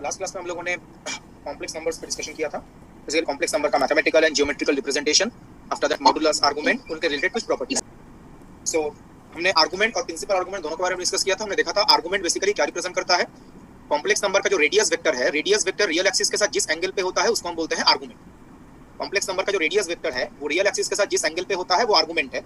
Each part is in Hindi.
लास्ट क्लास में हम लोगों ने कॉम्प्लेक्स नंबर्स पर डिस्कशन किया था। बेसिकली कॉम्प्लेक्स नंबर का mathematical and geometrical representation, after that modulus, argument, उनके रिलेटेड कुछ प्रॉपर्टीज। सो हमने आर्गुमेंट और प्रिंसिपल आर्गुमेंट दोनों के बारे में डिस्कस किया था। हमने देखा था आर्गुमेंट बेसिकली क्या रिप्रेजेंट करता है। कॉम्प्लेक्स नंबर का जो रेडियस वेक्टर है, रेडियस वेक्टर रियल एक्सिस के साथ जिस एंगल पे होता है उसको हम बोलते हैं आर्गुमेंट। कॉम्प्लेक्स नंबर का जो रेडियस वेक्टर है वो रियल एक्सिस के साथ जिस एंगल पे होता है वो आर्गुमेंट है।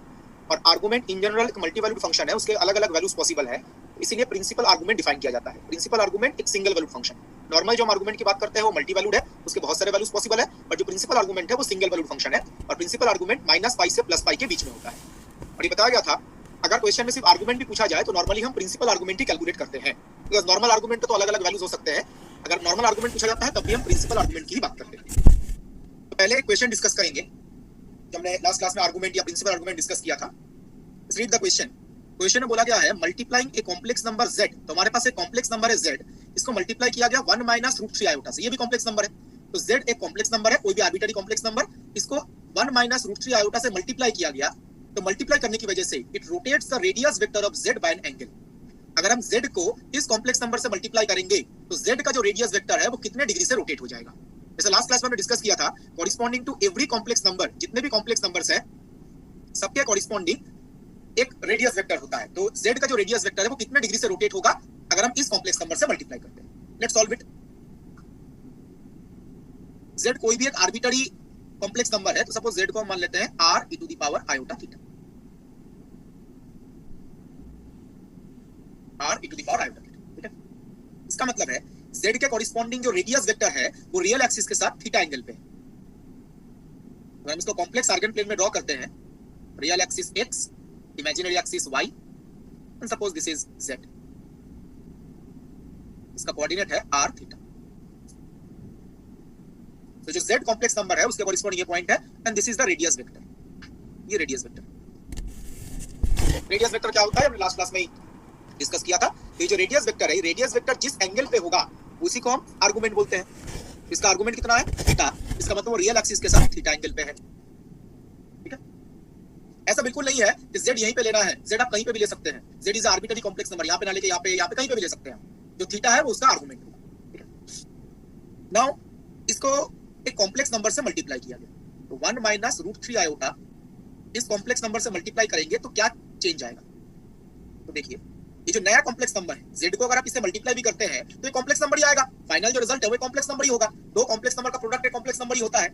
और आर्गुमेंट इन जनरल एक मल्टी वैल्यूड फंक्शन है, उसके अलग अलग वैल्यूज पॉसिबल है, इसीलिए प्रिंसिपल आर्गुमेंट डिफाइन किया जाता है। प्रिंसिपल आर्गुमेंट एक सिंगल वैल्यूड फंक्शन। नॉर्मल जो हम आर्गुमेंट की बात करते हैं वो मल्टी वैल्यूड है, उसके बहुत सारे वैल्यूज पॉसिबल है, बट जो प्रिंसिपल आर्गुमेंट है वो सिंगल वैल्यूड फंक्शन है। और प्रिंसिपल आर्गुमेंट -π से +π के बीच में होता है। और ये बताया गया था अगर क्वेश्चन में सिर्फ आर्गुमेंट भी पूछा जाए तो नॉर्मली हम प्रिंसिपल आर्गुमेंट ही कैलकुलेट करते हैं, बिकॉज नॉर्मल आर्गुमेंट तो अलग अलग वैल्यूज हो सकते हैं। अगर नॉर्मल आर्गुमेंट पूछा जाता है तब भी हम प्रिंसिपल आर्गुमेंट की ही बात करते हैं। तो पहले एक क्वेश्चन डिस्कस करेंगे जो हमने लास्ट क्लास में आर्गुमेंट या प्रिंसिपल आर्गुमेंट डिस्कस किया था। Read the question. क्वेश्चन में बोला गया है multiplying a complex number z। तो हमारे पास एक कॉम्प्लेक्स नंबर है z, इसको मल्टीप्लाई किया गया 1 - √3 आयोटा से। ये भी कॉम्प्लेक्स नंबर है, तो z एक कॉम्प्लेक्स नंबर है, कोई भी आर्बिट्ररी कॉम्प्लेक्स नंबर, इसको 1 - √3 आयोटा से मल्टीप्लाई किया गया। तो मल्टीप्लाई करने की वजह से it rotates the radius vector of z by an angle. अगर हम z को इस कॉम्प्लेक्स नंबर से मल्टीप्लाई करेंगे तो z का जो रेडियस वेक्टर है वो कितने डिग्री से रोटेट हो जाएगा। जैसे लास्ट क्लास में हमने डिस्कस किया था, corresponding to every complex number, जितने भी कॉम्प्लेक्स नंबर्स हैं सबके कॉरिस्पॉन्डिंग एक रेडियस वेक्टर होता है। तो z का जो रेडियस वेक्टर है वो कितने डिग्री से रोटेट होगा अगर हम इस कॉम्प्लेक्स नंबर से मल्टीप्लाई करते हैं। Let's solve it. z कोई भी एक आर्बिट्ररी कॉम्प्लेक्स नंबर है, तो सपोज z को हम मान लेते हैं r e to the power iota theta, r e to the power iota theta, ठीक है। इसका मतलब है z के कॉरिस्पॉन्डिंग जो रेडियस वेक्टर है वो रियल एक्सिस के साथ थीटा एंगल पे है। तो हम इसको कॉम्प्लेक्स आर्गन प्लेन में ड्रॉ करते हैं। Real axis x, imaginary axis y, and suppose this is z. इसका कोऑर्डिनेट है r थीटा। तो जो z कॉम्प्लेक्स नंबर है उसके कॉरिस्पॉन्डिंग ये पॉइंट है, and this is the radius vector. ये रेडियस वेक्टर, रेडियस वेक्टर क्या होता है हमने लास्ट क्लास में ही डिस्कस किया था। तो ये जो रेडियस वेक्टर है, ये रेडियस वेक्टर जिस एंगल पे होगा उसी को हम आर्गुमेंट बोलते हैं। इसका आर्गुमेंट कितना है? थीटा। इसका मतलब वो रियल एक्सिस के साथ थीटा एंगल पे है। ऐसा बिल्कुल नहीं है कि z यहीं पे लेना है, z आप कहीं पे भी ले सकते हैं। z is arbitrary complex number, यहाँ पे ना लेके यहाँ पे कहीं पे भी ले सकते हैं। जो थीटा है वो उसका आर्गुमेंट होगा, ठीक है। नाउ इसको एक कॉम्प्लेक्स नंबर से मल्टीप्लाई किया गया, तो 1 - √3 आयोटा इस कॉम्प्लेक्स नंबर से मल्टीप्लाई करेंगे तो क्या चेंज आएगा। तो देखिए ये जो नया कॉम्प्लेक्स नंबर है z को अगर आप इससे मल्टीप्लाई भी करते हैं तो ये कॉम्प्लेक्स नंबर ही आएगा। फाइनल जो रिजल्ट है वो कॉम्प्लेक्स नंबर ही होगा। दो कॉम्प्लेक्स नंबर का प्रोडक्ट एक कॉम्प्लेक्स नंबर ही होता है।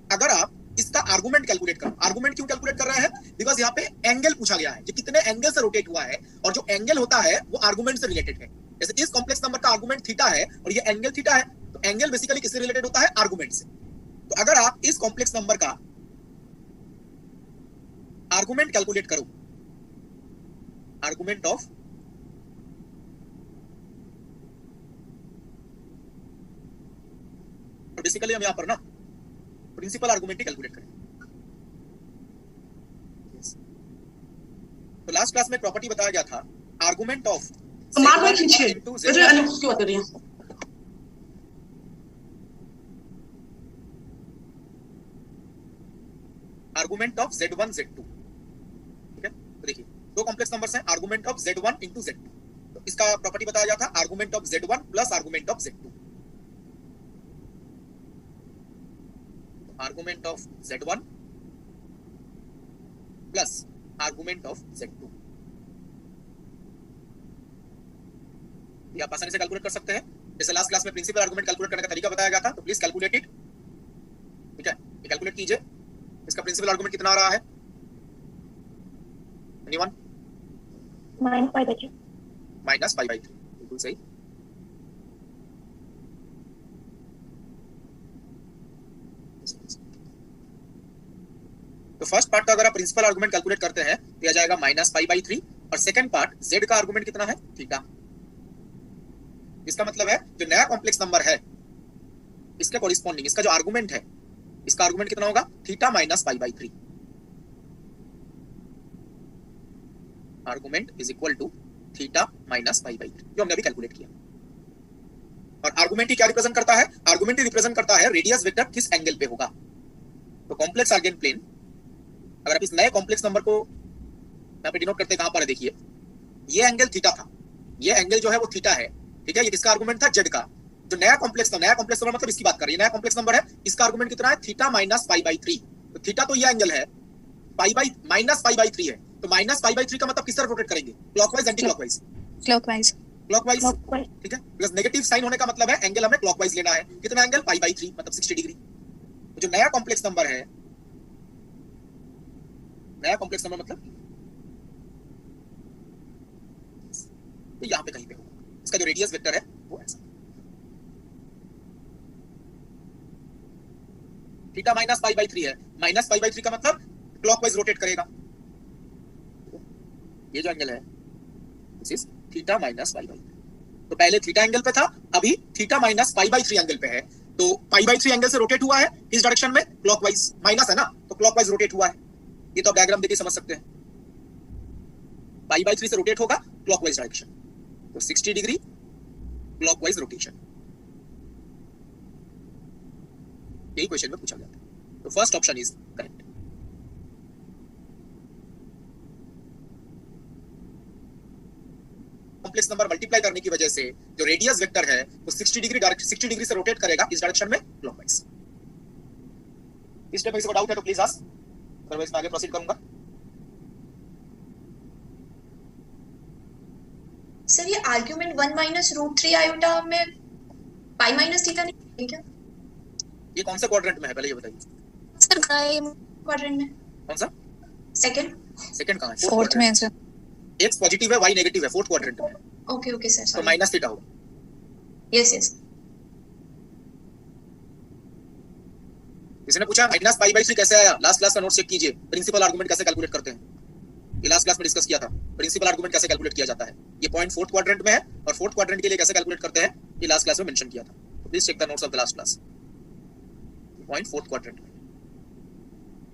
अगर आप इसका आर्गुमेंट कैलकुलेट करो, आर्गुमेंट क्यों कैलकुलेट कर रहे हैं? बिकॉज यहाँ पे एंगल पूछा गया है कि कितने एंगल से रोटेट हुआ है, और जो एंगल होता है वो आर्गुमेंट से रिलेटेड है। जैसे इस कॉम्प्लेक्स नंबर का आर्गुमेंट थीटा है और ये एंगल थीटा है, तो एंगल बेसिकली किससे रिलेटेड होता है? आर्गुमेंट से। तो अगर आप इस कॉम्प्लेक्स नंबर का आर्गुमेंट कैलकुलेट करो, आर्गुमेंट ऑफ तो बेसिकली हम यहाँ पर ना प्रिंसिपल आर्गुमेंट ही कैलकुलेट करें। तो लास्ट क्लास में प्रॉपर्टी बताया गया था argument of argument of z1 z2, ठीक है। तो देखिए दो कॉम्प्लेक्स नंबर्स हैं, argument of z1 into z2। तो इसका प्रॉपर्टी बताया गया था argument of z1 plus argument of z2। Argument of z1 plus argument of z2, ये आप आसानी से कैलकुलेट कर सकते हैं। जैसे लास्ट क्लास में प्रिंसिपल आर्गुमेंट कैलकुलेट करने का तरीका बताया गया था, तो प्लीज कैलकुलेट इट, ठीक है। ये कैलकुलेट कीजिए। इसका प्रिंसिपल आर्गुमेंट कितना आ रहा है? एनीवन? -π/3, बिल्कुल सही। तो फर्स्ट पार्ट का अगर आप प्रिंसिपल आर्गुमेंट कैलकुलेट करते हैं तो यह जाएगा -π/3, और सेकंड पार्ट z का आर्गुमेंट कितना है? थीटा। इसका मतलब है जो नया कॉम्प्लेक्स नंबर है इसके कॉरिस्पॉन्डिंग इसका जो आर्गुमेंट है, इसका आर्गुमेंट कितना होगा? Theta -π/3। Argument is equal to theta -π/3, जो हमने अभी कैलकुलेट किया। और आर्गुमेंट ही क्या रिप्रेजेंट करता है? आर्गुमेंट ही रिप्रेजेंट करता है रेडियस वेक्टर किस एंगल पे होगा। तो कॉम्प्लेक्स आर्गन प्लेन, अगर आप इस नए कॉम्प्लेक्स नंबर को यहाँ पे डिनोट करते हैं, कहां पर है देखिए, ये एंगल थीटा था, ये एंगल जो है वो थीटा है, ठीक है। ये किसका आर्गुमेंट था? जेड का। जो नया कॉम्प्लेक्स नंबर मतलब इसकी बात कर रही है, नया कॉम्प्लेक्स नंबर है, इसका आर्गुमेंट कितना है, थीटा माइनस पाई बाई 3। तो थीटा तो ये एंगल है, pi by minus pi by 3 है, तो माइनस पाई बाई 3 का मतलब किस तरफ रोटेट करेंगे, क्लॉकवाइज एंटी क्लॉकवाइज, क्लॉकवाइज, ठीक है, बिकॉज़ नेगेटिव साइन होने का मतलब है एंगल हमें क्लॉकवाइज लेना है। कितना एंगल, पाई बाई 3 मतलब 60 डिग्री। तो जो नया कॉम्प्लेक्स नंबर है, नया कॉम्प्लेक्स नंबर मतलब तो यहां पे कहीं पे होगा, इसका जो रेडियस वेक्टर है वो ऐसा, थीटा माइनस पाई बाई 3 है, माइनस पाई बाई 3 का मतलब क्लॉकवाइज रोटेट करेगा। ये जो एंगल है this is theta minus pi by 3। तो पहले थीटा एंगल पे था, अभी theta minus pi by 3 angle पे है। तो पाई बाई 3 एंगल से रोटेट हुआ है इस डायरेक्शन में, क्लॉकवाइज, माइनस है ना तो क्लॉकवाइज रोटेट हुआ है। ये तो आप डायग्राम देख के समझ सकते हैं, पाई बाई 3 से रोटेट होगा क्लॉकवाइज डायरेक्शन, तो 60 डिग्री क्लॉकवाइज रोटेशन, यही क्वेश्चन में पूछा गया था। तो first option is correct. Complex number multiply करने की वजह से जो रेडियस वेक्टर है वो 60 डिग्री से रोटेट करेगा इस डायरेक्शन में, क्लॉकवाइज। इस स्टेप में किसी को डाउट है तो प्लीज आस्क, अदरवाइज मैं आगे प्रोसीड करूंगा। सर ये आर्गुमेंट 1 माइनस रूट 3 आयोटा में पाई माइनस थीटा नहीं है क्या? ये कौन सा क्वाड्रेंट में है पहले ये बताइए। सर क्वाड्रेंट में। कौन सा? सेकंड कहां है? फोर्थ में है सर। x पॉजिटिव है y नेगेटिव है, फोर्थ क्वाड्रेंट में। ओके सर, तो माइनस थीटा होगा। यस। किसी ने पूछा माइनस पाई बाई 3 कैसे आया, लास्ट क्लास का नोट चेक कीजिए, प्रिंसिपल आर्गुमेंट कैसे कैलकुलेट करते हैं, ये लास्ट क्लास में डिस्कस किया था। प्रिंसिपल आर्गुमेंट कैसे कैलकुलेट किया जाता है, ये पॉइंट फोर्थ क्वाड्रेंट में है, और फोर्थ क्वाड्रेंट के लिए कैसे कैलकुलेट करते हैं ये लास्ट क्लास में मेंशन किया था। Please check the notes of the last class. Point fourth quadrant में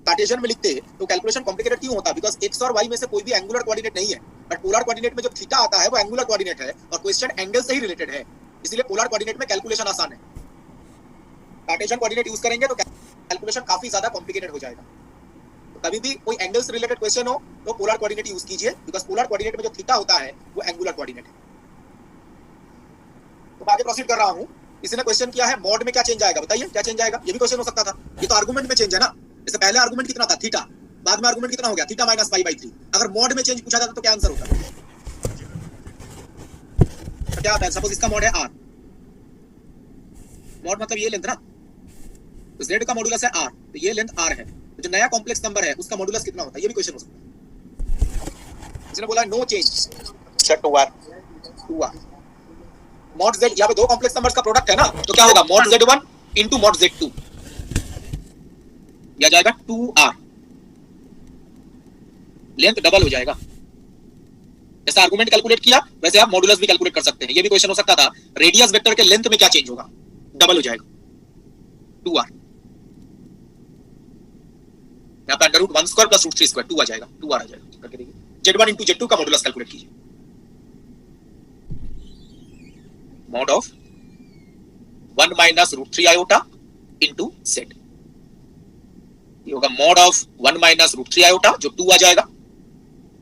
कार्टेशियन में लिखते हैं तो कैलकुलेशन कॉम्प्लिकेटेड क्यों होता है, बिकॉज़ x और y में से कोई भी एंगुलर कोऑर्डिनेट नहीं है, बट पोलर कोऑर्डिनेट में जो थीटा आता है वो एंगुलर कोऑर्डिनेट है, और क्वेश्चन एंगल से ही रिलेटेड है, इसलिए पोलर कोऑर्डिनेट में कैलकुलेशन आसान है। कार्टेशियन कोऑर्डिनेट यूज करेंगे तो कैलकुलेशन काफी ज्यादा कॉम्प्लिकेटेड हो जाएगा। तो कभी भी कोई एंगल से रिलेटेड क्वेश्चन हो तो पोलर कोऑर्डिनेट यूज कीजिए, बिकॉज़ पोलर कोऑर्डिनेट में जो थीटा होता है वो एंगुलर कोऑर्डिनेट है। तो मैं आगे प्रोसीड कर रहा हूं। किसी ने क्वेश्चन किया है मॉड में क्या चेंज आएगा, बताइए क्या चेंज आएगा, ये भी क्वेश्चन हो सकता था। ये तो आर्गुमेंट में चेंज है ना, इससे पहले आर्गुमेंट कितना था, थीटा, बाद में आर्गुमेंट कितना हो गया, थीटा माइनस पाई बाई 3। अगर मॉड में चेंज पूछा जाता तो क्या आंसर होता, तो क्या आता है, सपोज इसका मॉड है r, मॉड मतलब ये लेंथ ना, तो z का मॉडुलस है r, तो ये लेंथ r है, तो जो नया कॉम्प्लेक्स नंबर है उसका मॉडुलस कितना होता है, ये भी क्वेश्चन हो सकता है। इसने बोला no change, set 2r mod z, यहाँ पे दो कॉम्प्लेक्स नंबर्स का प्रोडक्ट है ना, तो क्या होगा mod z1 into mod z2, यह जाएगा 2r, लेंथ डबल हो जाएगा। जैसा आर्गुमेंट कैलकुलेट किया वैसे आप मॉडुलस भी कैलकुलेट कर सकते हैं। ये भी क्वेश्चन हो सकता था रेडियस वेक्टर के लेंथ में क्या चेंज होगा, डबल हो जाएगा 2r, यहां पे under root 1 square plus root 3 square 2 आ जाएगा, 2r आ जाएगा। करके देखिए z1 इनटू z2 का मॉडुलस कैलकुलेट कीजिए, mod of 1 minus root 3 iota into z, ये होगा mod of 1 minus root 3 iota जो 2 आ जाएगा।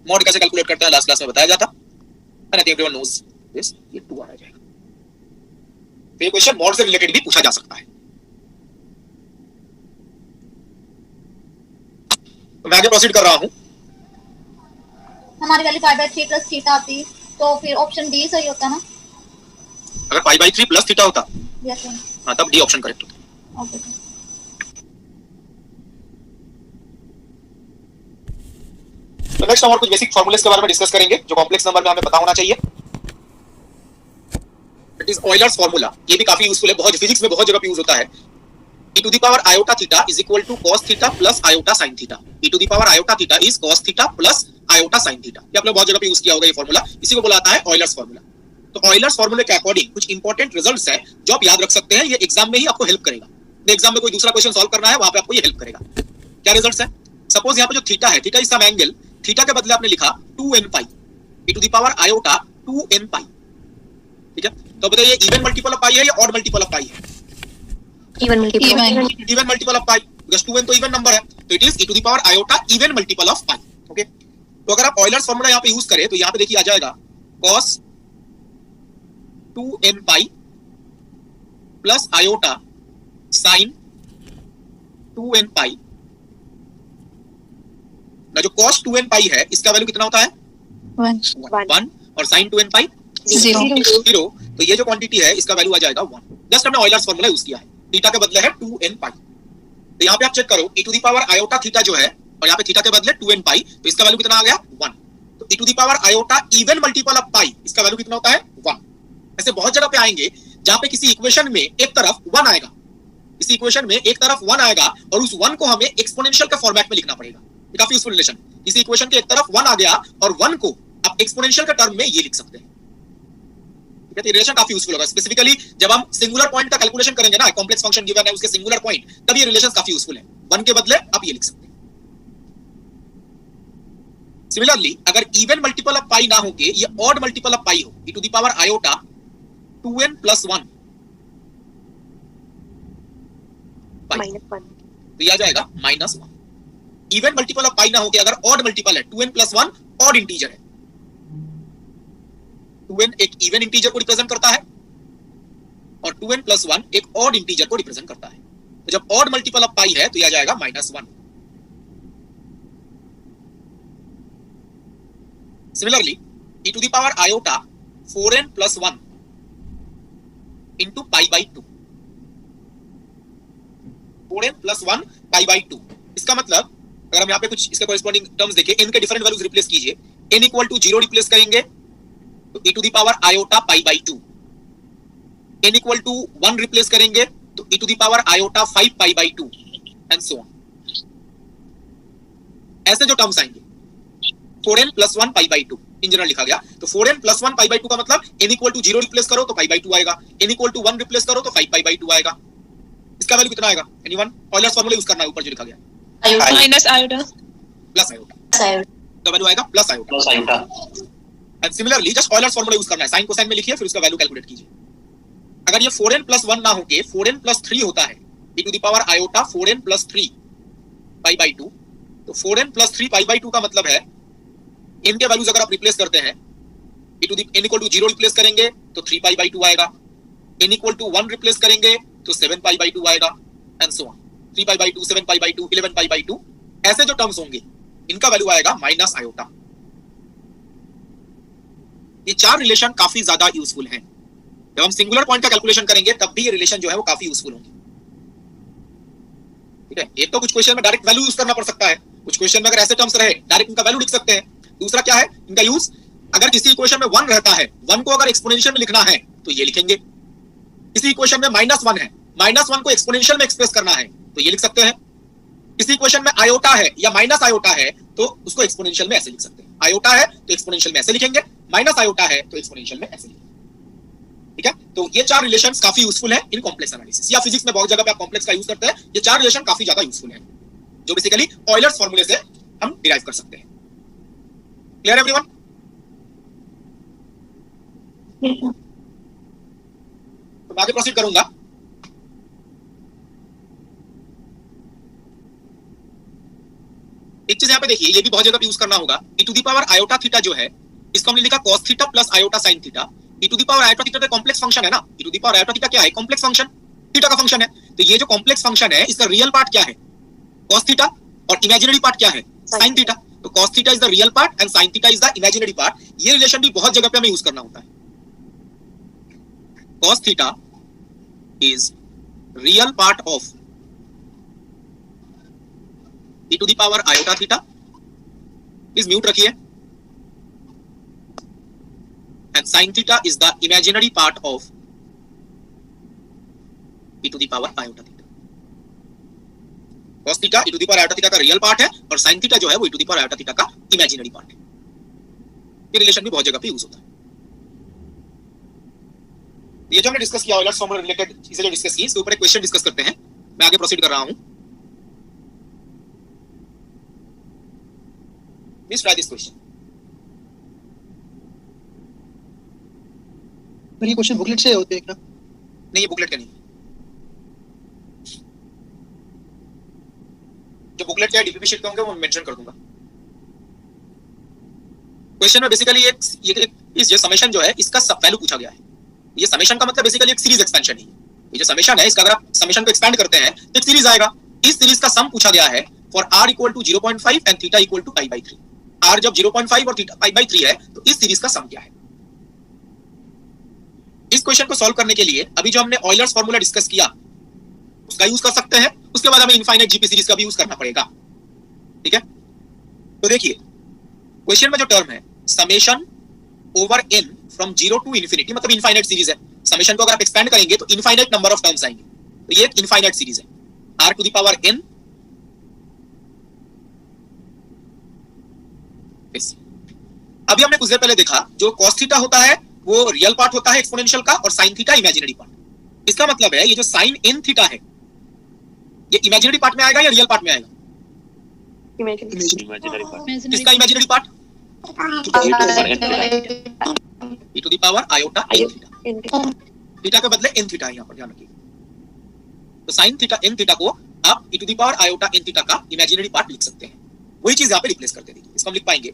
मॉड कैसे कैलकुलेट करते हैं लास्ट क्लास में बताया जाता, and I think everyone knows this, ये 2 आ जाएगा। तो ये क्वेश्चन मॉड से रिलेटेड भी पूछा जा सकता है। तो मैं आगे प्रोसीड कर रहा हूं। हमारी वाली पाई बाई 3 प्लस थीटा आती तो फिर ऑप्शन डी सही होता ना, अगर पाई बाई 3 प्लस थीटा होता यस सर, हां तब डी ऑप्शन करेक्ट होता। Okay sir. तो नेक्स्ट हम और कुछ बेसिक फार्मूलेस के बारे में डिस्कस करेंगे जो कॉम्प्लेक्स नंबर में हमें पता होना चाहिए। इट इज ऑयलर्स फार्मूला, ये भी काफी यूजफुल है, बहुत फिजिक्स में बहुत जगह पे यूज होता है। e to the power iota theta is equal to cos theta plus iota sin theta, e to the power iota theta is cos theta plus iota sin theta. ये आपने बहुत जगह पे यूज किया होगा ये फार्मूला, इसी को बुलाता है ऑयलर्स फार्मूला। तो ऑयलर्स फार्मूले के अकॉर्डिंग कुछ इंपॉर्टेंट रिजल्ट्स है जो आप याद रख सकते हैं, ये एग्जाम में ही आपको हेल्प करेगा। एग्जाम में कोई दूसरा क्वेश्चन सॉल्व करना है वहां पे आपको ये हेल्प करेगा। क्या रिजल्ट्स है, सपोज यहाँ पे जो थीटा है, theta is some angle, theta के बदले आपने लिखा 2n pi, e to the power iota 2n pi, ठीक है। तो बताइए इवन मल्टीपल ऑफ पाई है या ऑड मल्टीपल ऑफ पाई है, even multiple of pi, because 2n तो इवन नंबर है, तो it is e to the power iota even multiple of pi. Okay, तो अगर आप ऑयलर्स फार्मूला यहाँ पे यूज करें तो यहाँ पे देखिए आ जाएगा cos 2n pi plus iota sine 2n पाई ना, जो cos 2n पाई है इसका वैल्यू कितना होता है 1 और sin 2n पाई 0। तो ये जो क्वांटिटी है इसका वैल्यू आ जाएगा 1। जस्ट हमने ऑयलर्स फार्मूला यूज किया है, थीटा के बदले है 2n पाई। तो यहाँ पे आप चेक करो e to the power iota theta जो है और यहाँ पे थीटा के बदले 2n पाई, तो इसका वैल्यू कितना आ गया 1। तो e to the power iota even multiple of pi, इसका वैल्यू कितना होता है 1। ऐसे बहुत जगह पे आएंगे जहां पे किसी इक्वेशन में एक तरफ 1 आएगा, किसी इक्वेशन में एक तरफ 1 आएगा और उस 1 को हमें एक्सपोनेंशियल के फॉर्मेट में लिखना पड़ेगा। ये काफी यूजफुल रिलेशन। किसी इक्वेशन के एक तरफ 1 आ गया और 1 को आप एक्सपोनेंशियल के टर्म में ये लिख सकते हैं। ठीक है, तो रिलेशन काफी यूजफुल होगा, स्पेसिफिकली जब हम सिंगुलर पॉइंट का कैलकुलेशन करेंगे ना, कॉम्प्लेक्स फंक्शन गिवन है उसके सिंगुलर पॉइंट, तब ये रिलेशन काफी यूजफुल है। 1 के बदले आप ये लिख सकते हैं। सिमिलरली अगर इवन मल्टीपल ऑफ पाई ना होके ये ऑड मल्टीपल ऑफ पाई हो, e to the power iota 2n + 1 तो ये आ जाएगा -1। इवन मल्टीपल ऑफ पाई ना होके अगर ऑड मल्टीपल है, 2n + 1 ऑड इंटीजर है, 2n एक इवन इंटीजर को रिप्रेजेंट करता है और 2n + 1 एक ऑड इंटीजर को रिप्रेजेंट करता है। तो जब ऑड मल्टीपल ऑफ पाई है तो ये आ जाएगा -1। Similarly e to the power iota 4n + 1 into π/2, 4n + 1 π/2। इसका मतलब अगर हम यहाँ पे कुछ इसके कॉरेस्पॉन्डिंग टर्म्स देखें, n के डिफरेंट वैल्यूज रिप्लेस कीजिए, n = 0 रिप्लेस करेंगे तो e to the power iota π/2, n = 1 replace करेंगे तो e to the power iota 5 π/2 and so on. ऐसे जो टर्म्स आएंगे 4n + 1 π/2 इन जनरल लिखा गया, तो 4n + 1 π/2 का मतलब n = 0 रिप्लेस करो तो π/2 आएगा, n = 1 रिप्लेस करो तो 5 π/2 आएगा। इसका वैल्यू कितना आएगा? एनीवन? ऑयलर्स फार्मूला यूज करना है, ऊपर जो लिखा गया माइनस आयोटा प्लस आयोटा, तो वैल्यू आएगा plus iota. And similarly just Euler's formula use करना है, साइन कोसाइन में लिखिए फिर उसका वैल्यू कैलकुलेट कीजिए। अगर ये 4n + 1 ना होके 4n + 3 होता है, e to the power iota 4n + 3 π/2, तो 4n + 3 π/2 का मतलब है n के वैल्यूज अगर आप रिप्लेस करते हैं, n = 0 रिप्लेस करेंगे तो 3 π/2 आएगा, n = 1 रिप्लेस करेंगे तो 7 π/2 आएगा एंड सो ऑन। 3 π/2, 7 π/2, 11 π/2, ऐसे जो टर्म्स होंगे इनका वैल्यू आएगा माइनस आयोटा। ये 4 रिलेशन काफी ज्यादा यूजफुल हैं। जब हम सिंगुलर पॉइंट का कैलकुलेशन करेंगे तब भी ये रिलेशन जो है वो काफी यूजफुल होंगे। ठीक है, एक तो कुछ क्वेश्चन में डायरेक्ट वैल्यू यूज करना पड़ सकता है, कुछ क्वेश्चन में अगर ऐसे टर्म्स रहे डायरेक्ट इनका वैल्यू लिख सकते हैं। दूसरा क्या है इनका यूज, अगर किसी इक्वेशन में 1 रहता है, 1 को अगर एक्सपोनेंशियल में लिखना है तो ये लिखेंगे। किसी इक्वेशन में -1 है, -1 को एक्सपोनेंशियल में एक्सप्रेस करना है तो ये लिख सकते हैं। किसी इक्वेशन में आयोटा है या माइनस आयोटा है तो उसको एक्सपोनेंशियल में ऐसे लिख सकते हैं। आयोटा है तो एक्सपोनेंशियल में ऐसे लिखेंगे, माइनस आयोटा है तो एक्सपोनेंशियल में ऐसे लिखेंगे। ठीक है, तो ये 4 रिलेशंस काफी यूजफुल है इन कॉम्प्लेक्स एनालिसिस, या फिजिक्स में बहुत जगह पे आप कॉम्प्लेक्स का यूज करते हैं। ये 4 रिलेशन काफी ज्यादा यूजफुल है जो बेसिकली ऑयलर्स फार्मूले से हम डिराइव कर सकते हैं। Clear everyone? तो मैं आगे प्रोसीड करूंगा। एक चीज यहाँ पे देखिए, ये भी बहुत जगह पे यूज करना होगा। e to the power iota theta जो है इसको हमने लिखा cos theta plus iota sin theta. e to the power iota theta तो कॉम्प्लेक्स फंक्शन है ना, e to the power iota theta क्या है? कॉम्प्लेक्स फंक्शन, थीटा का फंक्शन है। तो ये जो कॉम्प्लेक्स फंक्शन है इसका रियल पार्ट क्या है? cos थीटा, और इमेजिनरी पार्ट क्या है? sin theta. तो cos theta is the real part and sin theta is the imaginary part. ये रिलेशन भी बहुत जगह पे हमें यूज करना होता है। cos theta is real part of e to the power iota theta, please mute रखिए, and sin theta is the imaginary part of e to the power iota theta. cos theta e to the power iota theta का रियल पार्ट है और sin थीटा जो है वो e to the power iota theta का इमेजिनरी पार्ट है। ये रिलेशन भी बहुत जगह पे यूज होता है। ये जो हमने डिस्कस किया ऑयलर्स फार्मूला रिलेटेड चीजें जो डिस्कस की, इसके ऊपर एक क्वेश्चन डिस्कस करते हैं। मैं आगे प्रोसीड कर रहा हूं। Please try this question. पर ये क्वेश्चन बुकलेट से होते हैं क्या? नहीं, ये बुकलेट का नहीं, जो बुकलेट के डीपीपी शीट के होंगे वो मेंशन कर दूंगा। क्वेश्चन में बेसिकली ये समेशन जो है इसका सब वैल्यू पूछा गया है। ये समेशन का मतलब बेसिकली एक सीरीज एक्सपेंशन है। ये जो समेशन है इसका अगर आप समेशन को एक्सपेंड करते हैं तो एक सीरीज आएगा। इस सीरीज का सम पूछा गया है for r equal to 0.5 and theta equal to pi by 3। r जब 0.5 और थीटा पाई बाई 3 है तो इस सीरीज का सम क्या है। इस क्वेश्चन को सॉल्व करने के लिए अभी जो हमने ऑयलर्स फार्मूला डिस्कस किया उसका यूज कर सकते हैं, उसके बाद हमें इनफाइनाइट जीपी सीरीज का भी यूज करना पड़ेगा। ठीक है, तो देखिए क्वेश्चन में जो टर्म है summation over n from 0 to infinity, मतलब इनफाइनाइट सीरीज है। समेशन को अगर आप एक्सपेंड करेंगे तो इनफाइनाइट नंबर ऑफ टर्म्स आएंगे, तो ये एक इनफाइनाइट सीरीज है। r to the power n अभी हमने कुछ देर पहले देखा जो cos थीटा होता है वो रियल पार्ट होता है एक्सपोनेंशियल का और sin थीटा इमेजिनरी पार्ट। इसका मतलब है ये जो sin n थीटा है ये इमेजिनरी पार्ट में आएगा या रियल पार्ट में आएगा। Imaginary part. किसका imaginary part, e to the power iota n theta. Theta के बदले n थीटा है यहाँ पर, ध्यान रखिए। तो sin थीटा n थीटा को आप e to the power iota n theta का इमेजिनरी पार्ट लिख सकते हैं। वही चीज यहाँ पे रिप्लेस करते देखिए, इसको हम लिख पाएंगे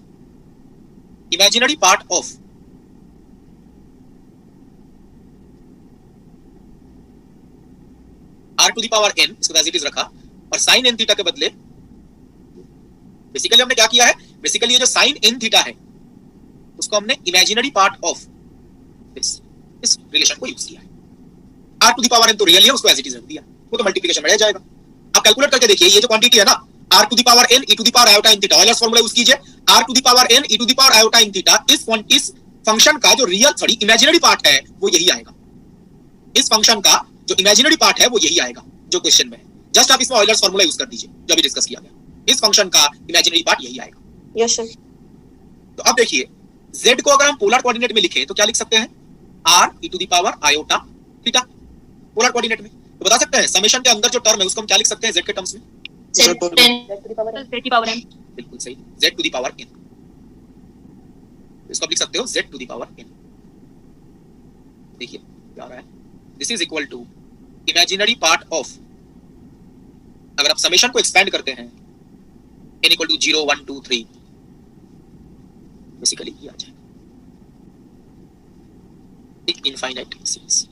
imaginary part of r to the power n, इसको एज इट इज रखा, और sin n थीटा के बदले बेसिकली हमने क्या किया है, बेसिकली ये जो sin n थीटा है उसको हमने इमेजिनरी पार्ट ऑफ इस रिलेशन को यूज किया है। r to the power n तो रियल है, उसको एज इट इज रख दिया, वो तो मल्टीप्लिकेशन में रह जाएगा। आप कैलकुलेट करके देखिए ये जो क्वांटिटी है ना r to the power n e to the power iota n theta, Euler's formula use कीजिए। r to the power n e to the power iota n theta इस फंक्शन का जो रियल इमेजिनरी पार्ट है वो यही आएगा। इस फंक्शन का जो इमेजिनरी पार्ट है वो यही आएगा जो क्वेश्चन में है। जस्ट आप इसमें ऑयलर्स फार्मूला यूज कर दीजिए जो अभी डिस्कस किया गया। इस फंक्शन का इमेजिनरी पार्ट यही आएगा। Yes sir. तो अब देखिए z को अगर हम पोलर कोऑर्डिनेट में लिखें तो क्या लिख सकते हैं, r e to the power iota theta polar coordinate में। तो बता सकते हैं समेशन के अंदर जो टर्म है उसको हम क्या लिख सकते हैं z के टर्म्स में, बिल्कुल सही, z to the power n। इसको आप लिख सकते हो z to the power n। देखिए क्या आ रहा है, this is equal to imaginary part of, अगर आप समेशन को एक्सपेंड करते हैं n इक्वल टू 0 1 2 3 बेसिकली ये आ जाएगा एक इनफाइनाइट सीरीज।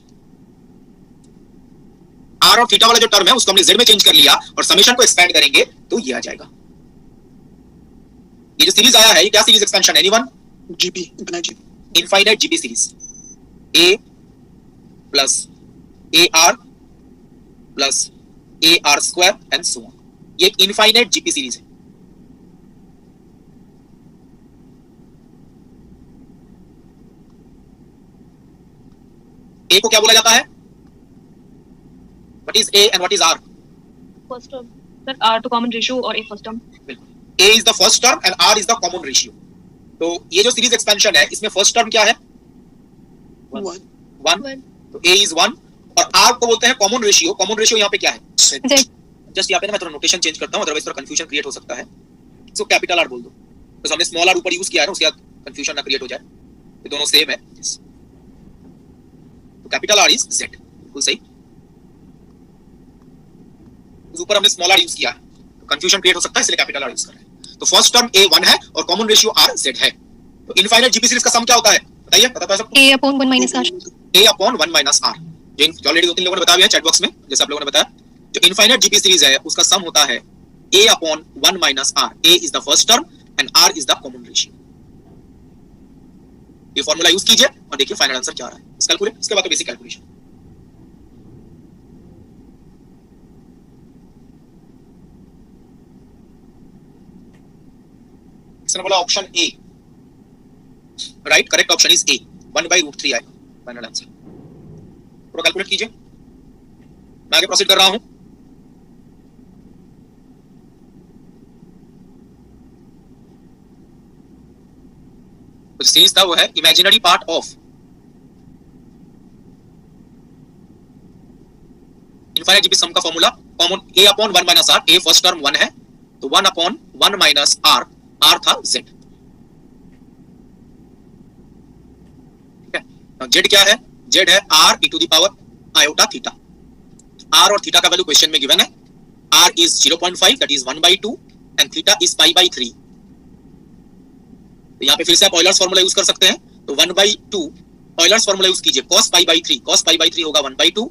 r और थीटा वाला जो टर्म है उसको हमने z में चेंज कर लिया और समेशन को एक्सपेंड करेंगे तो ये आ जाएगा। ये जो सीरीज आया है ये क्या सीरीज एक्सपेंशन है, anyone? GP infinite GP series, a plus ar plus ar square and so on. ये एक इनफाइनाइट जीपी सीरीज है। a को क्या बोला जाता है, what is a and what is r? First term sir, r तो कॉमन रेशियो और a फर्स्ट टर्म। बिल्कुल, a is the first term and r is the common ratio. तो ये जो सीरीज एक्सपेंशन है इसमें फर्स्ट टर्म क्या है, 1, तो a इज 1 और r को बोलते हैं कॉमन रेशियो। कॉमन रेशियो यहाँ पे क्या है, जस्ट यहाँ पे ना मैं थोड़ा नोटेशन चेंज करता हूँ अदरवाइज थोड़ा कंफ्यूजन क्रिएट हो सकता है। सो कैपिटल r बोल दो, तो हमने स्मॉल r ऊपर यूज किया है ना, उसके बाद कंफ्यूजन ना क्रिएट हो जाए, ये दोनों सेम है। तो कैपिटल R इज Z, बिल्कुल सही। उस ऊपर हमने स्मॉल r यूज किया है तो कंफ्यूजन क्रिएट हो सकता है, इसलिए कैपिटल R यूज कर रहे हैं। तो फर्स्ट टर्म a 1 है और कॉमन रेशियो r Z है। तो इनफाइनाइट जीपी सीरीज का सम क्या होता है बताइए, पता है सबको? a upon 1 minus r। a upon 1 minus r, जो ऑलरेडी 2-3 लोगों ने बताया हुआ है चैट बॉक्स में, जैसे आप लोगों ने बताया। जो इनफाइनाइट जीपी सीरीज है उसका सम होता है a upon 1 minus r। a is the first term and r is the common ratio. ये फार्मूला यूज कीजिए और देखिए फाइनल आंसर क्या आ रहा है। इसका कैलकुलेट, इसके बाद तो बेसिक कैलकुलेशन। इसने बोला option A, right, correct option is a, 1/√3 आएगा फाइनल आंसर। थोड़ा कैलकुलेट कीजिए, मैं आगे प्रोसीड कर रहा हूं। तो सीरीज था वो है imaginary part of infinite GP sum का formula common a upon 1 minus r। a first term 1 है तो 1 अपॉन 1 माइनस r, r था z। ठीक है, z क्या है, z है r e to the power iota theta. r और थीटा का वैल्यू क्वेश्चन में गिवन है, r is 0.5 that is 1/2 and theta is π/3। तो यहाँ पे फिर से आप ऑयलर्स फार्मूला यूज कर सकते हैं। तो 1/2 ऑयलर्स फार्मूला यूज कीजिए, cos π/3, cos π/3 होगा 1/2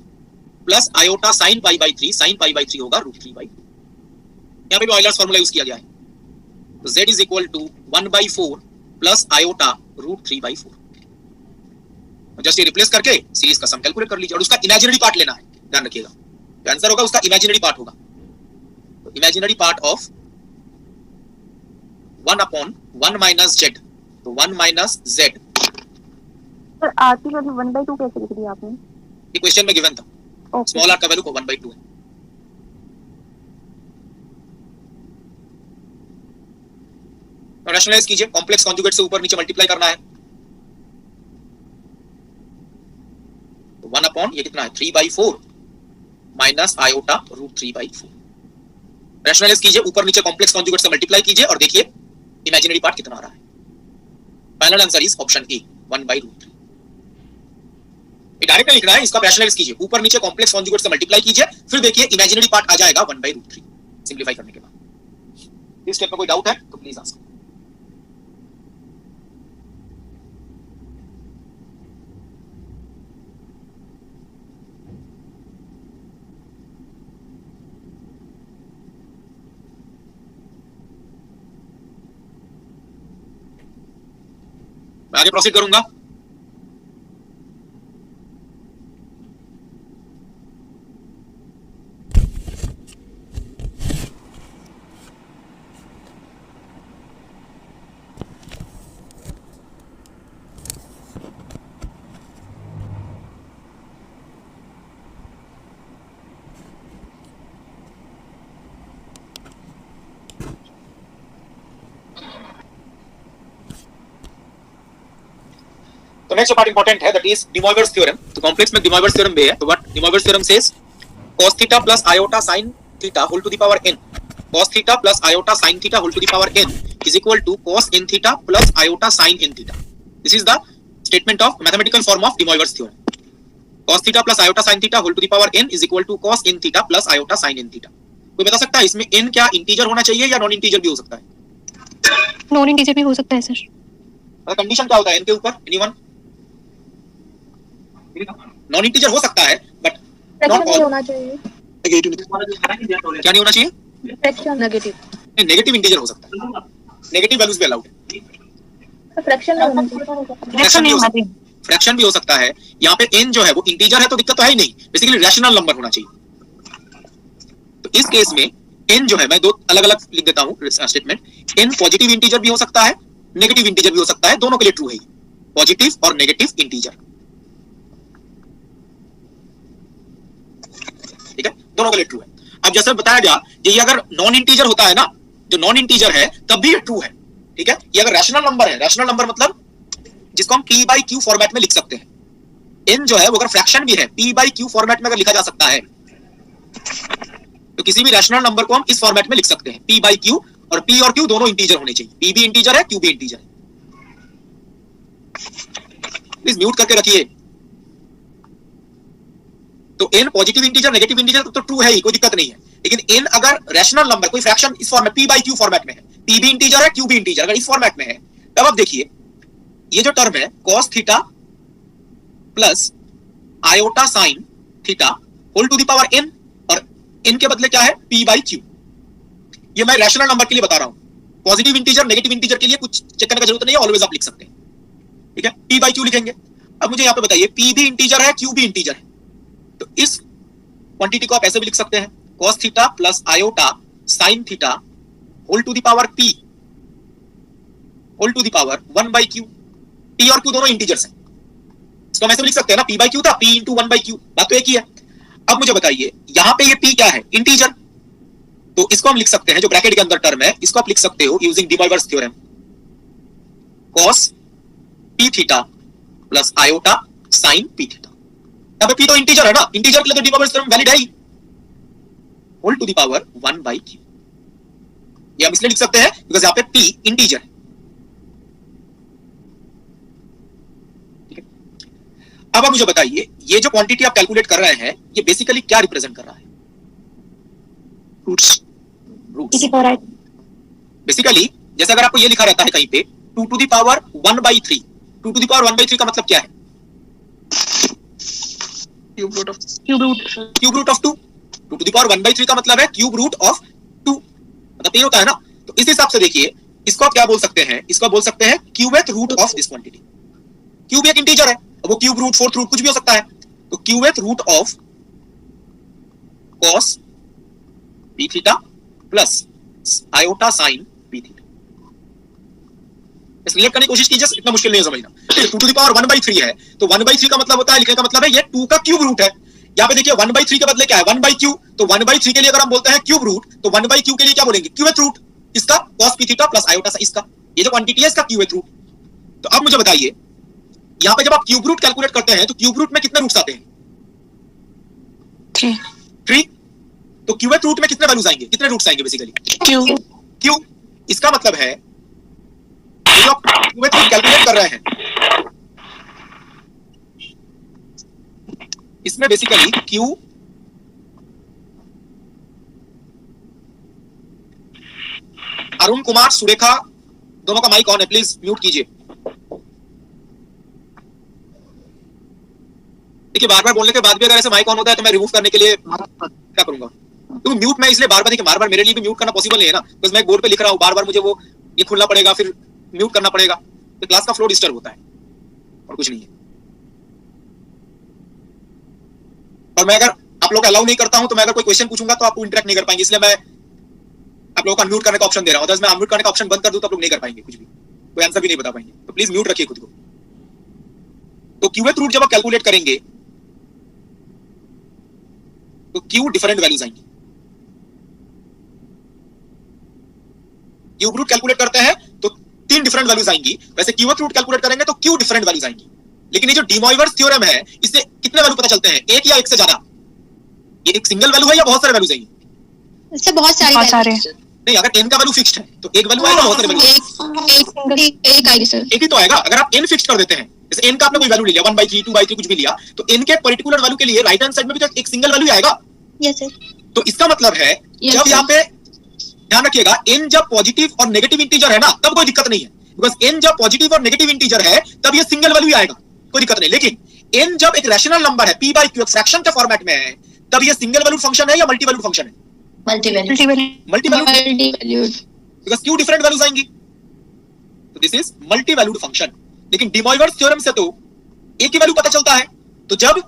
plus iota sine pi by 3, sine pi by 3 होगा √3/4। यहाँ पे भी ऑयलर्स फॉर्मूला यूज किया गया है, तो z is equal to 1/4 plus iota √3/4। Just ये रिप्लेस करके सीरीज का सम कैलकुलेट कर लीजिए और उसका इमेजिनरी पार्ट लेना है, ध्यान रखिएगा। तो आंसर होगा उसका इमेजिनरी पार्ट होगा, तो imaginary part of 1/1 minus z, तो 1 माइनस z। सर r की वैल्यू 1/2 कैसे लिख दी आपने? ये क्वेश्चन में गिवन था, स्मॉल r का वैल्यू को 1/2 है। रैशनलाइज कीजिए, कॉम्प्लेक्स कॉन्जुगेट से ऊपर नीचे मल्टीप्लाई करना है, तो 1/, ये कितना है 3/4 माइनस आयोटा √3/4। रैशनलाइज कीजिए, ऊपर नीचे कॉम्प्लेक्स कॉन्जुगेट से मल्टीप्लाई कीजिए और देखिए इमेजिनरी पार्ट कितना आ रहा है। Final answer is option A 1/√3। Direct लिखना है, इसका रैशनलाइज कीजिए, ऊपर नीचे कॉम्प्लेक्स कॉन्जुगेट से मल्टीप्लाई कीजिए, फिर देखिए इमेजिनरी पार्ट आ जाएगा 1/√3 सिंपलीफाई करने के बाद। इस स्टेप में कोई डाउट है तो प्लीज आस्क। मैं आगे प्रोसीड करूंगा। तो नेक्स्ट पार्ट इंपॉर्टेंट है, that is De Moivre's theorem. तो कॉम्प्लेक्स में De Moivre's थ्योरम भी है, तो what De Moivre's theorem says cos theta plus iota sin theta whole to the power n, cos theta plus iota sin theta whole to the power n is equal to cos n theta plus iota sin n theta. This is the statement of mathematical form of De Moivre's theorem. cos theta plus iota sin theta whole to the power n is equal to cos n theta plus iota sin n theta. कोई बता सकता है इसमें n क्या इंटीजर होना चाहिए या नॉन इंटीजर भी हो सकता है? नॉन इंटीजर भी हो सकता है सर। कंडीशन क्या होता है n के ऊपर? एनीवन? नॉन इंटीजर हो सकता है बट फ्रैक्शन नहीं होना चाहिए। नेगेटिव क्या नहीं होना चाहिए? Fraction negative. नेगेटिव इंटीजर हो सकता है, नेगेटिव वैल्यूज भी अलाउड है। फ्रैक्शन नहीं होना चाहिए। फ्रैक्शन नहीं हो सकता, फ्रैक्शन भी हो सकता है। यहाँ पे n जो है वो इंटीजर है तो दिक्कत तो है ही नहीं, बेसिकली रैशनल नंबर होना चाहिए। तो इस केस में n जो है, मैं दो अलग अलग लिख देता हूँ स्टेटमेंट। n पॉजिटिव इंटीजर भी हो सकता है, नेगेटिव इंटीजर भी हो सकता है, दोनों के लिए ट्रू है, पॉजिटिव और नेगेटिव इंटीजर। ठीक है, दोनों के लिए ट्रू है। अब जैसे बताया गया कि ये अगर नॉन इंटीजर होता है ना, जो नॉन इंटीजर है तब भी ये ट्रू है। ठीक है, ये अगर रैशनल नंबर है, रैशनल नंबर मतलब जिसको हम p/q फॉर्मेट में लिख सकते हैं। n जो है वो अगर फ्रैक्शन भी है, p/q फॉर्मेट में अगर लिखा जा सकता है, तो किसी भी रैशनल नंबर को हम इस फॉर्मेट में लिख सकते हैं, p/q, और p और q दोनों इंटीजर होने चाहिए। p भी इंटीजर है, q भी इंटीजर है। प्लीज म्यूट करके रखिए। तो n positive integer, negative integer तो ट्रू है ही, कोई दिक्कत नहीं है। लेकिन n अगर रैशनल नंबर, कोई फ्रैक्शन इस फॉर्मेट p/q फॉर्मेट में है, p भी इंटीजर है, q भी इंटीजर, अगर इस फॉर्मेट में है, तब आप देखिए ये जो टर्म है cos theta plus iota sin theta whole to the power n, और n के बदले क्या है p/q। ये मैं रैशनल नंबर के लिए बता रहा हूं। पॉजिटिव इंटीजर, नेगेटिव इंटीजर के लिए कुछ चेक करने की जरूरत नहीं है, ऑलवेज आप लिख सकते हैं। ठीक है, p/q लिखेंगे। अब मुझे यहाँ पे बताइए, p भी इंटीजर है, q भी इंटीजर है, तो इस क्वांटिटी को आप ऐसे भी लिख सकते हैं, cos theta plus iota sin theta whole to the power p whole to the power 1/q। p और q दोनों इंटीजर्स हैं, इसको हम ऐसे भी लिख सकते हैं ना, p/q था, p into 1/q, बात तो एक ही है। अब मुझे बताइए यहां पे ये p क्या है? इंटीजर, तो इसको हम लिख सकते हैं, जो ब्रैकेट के अंदर टर्म है इसको आप लिख सकते हो using De Moivre's theorem, cos p theta plus iota sin p theta. यहाँ पे p तो इंटीजर है ना, इंटीजर के लिए तो De Moivre's थ्योरम वैलिड है ही, whole to the power 1/q। ये हम इसलिए लिख सकते हैं बिकॉज़ यहाँ पे p इंटीजर है। ठीक है, अब आप मुझे बताइए ये जो क्वांटिटी आप कैलकुलेट कर रहे हैं ये बेसिकली क्या रिप्रेजेंट कर रहा है? रूट्स। बेसिकली जैसे अगर आपको ये लिखा रहता है कहीं पे 2 to the power 1/3, 2 to the power 1/3 का मतलब क्या है? Cube root. Cube root of 2, 2 to the power 1/3 का मतलब है क्यूब रूट ऑफ 2, मतलब ये होता है ना। तो इस हिसाब से देखिए इसको आप क्या बोल सकते हैं, इसको बोल सकते हैं cubed root of this quantity. Cube एक इंटीजर है, वो क्यूब रूट, फोर्थ रूट कुछ भी हो सकता है, तो qth root of cos p theta plus iota sin p theta. इसलिए लिखने की कोशिश कीजिए, इतना मुश्किल नहीं है समझना। 2 टू द पावर 1/3 है, तो 1/3 का मतलब होता है, लिखने का मतलब है ये 2 का क्यूब रूट है। यहाँ पे देखिए 1/3 के बदले क्या है, 1/q, तो 1/3 के लिए अगर हम बोलते हैं क्यूब रूट, तो 1/q के लिए क्या बोलेंगे, क्यूबेथ रूट इसका cos p theta plus iota sin इसका, ये जो क्वांटिटी है इसका क्यूबेथ रूट। तो अब मुझे बताइए यहाँ पे जब आप क्यूब रूट कैलकुलेट करते हैं तो क्यूब रूट में कितने रूट्स आते हैं, 3। तो क्यूबेथ रूट में कितने वैल्यूज आएंगे, कितने रूट्स आएंगे बेसिकली, क्यू। इसका मतलब है जो आप क्यूबेथ रूट कैलकुलेट कर रहे हैं इसमें बेसिकली क्यू अरुण कुमार, सुरेखा, दोनों का माइक ऑन है, प्लीज म्यूट कीजिए। देखिए बार बार बोलने के बाद भी अगर ऐसे माइक ऑन होता है तो मैं रिमूव करने के लिए क्या करूंगा, तो म्यूट मैं इसलिए बार बार, देखिए बार बार मेरे लिए भी म्यूट करना पॉसिबल नहीं है ना, बिकॉज़ मैं एक बोर्ड पे लिख रहा हूं, बार बार मुझे वो ये खोलना पड़ेगा, फिर म्यूट करना पड़ेगा, तो क्लास का फ्लो डिस्टर्ब होता है और कुछ नहीं है। और मैं अगर आप लोग अलाउ नहीं करता हूं तो मैं अगर कोई क्वेश्चन पूछूंगा तो आप इंटरेक्ट नहीं कर पाएंगे, इसलिए मैं आप लोगों को अनम्यूट करने का ऑप्शन दे रहा हूं। अदरवाइज मैं अनम्यूट करने का ऑप्शन बंद कर दूं तो आप लोग नहीं कर पाएंगे कुछ भी, कोई आंसर भी नहीं बता पाएंगे, तो प्लीज म्यूट रखिए खुद को। तो क्यूबेथ रूट जब आप कैलकुलेट करेंगे तो क्यू डिफरेंट वैल्यूज आएंगी। क्यूब रूट कैलकुलेट करते हैं तो 3 डिफरेंट वैल्यूज आएंगी, वैसे क्यूबेथ रूट कैलकुलेट करेंगे तो क्यू डिफरेंट वैल्यूज आएंगी। लेकिन ये जो डी मॉइवर्स थ्योरम है इससे कितने वैल्यू पता चलते हैं, एक या एक से ज्यादा, ये एक सिंगल वैल्यू है या बहुत सारे वैल्यूज आएंगे, इससे बहुत सारे नहीं अगर n का वैल्यू फिक्स्ड है तो एक वैल्यू आएगा, बहुत सारे वैल्यू एक आएगी सर, एक ही तो आएगा। अगर आप n फिक्स कर देते हैं, जैसे n का आपने कोई वैल्यू ले लिया 1/3 2/3 कुछ भी लिया, तो n के पर्टिकुलर वैल्यू के लिए राइट हैंड साइड में भी तो एक सिंगल वैल्यू आएगा। Yes sir. तो इसका मतलब है जब यहाँ पे ध्यान रखिएगा n जब पॉजिटिव और नेगेटिव इंटीजर है ना तब कोई दिक्कत नहीं है, बिकॉज n जब पॉजिटिव और नेगेटिव इंटीजर है तब ये सिंगल वैल्यू आएगा, कोई दिक्कत नहीं। लेकिन n जब एक रैशनल नंबर है p/q फ्रैक्शन के फॉर्मेट में है तब ये सिंगल वैल्यूड फंक्शन है या मल्टी वैल्यूड फंक्शन है, multi valued, because q different values आएंगी, तो this is multi valued function. लेकिन डी मॉइवर्स थ्योरम से तो एक ही वैल्यू पता चलता है, तो जब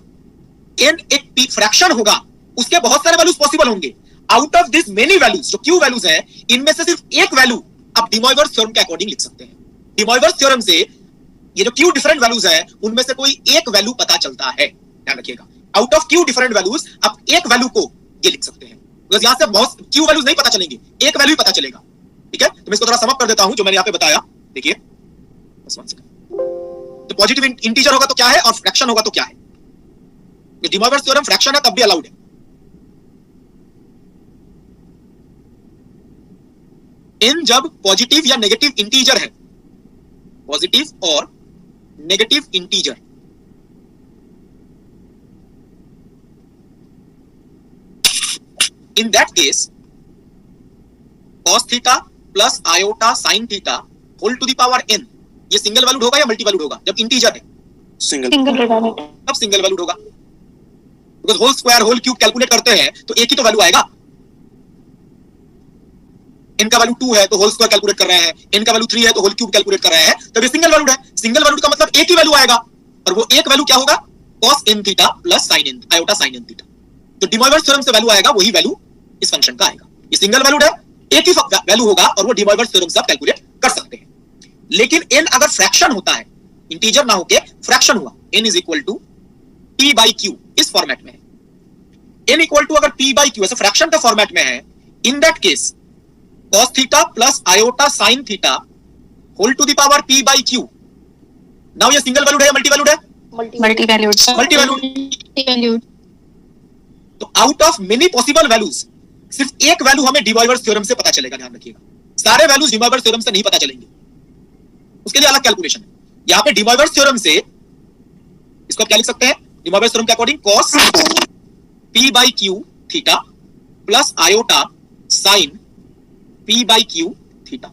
n एक फ्रैक्शन होगा उसके बहुत सारे वैल्यूज पॉसिबल होंगे, out of this many values जो q वैल्यूज हैं इनमें से सिर्फ एक वैल्यू आप डी मॉइवर्स थ्योरम के अकॉर्डिंग लिख सकते हैं। डी मॉइवर्स थ्योरम से ये जो q डिफरेंट वैल्यूज हैं उनमें से कोई एक वैल्यू पता चलता है, ध्यान रखिएगा। Out of q different values आप एक वैल्यू को ये लिख सकते हैं, बिकॉज़ यहां से बहुत q वैल्यूज नहीं पता चलेंगे, एक वैल्यू पता चलेगा, ठीक है। तो मैं इसको थोड़ा समअप कर देता हूं जो मैंने यहां पे बताया, देखिए बस 1 सेकंड। तो पॉजिटिव इंटीजर होगा तो क्या है और फ्रैक्शन होगा तो क्या है, डी मॉइवर्स थ्योरम फ्रैक्शन है तब भी अलाउड है। n जब पॉजिटिव या नेगेटिव इंटीजर है, पॉजिटिव और negative integer, in that case cos theta plus iota sin theta whole to the power n, ये सिंगल वैल्यूड होगा या मल्टी वैल्यूड होगा, जब इंटीजर है सिंगल तब सिंगल वैल्यूड होगा, because whole square whole cube calculate करते हैं तो एक ही तो वैल्यू आएगा। n का वैल्यू 2 है तो होल स्क्वायर कैलकुलेट कर रहे हैं, n का वैल्यू 3 है तो होल क्यूब कैलकुलेट कर रहे हैं, तब ये सिंगल वैल्यूड है। सिंगल वैल्यूड का मतलब एक ही वैल्यू आएगा, और वो एक वैल्यू क्या होगा, cos n theta plus sin n iota sin n theta. तो डी मॉइवर्स थ्योरम से वैल्यू आएगा वही वैल्यू इस फंक्शन का आएगा। ये सिंगल वैल्यूड है, एक ही वैल्यू होगा और वो डी मॉइवर्स थ्योरम से आप कैलकुलेट कर सकते हैं। लेकिन n अगर फ्रैक्शन होता है, इंटीजर ना होके फ्रैक्शन हुआ, n is equal to p/q इस फॉर्मेट में है, n इक्वल टू अगर p/q ऐसे फ्रैक्शन के फॉर्मेट में है, in that case cos theta plus iota sin theta whole to the power p/q, now ये सिंगल वैल्यूड है या मल्टी वैल्यूड है, मल्टी वैल्यूड। तो out of many possible values सिर्फ एक वैल्यू हमें डी मॉइवर्स थ्योरम से पता चलेगा, ध्यान रखिएगा। सारे वैल्यूज डी मॉइवर्स थ्योरम से नहीं पता चलेंगे, उसके लिए अलग कैलकुलेशन है। यहां पे डी मॉइवर्स थ्योरम से इसको आप क्या लिख सकते हैं, डी मॉइवर्स थ्योरम के according cos p/q theta plus iota sin p/q theta,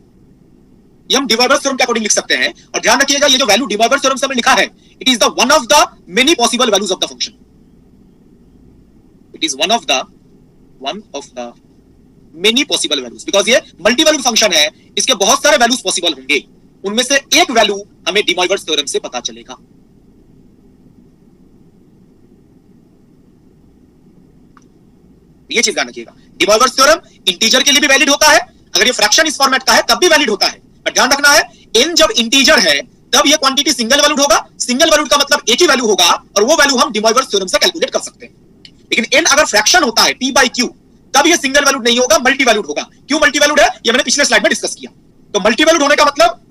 ये हम डी मॉइवर्स थ्योरम के अकॉर्डिंग लिख सकते हैं। और ध्यान रखिएगा ये जो वैल्यू डी मॉइवर्स थ्योरम से हमने लिखा है, it is the one of the many possible values of the function, it is one of the many possible values, because ये मल्टी वैल्यूड फंक्शन है, इसके बहुत सारे वैल्यूज पॉसिबल होंगे, उनमें से एक वैल्यू हमें डी मॉइवर्स थ्योरम से पता चलेगा। ये चीज ध्यान रखिएगा, डी मॉइवर्स थ्योरम इंटीजर के लिए भी वैलिड होता है, अगर ये फ्रैक्शन इस फॉर्मेट का है तब भी वैलिड होता है, पर ध्यान रखना है n जब इंटीजर है तब ये क्वांटिटी सिंगल वैल्यूड होगा, सिंगल वैल्यूड का मतलब एक ही वैल्यू होगा और वो वैल्यू हम डी मॉइवर्स थ्योरम से कैलकुलेट कर सकते हैं। लेकिन n अगर फ्रैक्शन होता है p by q तब ये सिंगल वैल्यूड नहीं होगा, मल्टी वैल्यूड होगा। क्यों मल्टी वैल्यूड है ये मैंने पिछले स्लाइड में डिस्कस किया। तो मल्टी वैल्यूड होने का मतलब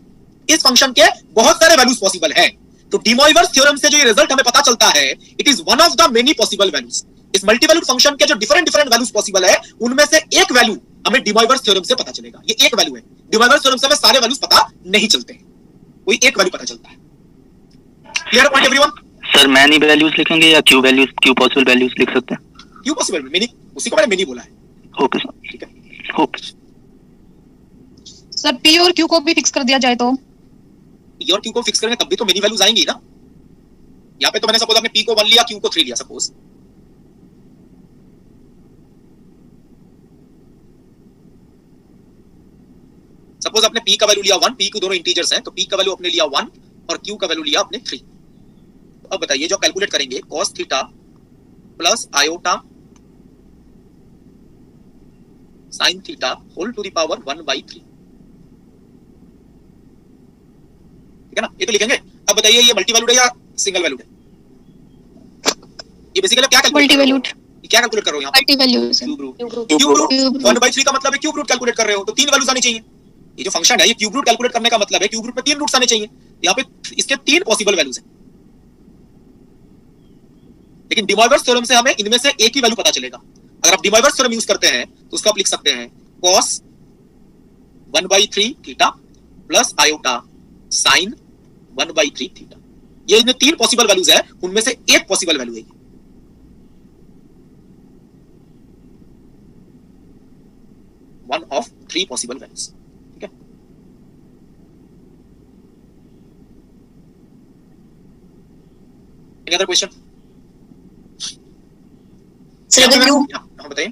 इस फंक्शन के बहुत सारे वैल्यूज पॉसिबल है। तो डी मॉइवर्स थ्योरम से जो ये रिजल्ट हमें पता चलता है, it is one of the many possible values. इस मल्टी वैल्यूड फंक्शन के जो डिफरेंट वैल्यूज पॉसिबल है उनमें से एक वैल्यू हमें डी मॉइवर्स थ्योरम से पता चलेगा। ये एक वैल्यू है, डी मॉइवर्स थ्योरम से हमें सारे वैल्यूज पता नहीं चलते हैं, कोई एक वैल्यू पता चलता है। Clear point everyone? Sir many values लिखेंगे या Q values, Q possible values लिख सकते हैं? क्यू पॉसिबल, मेनी, उसी को मैंने मेनी बोला है। ओके सर, ठीक है, ओके सर पी और क्यू को भी फिक्स कर दिया जाए तो? पी और क्यू को फिक्स करेंगे तब भी तो मेनी वैल्यूज आएंगी ना। यहाँ पे तो मैंने सपोज आपने पी को 1 लिया, क्यू को 3 लिया, सपोज आपने p का वैल्यू लिया 1, p को दोनों इंटीजर्स हैं, तो p का वैल्यू आपने लिया 1 और q का वैल्यू लिया आपने 3। तो अब बताइए जो कैलकुलेट करेंगे cos theta plus iota sin theta whole to the power 1/3, ठीक है ना? ये तो लिखेंगे। अब बताइए ये मल्टी वैल्यूड है या सिंगल वैल्यूड है? ये बेसिकली क्या कैलकुलेट मल्टी वैल्यूड, क्या कैलकुलेट कर रहे हो यहाँ पे? मल्टी वैल्यूड है। क्यूब रूट 1/3 का मतलब है क्यूब रूट कैलकुलेट कर रहे हो, तो 3 वैल्यूज आनी चाहिए। ये जो फंक्शन है ये क्यूब रूट कैलकुलेट करने का मतलब है क्यूब रूट में 3 रूट्स आने चाहिए, यहाँ पे इसके 3 पॉसिबल वैल्यूज हैं। लेकिन डी मॉइवर्स थ्योरम से हमें इनमें से एक ही वैल्यू पता चलेगा। अगर आप डी मॉइवर्स थ्योरम यूज करते हैं तो उसको आप लिख सकते हैं cos 1/3 theta plus iota sin 1/3 theta. ये इनमें 3 पॉसिबल वैल्यूज है, उनमें से एक पॉसिबल वैल्यू है ये। वन ऑफ 3 पॉसिबल वैल्यूज, ठीक है? Any other question? सर अगर क्यू बताइए।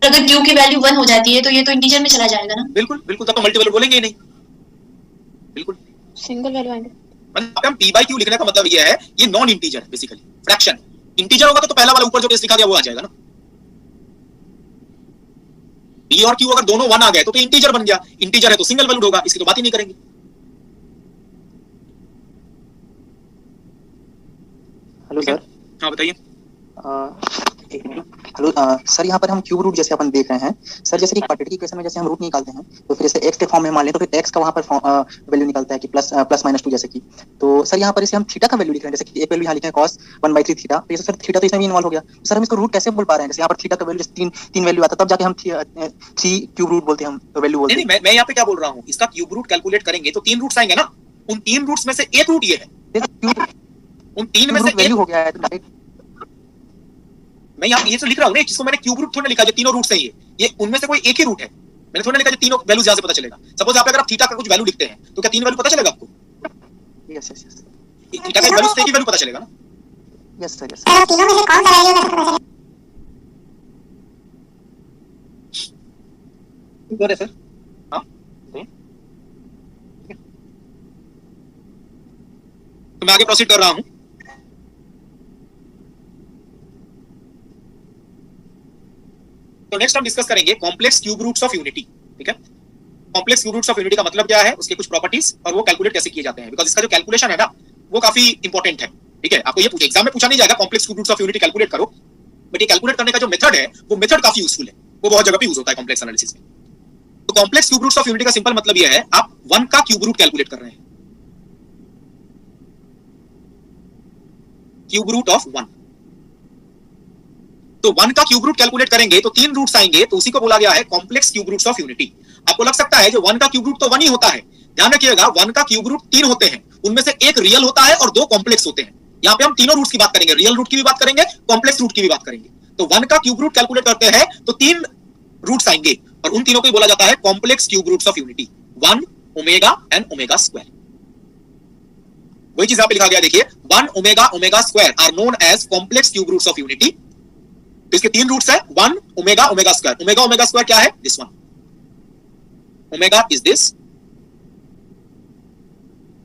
अगर क्यू की वैल्यू 1 हो जाती है तो ये तो इंटीजर में चला जाएगा ना? बिल्कुल बिल्कुल, तब तो मल्टी वैल्यूड बोलेंगे ही नहीं। बिल्कुल, सिंगल वैल्यू आएंगे। मतलब हम p by q लिखने का मतलब ये है ये नॉन इंटीजर है, बेसिकली फ्रैक्शन। इंटीजर होगा तो पहला वाला ऊपर जो केस लिखा गया वो आ जाएगा ना। p और q अगर दोनों 1 आ गए तो इंटीजर बन गया, इंटीजर है तो सिंगल वैल्यूड होगा, इसकी तो बात ही नहीं करेंगे। Hello sir. हाँ बताइए। हेलो सर, यहाँ पर हम क्यूब रूट जैसे अपन देख रहे हैं सर, जैसे कि क्वाड्रेटिक इक्वेशन में जैसे हम रूट निकालते हैं तो फिर जैसे x के फॉर्म में मान लें तो फिर x का वहाँ पर वैल्यू निकलता है कि +-2 जैसे कि। तो सर यहाँ पर इसे हम थीटा का वैल्यू लिख रहे हैं, जैसे कि एक वैल्यू यहाँ लिखे हैं cos 1/3 थीटा, तो सर थीटा तो इसमें भी इन्वॉल्व हो गया। तो सर हम इसको रूट कैसे बोल पा रहे हैं? जैसे यहाँ पर थीटा का वैल्यू जैसे 3 वैल्यू आता है तब जाके हम 3 क्यूब रूट बोलते हैं, हम वैल्यू बोलते हैं। नहीं, मैं यहाँ पे क्या बोल रहा हूँ, इसका क्यूब रूट कैलकुलेट करेंगे तो 3 रूट्स आएंगे ना, उन 3 रूट्स में से एक रूट ये है, उन 3 में से वैल्यू हो गया है तो डायरेक्ट मैं यहाँ ये तो लिख रहा हूँ ना, जिसको मैंने क्यूब रूट थोड़ा लिखा, जो तीनों रूट्स हैं ये उनमें से कोई एक ही रूट है। मैंने थोड़ा लिखा जो तीनों वैल्यूज यहाँ से पता चलेगा। सपोज आप अगर आप थीटा का कुछ वैल्यू लिखते हैं तो क्या 3 वैल्यू पता चलेगा आपको? यस यस यस थीटा का वैल्यू से एक ही वैल्यू पता चलेगा ना। यस सर, यस तीनों में से कौन सा वैल्यू होगा? बोल रहे सर? हाँ तो मैं आगे प्रोसीड कर रहा हूँ। तो नेक्स्ट हम डिस्कस करेंगे complex cube roots of unity, ठीक है? Complex cube roots of unity का मतलब क्या है, उसके कुछ प्रॉपर्टीज और वो कैलकुलेट कैसे किए जाते हैं, बिकॉज़ इसका जो कैलकुलेशन है ना वो काफी इंपॉर्टेंट है, ठीक है? आपको ये पूछे एग्जाम में पूछा नहीं जाएगा complex cube roots of unity calculate करो, बट ये कैलकुलेट करने का जो मेथड है वो मेथड काफी यूजफुल है, वो बहुत जगह पे यूज होता है कॉम्प्लेक्स एनालिसिस में। तो complex cube roots of unity का सिंपल मतलब ये है आप 1 का क्यूब रूट कैलकुलेट कर रहे हैं, क्यूब रूट ऑफ 1। तो 1 का क्यूब रूट कैलकुलेट करेंगे तो 3 रूट्स आएंगे, तो उसी को बोला गया है complex cube roots of unity. आपको लग सकता है जो 1 का क्यूब रूट तो 1 ही होता है, ध्यान रखिएगा 1 का क्यूब रूट 3 होते हैं, उनमें से एक रियल होता है और 2 कॉम्प्लेक्स होते हैं। यहाँ पे हम तीनों रूट्स की बात करेंगे, रियल रूट की भी बात करेंगे, कॉम्प्लेक्स रूट की भी बात करेंगे। तो 1 का क्यूब रूट कैलकुलेट करते हैं तो 3 रूट्स आएंगे और उन तीनों को बोला जाता है complex cube roots of unity, 1 omega and omega square. वही चीज यहाँ पे लिखा गया, देखिए 1 omega omega square are known as complex cube roots of unity तो इसके 3 रूट्स है, 1 omega omega square. Omega omega square क्या है? This one, omega is this,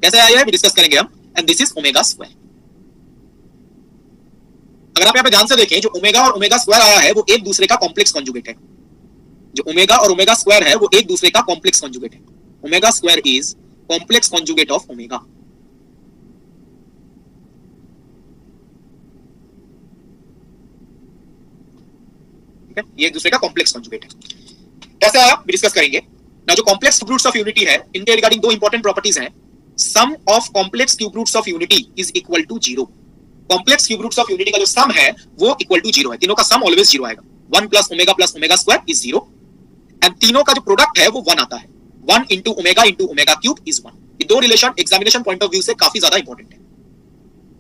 कैसे आया है डिस्कस करेंगे हम, and this is omega square. अगर आप यहां पे ध्यान से देखें, जो ओमेगा और ओमेगा स्क्वायर आया है वो एक दूसरे का कॉम्प्लेक्स कॉन्जुगेट है। जो ओमेगा और ओमेगा स्क्वायर है वो एक दूसरे का कॉम्प्लेक्स कॉन्जुगेट है। Omega square is complex conjugate of omega. ठीक है, ये एक दूसरे का कॉम्प्लेक्स कॉन्जुगेट है। कैसे आया डिस्कस करेंगे ना। जो complex cube roots of unity है, इनके रिगार्डिंग 2 इंपॉर्टेंट प्रॉपर्टीज हैं। Sum of complex cube roots of unity is equal to 0। Complex cube roots of unity का जो सम है वो इक्वल टू 0 है। तीनों का सम ऑलवेज 0 आएगा। 1 plus omega square is 0, and तीनों का जो प्रोडक्ट है वो 1 आता है। 1 इंटू ओमेगा क्यूब इज 1। ये 2 relation examination point of view से काफी ज्यादा इंपॉर्टेंट है।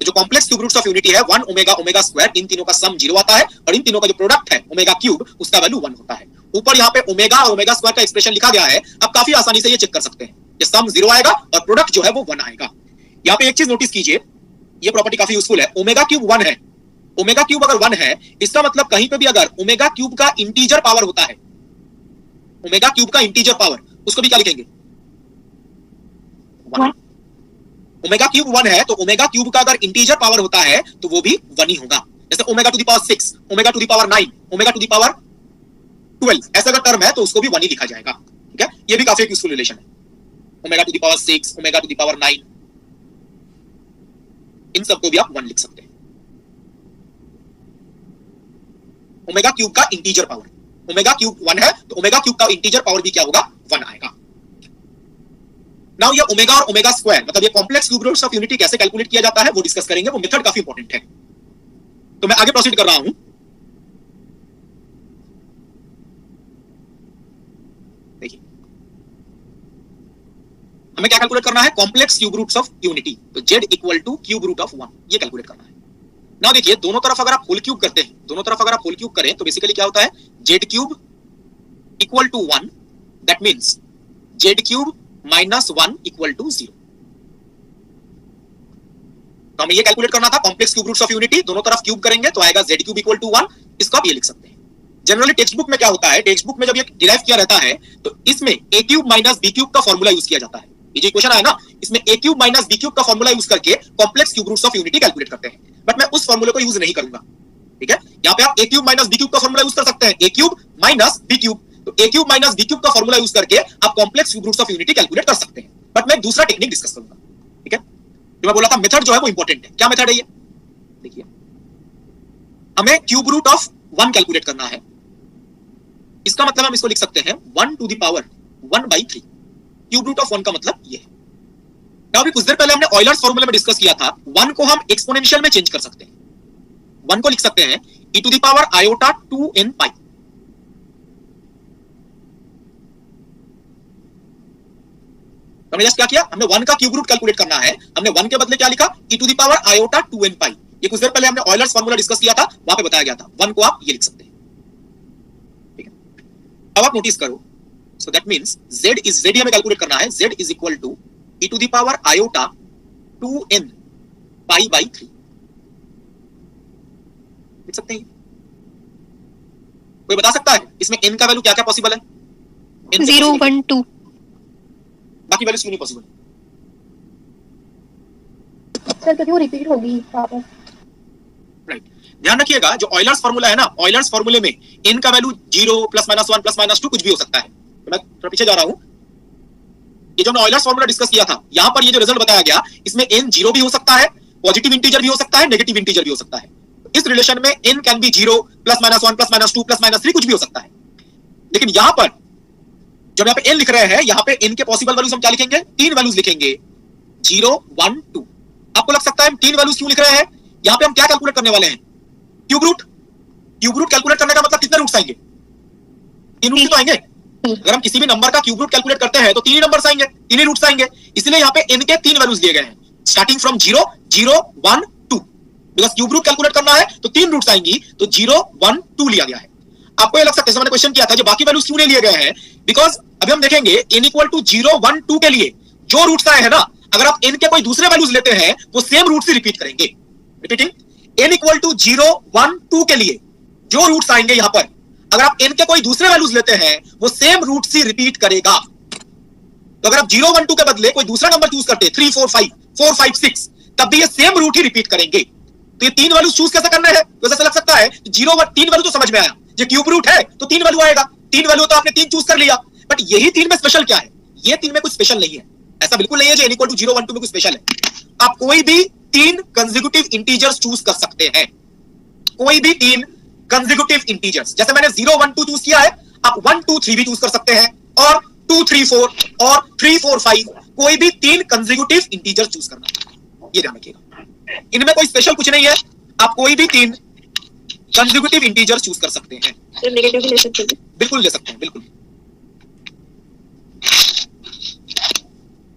जो complex cube roots of unity है, 1 ओमेगा स्क्वायर, इन तीनों का सम 0 आता है, और इन तीनों का जो प्रोडक्ट है ओमेगा क्यूब, उसका वैल्यू 1 होता है। ऊपर यहाँ पे ओमेगा और ओमेगा स्क्वायर का एक्सप्रेशन लिखा गया है। आप काफी आसानी से ये चेक कर सकते हैं, ये सम 0 आएगा और प्रोडक्ट जो है वो 1 आएगा। यहाँ पे एक चीज नोटिस कीजिए, ये प्रॉपर्टी काफी यूजफुल है। ओमेगा क्यूब 1 है, ओमेगा क्यूब अगर 1 है, इसका मतलब कहीं पे भी अगर ओमेगा क्यूब का इंटीजर पावर होता है, ओमेगा क्यूब का इंटीजर पावर, उसको भी क्या लिखेंगे? 1। ओमेगा क्यूब 1 है तो ओमेगा क्यूब का अगर इंटीजर पावर होता है तो वो भी 1 ही होगा। जैसे omega to the power 6, omega to the power 9, omega to the power 12, ऐसा अगर टर्म है तो उसको भी 1 ही लिखा जाएगा। ठीक है, ये भी काफी यूजफुल रिलेशन है। Omega to the power 6, omega to the power 9, इन सबको भी आप 1 लिख सकते हैं। ओमेगा क्यूब का इंटीजर पावर, ओमेगा क्यूब 1 है तो ओमेगा क्यूब का इंटीजर पावर भी क्या होगा? 1 आएगा। नाउ ये ओमेगा और ओमेगा स्क्वायर, मतलब ये complex cube roots of unity कैसे कैलकुलेट किया जाता है वो डिस्कस करेंगे। वो मेथड काफी इंपॉर्टेंट है। तो मैं आगे प्रोसीड कर रहा हूं। देखिए, हमें क्या कैलकुलेट करना है? Complex cube roots of unity. तो z equal to cube root of 1, ये कैलकुलेट करना है। नाउ देखिए, दोनों तरफ अगर आप होल क्यूब करते हैं, दोनों तरफ अगर आप होल क्यूब करें तो बेसिकली क्या होता है? z cube equal to 1, that means z cube minus 1 equal to 0। तो हमें ये कैलकुलेट करना था complex cube roots of unity. दोनों तरफ क्यूब करेंगे तो आएगा z क्यूब इक्वल टू 1। इसको आप ये लिख सकते हैं। जनरली टेक्स्ट बुक में क्या होता है, टेक्स्ट बुक में जब ये डिराइव किया रहता है तो इसमें a cube minus b cube का फॉर्मूला यूज किया जाता है। ये जो इक्वेशन है ना, इसमें a cube minus b cube का फॉर्मूला यूज करके complex cube roots of unity calculate करते हैं। बट मैं उस फॉर्मूले को यूज नहीं करूंगा। ठीक है, यहाँ पे आप a cube minus b cube का फॉर्मूला यूज कर सकते हैं, a cube minus b cube. तो a cube minus b cube का फॉर्मूला यूज करके आप complex cube roots of unity calculate कर सकते हैं। बट मैं दूसरा टेक्निक डिस्कस करूंगा। ठीक है, जो मैं बोला था मेथड जो है वो इंपॉर्टेंट है। क्या मेथड है ये? देखिए, हमें क्यूब रूट ऑफ 1 कैलकुलेट करना है। इसका मतलब हम इसको लिख सकते हैं 1 to the power 1/3। Cube root of 1 का मतलब ये है। now अभी कुछ देर पहले हमने ऑयलर्स फॉर्मूले में डिस्कस किया था, 1 को हम एक्सपोनेंशियल में चेंज कर सकते हैं। 1 को लिख सकते हैं e to the power iota 2n pi. हमने जस्ट क्या किया? हमने 1 का क्यूब रूट कैलकुलेट करना है। हमने 1 के बदले क्या लिखा? e to the power iota 2n pi. ये कुछ देर पहले हमने ऑयलर्स फॉर्मूला डिस्कस किया था, वहां पे बताया गया था। 1 को आप ये लिख सकते हैं। ठीक है, अब आप नोटिस करो, सो दैट मींस z हमें कैलकुलेट करना है। z is equal to e to the power iota 2n pi by 3 लिख सकते हैं। कोई बता सकता है इसमें n का वैल्यू क्या क्या पॉसिबल है? 0 1 2, बाकी वैल्यूज क्यों नहीं पॉसिबल? सर तो क्यों रिपीट होगी वापस? राइट, ध्यान रखिएगा, जो ऑयलर्स फार्मूला है ना, ऑयलर्स फार्मूले में n का value 0 plus minus 1 plus minus 2 कुछ भी हो सकता है। तो मैं थोड़ा पीछे जा रहा हूं। ये जो हमने ऑयलर्स फार्मूला डिस्कस किया था, यहां पर ये जो रिजल्ट बताया गया, इसमें n 0 भी हो सकता है, पॉजिटिव इंटीजर भी हो सकता है, नेगेटिव इंटीजर भी हो सकता है। इस रिलेशन में n can be 0 plus minus 1 plus minus 2 plus minus 3 कुछ भी हो सकता है। लेकिन यहां पर जब यहाँ पे n लिख रहे हैं, यहाँ पे n के पॉसिबल वैल्यूज हम क्या लिखेंगे? 3 वैल्यूज लिखेंगे, 0 1 2। आपको लग सकता है हम 3 वैल्यूज क्यों लिख रहे हैं? यहाँ पे हम क्या कैलकुलेट करने वाले हैं? Cube root. Cube root calculate करने का मतलब कितने रूट्स आएंगे? 3 रूट्स तो आएंगे। अगर हम किसी भी नंबर का क्यूब रूट कैलकुलेट करते हैं तो 3 ही नंबर्स आएंगे, 3 ही रूट्स आएंगे। इसलिए यहाँ पे n के 3 वैल्यूज दिए गए हैं, starting from 0 0 1 2। Because cube root calculate करना है तो 3 रूट्स आएंगी, तो 0 1 2 लिया गया है। आपको ये लग सकता है, मैंने क्वेश्चन किया था, जो बाकी वैल्यूज क्यों नहीं लिए गए हैं? बिकॉज अभी हम देखेंगे n इक्वल टू 0 1 2 के लिए जो रूट्स आए हैं ना, अगर आप n के कोई दूसरे वैल्यूज लेते हैं वो सेम रूट से रिपीट करेंगे। रिपीटिंग, n इक्वल टू 0 1 2 के लिए जो रूट्स आएंगे यहां पर, अगर आप n के कोई दूसरे वैल्यूज लेते हैं वो सेम रूट्स ही रिपीट करेगा। तो अगर आप 0 1 2 के बदले कोई दूसरा नंबर चूज करते 3 4 5 4 5 6, तब भी ये सेम रूट ही रिपीट करेंगे। तो ये तीन वैल्यूज चूज कैसे करना है? तो ऐसा लग सकता है 0 1 3 वैल्यू तो समझ में आया, ये क्यूब रूट है तो 3 वैल्यू आएगा, 3 वैल्यू तो आपने 3 चूज कर लिया। बट यही 3 में स्पेशल क्या है? ये 3 में कुछ स्पेशल नहीं है। ऐसा बिल्कुल नहीं है जो n = 0 1 2 में कुछ स्पेशल है। आप कोई भी 3 कंसेक्यूटिव इंटीजर्स चूज कर सकते हैं, कोई भी 3 कंसेक्यूटिव इंटीजर्स। जैसे मैंने 0 1 2 चूज किया है, आप 1 2 3 भी चूज कर सकते हैं, और 2 3 4 और 3 4 5, कोई भी 3 कंसेक्यूटिव इंटीजर चूज करना, ये ध्यान रखिएगा। इनमें कोई स्पेशल कुछ नहीं है, आप कोई भी 3 कंसेक्यूटिव इंटीजर चूज कर सकते हैं। सर नेगेटिव भी ले सकते हैं? बिल्कुल ले सकते हैं, बिल्कुल।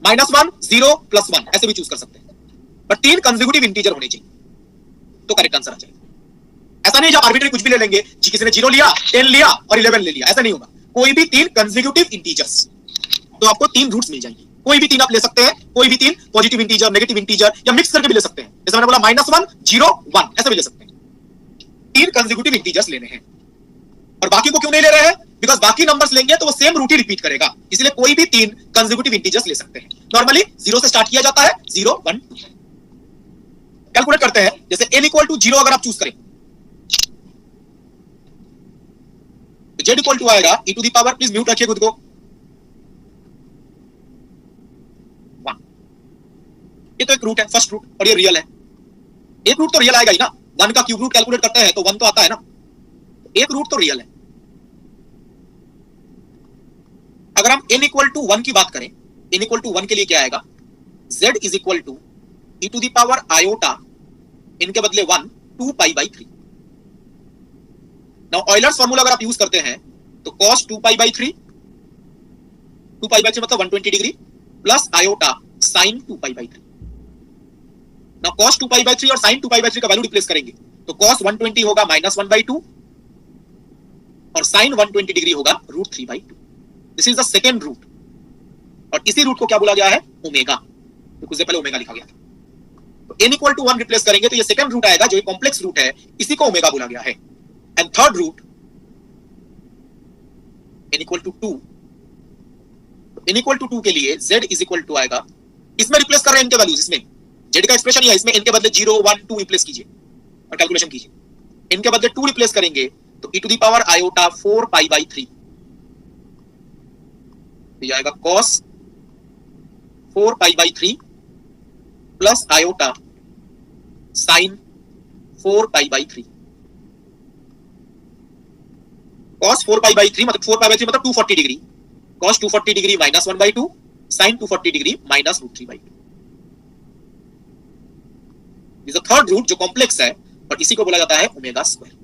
-1 0 +1 ऐसे भी चूज कर सकते हैं, बट 3 कंसेक्यूटिव इंटीजर होने चाहिए तो करेक्ट आंसर आ जाएगा। ऐसा नहीं जब आर्बिट्री कुछ भी ले लेंगे जी, किसी ने 0 लिया 10 लिया और 11 ले लिया, ऐसा नहीं होगा। कोई भी 3 कंसेक्यूटिव इंटीजर्स, तो आपको 3 रूट्स मिल जाएंगे। कोई भी 3 आप ले सकते हैं, कोई भी 3 पॉजिटिव इंटीजर, नेगेटिव इंटीजर, या मिक्स करके भी ले सकते हैं। जैसे मैंने बोला -1 0 1 ऐसे भी ले सकते हैं। 3 कंसेक्यूटिव इंटीजर्स लेने हैं, और बाकी को क्यों नहीं ले रहे हैं? बिकॉज़ बाकी नंबर्स लेंगे तो वो सेम रूट ही रिपीट करेगा, इसलिए कोई भी 3 कंसेक्यूटिव इंटीजर्स ले सकते हैं। नॉर्मली 0 से स्टार्ट किया जाता है, 0 1 2। कैलकुलेट करते हैं, जैसे n = 0 अगर आप चूज करें तो z = आएगा e⁻, प्लीज म्यूट रखिए खुद को, 1। ये तो एक रूट है, फर्स्ट रूट, और ये रियल है। एक रूट तो रियल आएगा ही ना, 1 का क्यूब रूट कैलकुलेट करते हैं तो 1 तो आता है ना, एक रूट तो रियल है। अगर हम n = 1 की बात करें, n = 1 के लिए क्या आएगा? z = e⁻i, n के बदले 1 2π/3। नाउ ऑयलर्स फार्मूला अगर आप यूज करते हैं तो cos 2π/3, 2π/3 मतलब 120 degree, plus iota sin 2π/3। Now cos 2π/3 और sin 2π/3 का वैल्यू रिप्लेस करेंगे तो cos 120 होगा -1/2 और sin 120 डिग्री होगा √3/2। This is the second root, और इसी रूट को क्या बोला गया है? ओमेगा। तो कुछ देर पहले ओमेगा लिखा गया था। तो n = 1 रिप्लेस करेंगे तो ये सेकंड रूट आएगा, जो एक कॉम्प्लेक्स रूट है, इसी को ओमेगा बोला गया है। And third root n = 2, n = 2 के लिए z = आएगा, इसमें रिप्लेस कर रहे हैं n के वैल्यूज, इसमें z का एक्सप्रेशन है, इसमें n के बदले 0 1 2 रिप्लेस कीजिए और कैलकुलेशन कीजिए। n के बदले 2 रिप्लेस करेंगे तो e⁻i 4π/3 ये आएगा cos 4π/3 plus iota sin 4π/3। cos 4π/3 मतलब 4π/3 मतलब 240 degree, cos 240 degree -1/2, sin 240 degree -√3/2। This the third root जो कॉम्प्लेक्स है, और इसी को बोला जाता है ओमेगा स्क्वायर।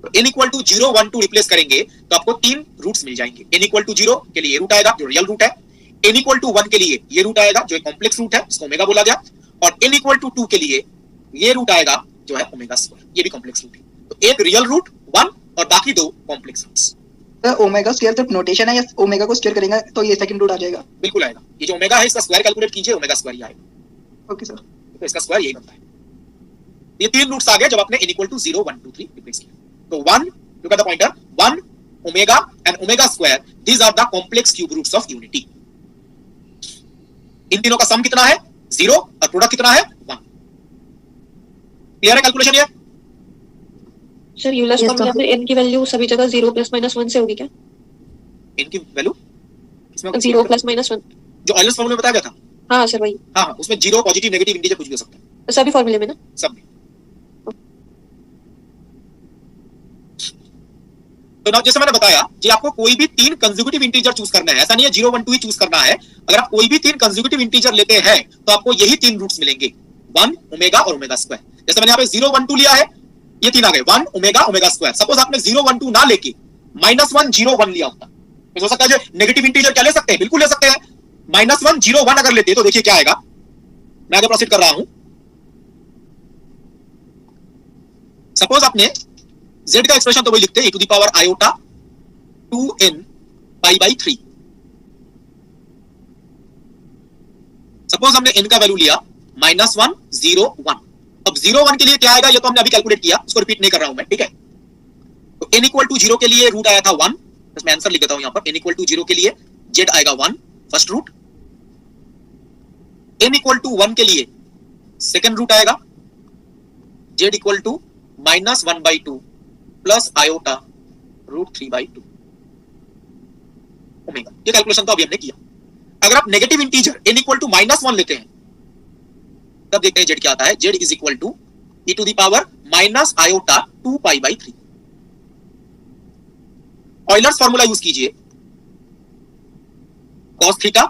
तो n = 0 1 2 रिप्लेस करेंगे तो आपको 3 रूट्स मिल जाएंगे। n = 0 के लिए ये रूट आएगा जो रियल रूट है, n = 1 के लिए ये रूट आएगा जो एक कॉम्प्लेक्स रूट है, इसको ओमेगा बोला गया, और n = 2 के लिए ये रूट आएगा जो है ओमेगा स्क्वायर, ये भी कॉम्प्लेक्स रूट है। तो एक रियल रूट 1 और बाकी 2 कॉम्प्लेक्स रूट्स। ओमेगा स्क्वायर सिर्फ नोटेशन है, या ओमेगा को स्क्वायर करेंगे तो ये सेकंड रूट आ जाएगा? बिल्कुल आएगा, ये जो ओमेगा है इसका स्क्वायर कैलकुलेट कीजिए, ओमेगा स्क्वायर ही आएगा। Okay sir. तो इसका स्क्वायर यही बनता है। ये 3 रूट्स आ गए जब आपने n = 0 1 2 3 रिप्लेस किया। तो 1, look at the pointer, 1 omega and omega square, these are the complex cube roots of unity। इन तीनों का सम कितना है? 0, और प्रोडक्ट कितना है? 1। क्लियर है कैलकुलेशन ये? सर यूलर्स फॉर्मूला में n की वैल्यू सभी जगह 0 ± 1 से होगी क्या? n की वैल्यू इसमें 0 ± 1 जो ऑयलर्स फार्मूला में बताया गया था। हाँ सर वही। हाँ, उसमें 0 पॉजिटिव नेगेटिव इंटीजर कुछ भी हो सकता है, सभी फॉर्मूले में ना? सब में। तो ना जैसे मैंने बताया जी, आपको कोई भी 3 कंसेक्यूटिव इंटीजर चूज करना है, ऐसा नहीं है 0 1 2 ही चूज करना है। अगर आप कोई भी 3 कंसेक्यूटिव इंटीजर लेते हैं तो आपको यही 3 रूट्स मिलेंगे, 1 ओमेगा और ओमेगा स्क्वायर। जैसे मैंने यहाँ पे 0 1 2 लिया है, ये 3 आ गए, 1 ओमेगा ओमेगा स्क्वायर। सपोज आपने 0 1 2 ना लेके -1 0 1 लिया होता तो हो सकता है नेगेटिव इंटीजर क्या ले सकते हैं? बिल्कुल ले सकते हैं। -1 0 1 अगर लेते तो देखिए क्या आएगा, मैं आगे प्रोसीड कर रहा हूं। सपोज आपने z का एक्सप्रेशन तो वही लिखते हैं e⁻i 2n π/3। सपोज हमने n का वैल्यू लिया -1 0 1 अब 0 1 के लिए क्या आएगा, ये तो हमने अभी कैलकुलेट किया, उसको रिपीट नहीं कर रहा हूं मैं, ठीक है। तो n इक्वल टू 0 के लिए रूट आया था 1, बस मैं आंसर लिख देता हूं यहां पर। n इक्वल टू 0 के लिए z आएगा 1 first root, n equal to 1 के लिए सेकंड रूट आएगा z equal to -1/2 plus iota √3/2 omega. ये कैलकुलेशन तो अभी हमने किया। अगर आप negative integer n equal to -1 लेते हैं तब देखते हैं z क्या आता है। z is equal to e to the power minus iota 2π/3। Euler's formula use कीजिए, cos theta,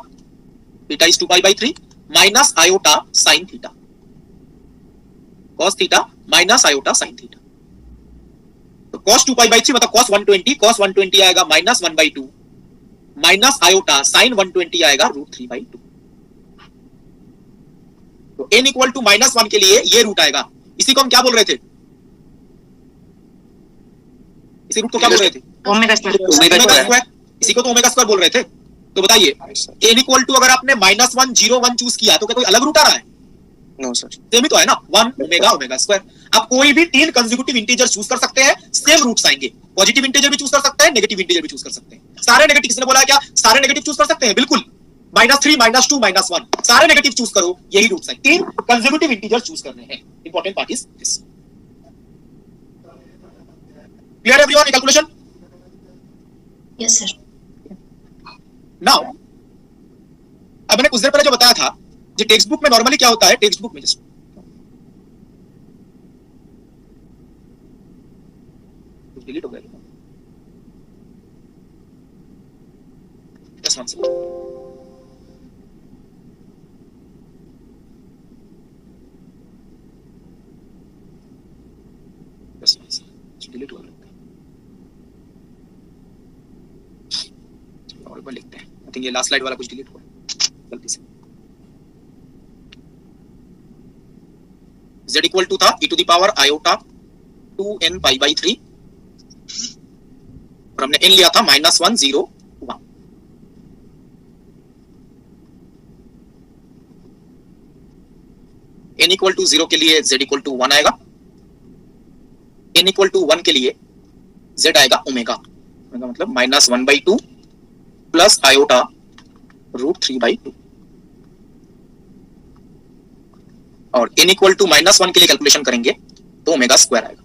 theta is 2π/3 minus iota sin theta, cos theta minus iota sin theta. तो cos 2π/3 मतलब cos 120, cos 120 आएगा -1/2 माइनस आयोटा sin 120 आएगा √3/2। तो n इक्वल टू -1 के लिए ये रूट आएगा। इसी को हम क्या बोल रहे थे, इसी रूट को क्या बोल रहे थे, ओमेगा स्क्वायर। इसी को तो ओमेगा स्क्वायर बोल रहे थे। तो बताइए n इक्वल टू अगर आपने -1 0 1 चूज किया तो क्या कोई अलग रूट आ रहा है? नो सर, सेम ही तो है ना, 1 ओमेगा ओमेगा स्क्वायर। आप कोई भी 3 कंसेक्यूटिव इंटीजर चूज कर सकते हैं, सेम रूट्स आएंगे। पॉजिटिव इंटीजर भी चूज कर सकते हैं, नेगेटिव इंटीजर भी चूज कर सकते हैं। सारे नेगेटिव, किसने बोला क्या सारे नेगेटिव चूज कर सकते हैं? बिल्कुल, -3 -2 -1 सारे नेगेटिव चूज करो, यही रूट्स हैं। 3 कंसेक्यूटिव इंटीजर चूज करने हैं। Important part is this. Clear everyone calculation? Yes sir. Now अब मैंने कुछ देर पहले जो बताया था, जो टेक्स्ट बुक में नॉर्मली क्या होता है, टेक्स्ट बुक में जस्ट डिलीट हो गया, जस्ट वन सेकंड। डिलीट हो गया और एक बार लिखते हैं। आई थिंक ये लास्ट स्लाइड वाला कुछ डिलीट हुआ गलती से। z इक्वल टू था e to the power iota 2n π/3 और हमने n लिया था -1 0 1। n इक्वल टू 0 के लिए z इक्वल टू 1 आएगा, n इक्वल टू 1 के लिए z आएगा ओमेगा, ओमेगा मतलब -1/2 प्लस आयोटा √3/2। और n इक्वल टू -1 के लिए कैलकुलेशन करेंगे तो ओमेगा स्क्वायर आएगा।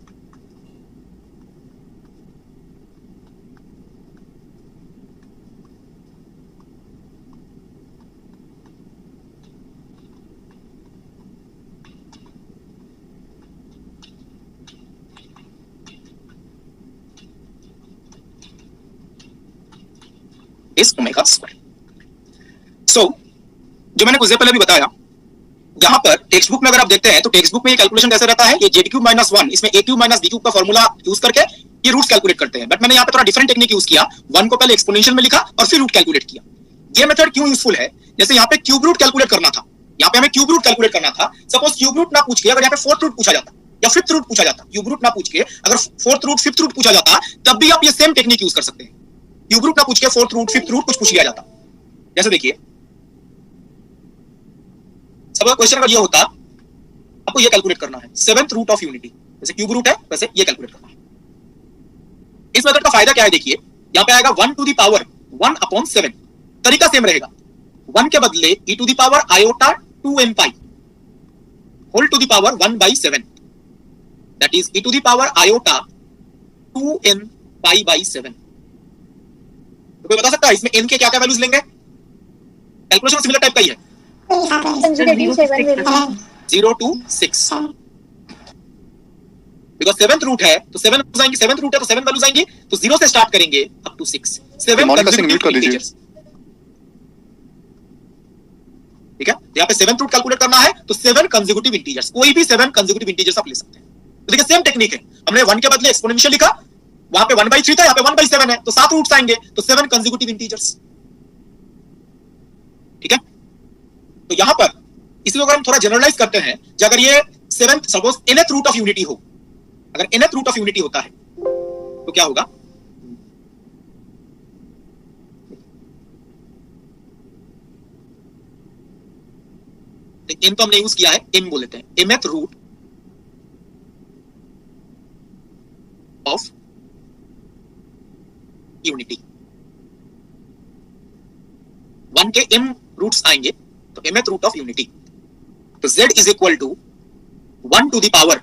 इस ओमेगा स्क्वायर। सो जो मैंने कुछ देर पहले भी बताया, यहां पर टेक्स्ट बुक में अगर आप देखते हैं तो टेक्स्ट बुक में ये कैलकुलेशन कैसे रहता है, ये z³ - 1 इसमें a³ - b³ का फॉर्मूला यूज करके ये रूट्स कैलकुलेट करते हैं। बट मैंने यहां पे थोड़ा डिफरेंट टेक्निक यूज किया, 1 को पहले एक्सपोनेंशियल में लिखा और फिर रूट कैलकुलेट किया। ये मेथड क्यों यूजफुल है, जैसे यहां पे क्यूब रूट कैलकुलेट करना था, यहां पे हमें क्यूब रूट कैलकुलेट करना था। सपोज क्यूब रूट ना पूछ के अगर यहां पे फोर्थ रूट पूछा जाता या फिफ्थ रूट पूछा जाता, क्यूब रूट ना पूछ के अगर फोर्थ रूट फिफ्थ रूट पूछा जाता, तब भी आप ये सेम टेक्निक यूज कर सकते हैं। क्यूब रूट ना पूछ के फोर्थ रूट फिफ्थ रूट कुछ पूछ लिया जाता। जैसे देखिए, सपोज क्वेश्चन अगर ये होता, आपको ये कैलकुलेट करना है 7th रूट ऑफ यूनिटी, जैसे क्यूब रूट है वैसे ये कैलकुलेट करना है। इस मेथड का फायदा क्या है, देखिए यहां पे आएगा 1 टू द पावर 1/7, तरीका सेम रहेगा। 1 के बदले e to the power iota 2n pi whole to the power 1/7, that is e to the power iota 2n pi. तो कोई बता सकता है इसमें n के क्या क्या वैल्यूज लेंगे? कैलकुलेशन सिमिलर टाइप का ही है, 0 to 6, बिकॉज़ 7th रूट है तो 7 वैल्यूज आएंगी, 7th रूट है तो 7 वैल्यूज आएंगी, तो 0 से स्टार्ट करेंगे अप टू 6, 7 कंसेक्यूटिव इंटीजर्स। ठीक है, यहां पे 7th रूट कैलकुलेट करना है तो 7 कंसेक्यूटिव इंटीजर्स, कोई भी 7 कंसेक्यूटिव इंटीजर्स आप ले सकते हैं। तो देखिए सेम टेक्निक है, हमने 1 के बदले एक्सपोनेंशियल लिखा, वहां पे 1/3 था, यहां पे 1/7 है, तो 7 रूट्स आएंगे तो 7 कंसेक्यूटिव इंटीजर्स। ठीक है, तो यहां पर इसी को अगर हम थोड़ा जनरलाइज करते हैं, जो अगर ये 7th suppose nth root of unity हो, अगर nth रूट ऑफ यूनिटी होता है तो क्या होगा, n तो हमने यूज किया है, m बोल लेते हैं, mth रूट ऑफ यूनिटी। 1 के m रूट्स आएंगे तो mth रूट ऑफ यूनिटी, तो z is equal to 1 to the power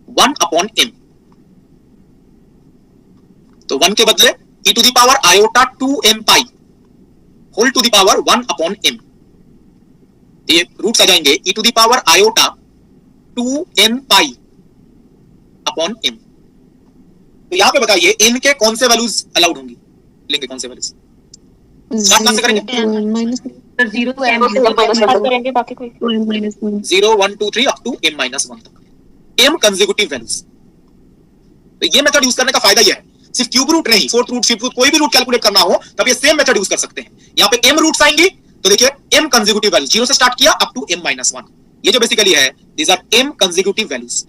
1 upon m, तो 1 के बदले e to the power iota 2m pi whole to the power 1 upon m, ये रूट्स आ जाएंगे e to the power iota 2m pi upon m। तो यहां पे बताइए n के कौन से वैल्यूज अलाउड होंगी, लेंगे कौन से वैल्यूज, स्टार्ट कहां से करेंगे? Minus sir 0 to m start करेंगे, बाकी कोई 0 1 2 3 अप टू m माइनस 1 तक, m कंसेक्यूटिव वैल्यूज। तो ये मेथड यूज करने का फायदा ये है, सिर्फ क्यूब रूट नहीं, फोर्थ रूट, फिफ्थ रूट, कोई भी रूट कैलकुलेट करना हो तब ये सेम मेथड यूज कर सकते हैं। यहाँ पे m रूट्स आएंगी तो देखिए m कंसेक्यूटिव वैल्यूज 0 से स्टार्ट किया अप टू m माइनस 1, ये जो बेसिकली है these are m consecutive values.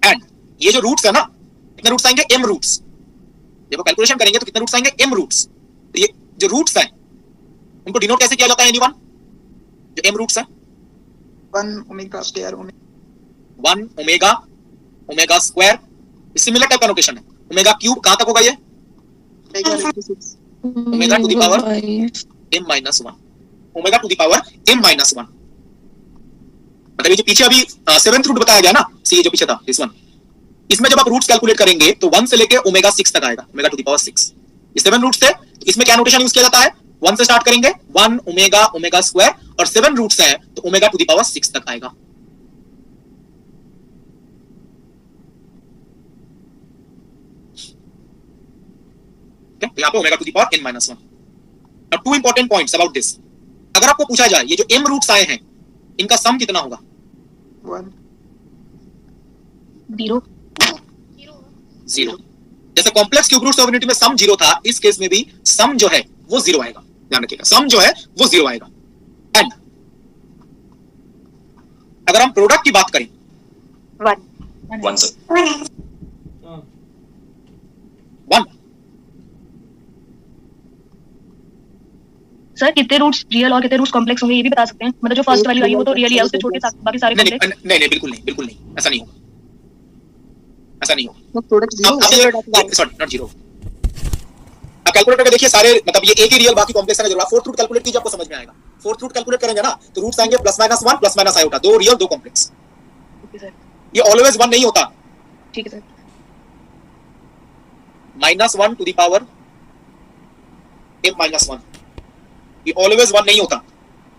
And ये जो रूट्स है ना, कितने रूट्स आएंगे? m roots. जब कैलकुलेशन करेंगे तो कितने रूट्स आएंगे? m roots. तो ये जो रूट्स हैं उनको डिनोट कैसे किया जाता है एनीवन? जो m रूट्स हैं 1 omega square 1 omega, omega square, similar type का नोटेशन है। ओमेगा क्यूब कहां तक होगा ये? Omega to the power m minus 1, omega to the power m minus 1। मतलब ये जो पीछे अभी 7th रूट बताया गया ना, सी जो पीछे था दिस वन, इसमें जब आप रूट्स कैलकुलेट करेंगे तो 1 से लेके ओमेगा 6 तक आएगा, ओमेगा टू द पावर 6। ये 7 रूट्स थे, इसमें क्या नोटेशन यूज किया जाता है? 1 से स्टार्ट करेंगे 1 ओमेगा, ओमेगा स्क्वायर, और 7 रूट्स है तो ओमेगा टू द पावर 6 तक आएगा। ठीक है, यहां पे omega to the power n minus 1। Now two important points about this, अगर आपको पूछा जाए ये जो m रूट्स आए हैं इनका सम कितना होगा? 1 0। जैसे complex cube roots of unity में सम 0 था, इस केस में भी सम जो है वो 0 आएगा, ध्यान रखिएगा, सम जो है वो 0 आएगा। एंड अगर हम प्रोडक्ट की बात करें 1 सर कितने रूट्स रियल और कितने रूट्स कॉम्प्लेक्स होंगे ये भी बता सकते हैं? मतलब जो फर्स्ट वाली आई है वो तो रियली है, उससे छोटे बाकी सारे नहीं कॉम्प्लेक्स। नहीं बिल्कुल नहीं, बिल्कुल नहीं, ऐसा नहीं होगा, ऐसा नहीं होगा। तो प्रोडक्ट 0 सॉरी नॉट 0। अब कैलकुलेटर पे देखिए सारे, मतलब ये एक ही रियल बाकी कॉम्प्लेक्स है, जरूर फोर्थ रूट कैलकुलेट कीजिए आपको समझ में आएगा। फोर्थ रूट कैलकुलेट करेंगे ना तो रूट्स आएंगे plus minus 1 plus minus iota, 2 real 2 complex. Okay sir, ये ऑलवेज 1 नहीं होता, ठीक है sir. Minus 1 to the power m minus 1, ये ऑलवेज 1 नहीं होता,